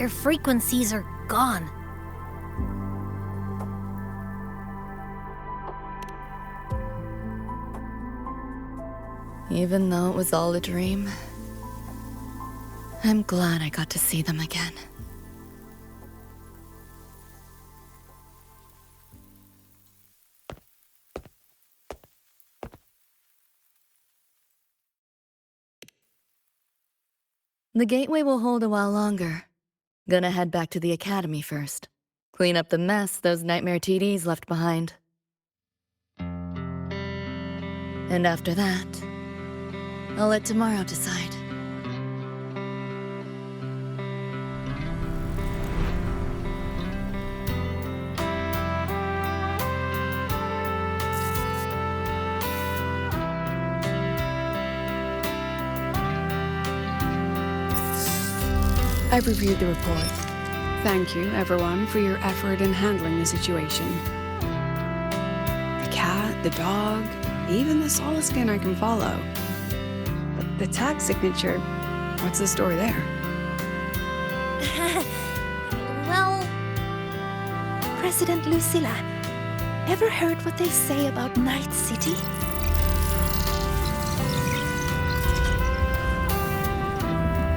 Their frequencies are gone. Even though it was all a dream, I'm glad I got to see them again. The gateway will hold a while longer. Gonna head back to the academy first. Clean up the mess those nightmare TDs left behind. And after that, I'll let tomorrow decide. I've reviewed the report. Thank you, everyone, for your effort in handling the situation. The cat, the dog, even the solid skin I can follow. But the tag signature, what's the story there? Well, President Lucilla, ever heard what they say about Night City?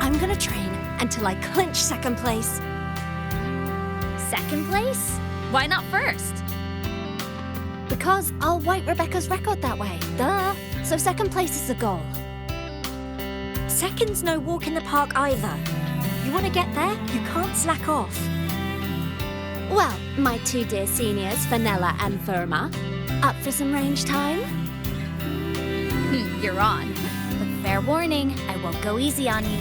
I'm gonna train until I clinch second place. Second place? Why not first? Because I'll wipe Rebecca's record that way. Duh. So second place is the goal. Second's no walk in the park either. You want to get there, you can't slack off. Well, my two dear seniors, Vanilla and Verma, up for some range time? You're on. But fair warning, I won't go easy on you.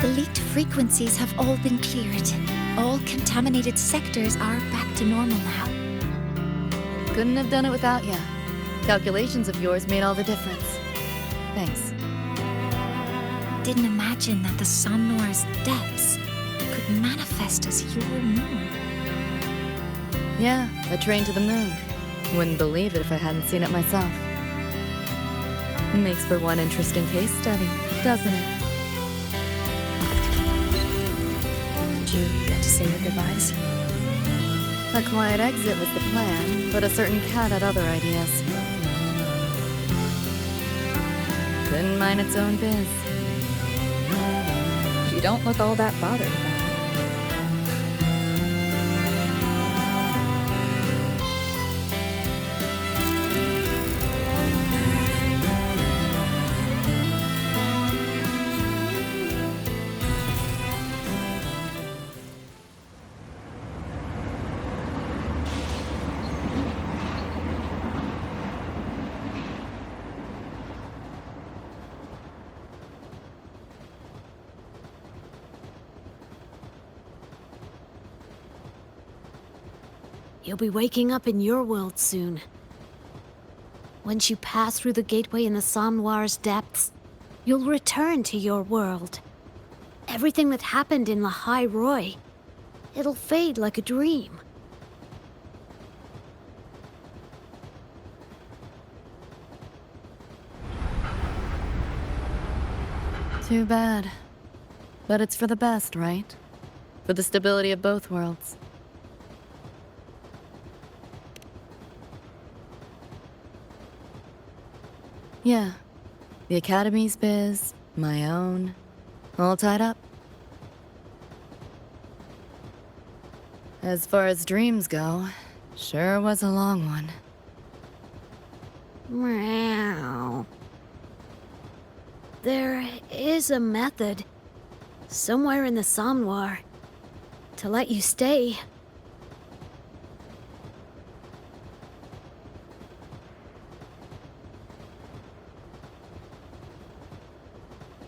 The leaked frequencies have all been cleared. All contaminated sectors are back to normal now. Couldn't have done it without ya. Calculations of yours made all the difference. Thanks. Didn't imagine that the Somnor's depths could manifest as your moon. Yeah, a train to the moon. Wouldn't believe it if I hadn't seen it myself. Makes for one interesting case study, doesn't it? Did you get to say your goodbyes? A quiet exit was the plan, but a certain cat had other ideas. Couldn't mind its own biz. You don't look all that bothered about it. You'll be waking up in your world soon. Once you pass through the gateway in the Somnoir's depths, you'll return to your world. Everything that happened in La High Roy, it'll fade like a dream. Too bad. But it's for the best, right? For the stability of both worlds. Yeah. The Academy's biz, my own, all tied up. As far as dreams go, sure was a long one. Meow. There is a method, somewhere in the Somnoir, to let you stay.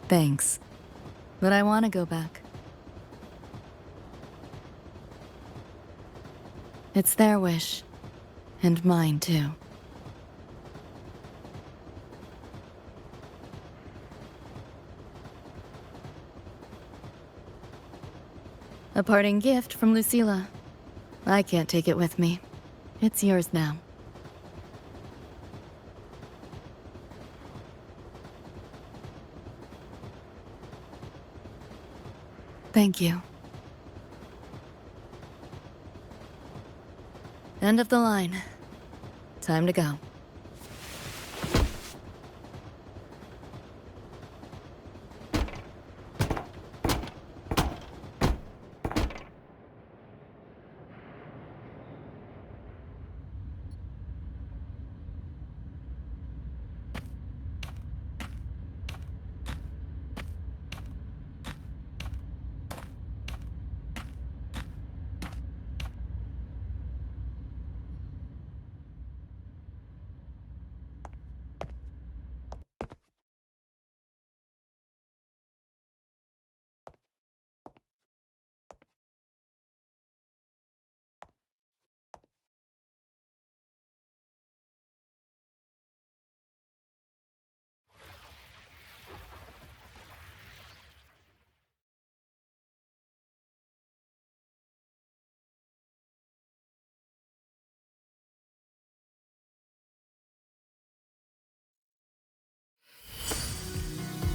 Thanks. But I want to go back. It's their wish. And mine, too. A parting gift from Lucilla. I can't take it with me. It's yours now. Thank you. End of the line. Time to go.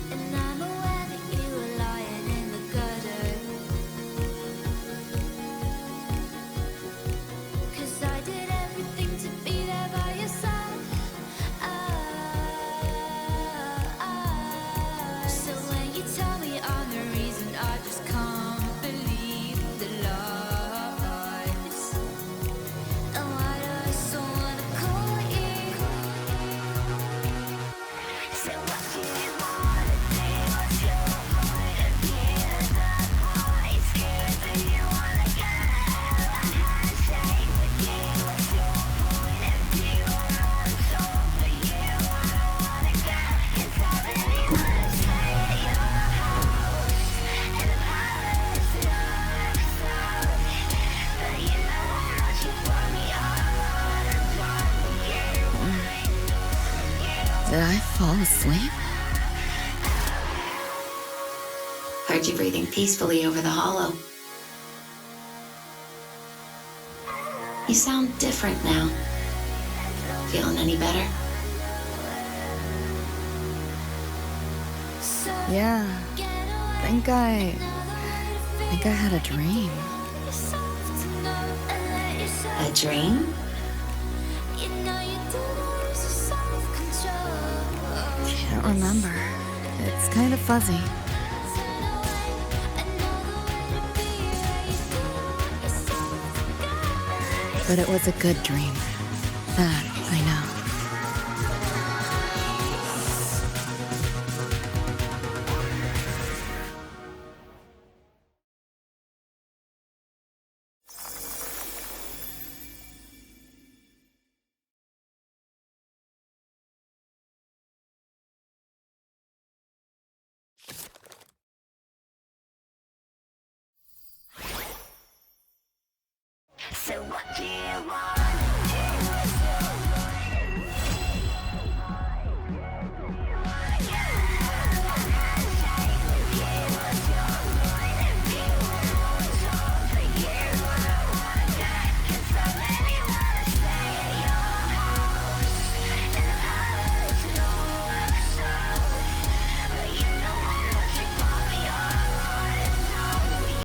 And I'm aware that you were lying in the gutter. 'Cause I did everything to be there by your side. So when you tell me I'm the reason, I just can't believe the lies. And why do I so wanna call you? So what do you wanna do? What's your point of view? That boy scared that you wanna get a handshake with you. What's your point of view? I'm on top for you. I don't wanna get it's all that you wanna say at your house. And the palace looks out. But you know how much you want me all the time. Did I fall asleep? Heard you breathing peacefully over the hollow. You sound different now. Feeling any better? Yeah. Think I had a dream. A dream? Can't remember. It's kind of fuzzy. But it was a good dream. That I know. So what do you want?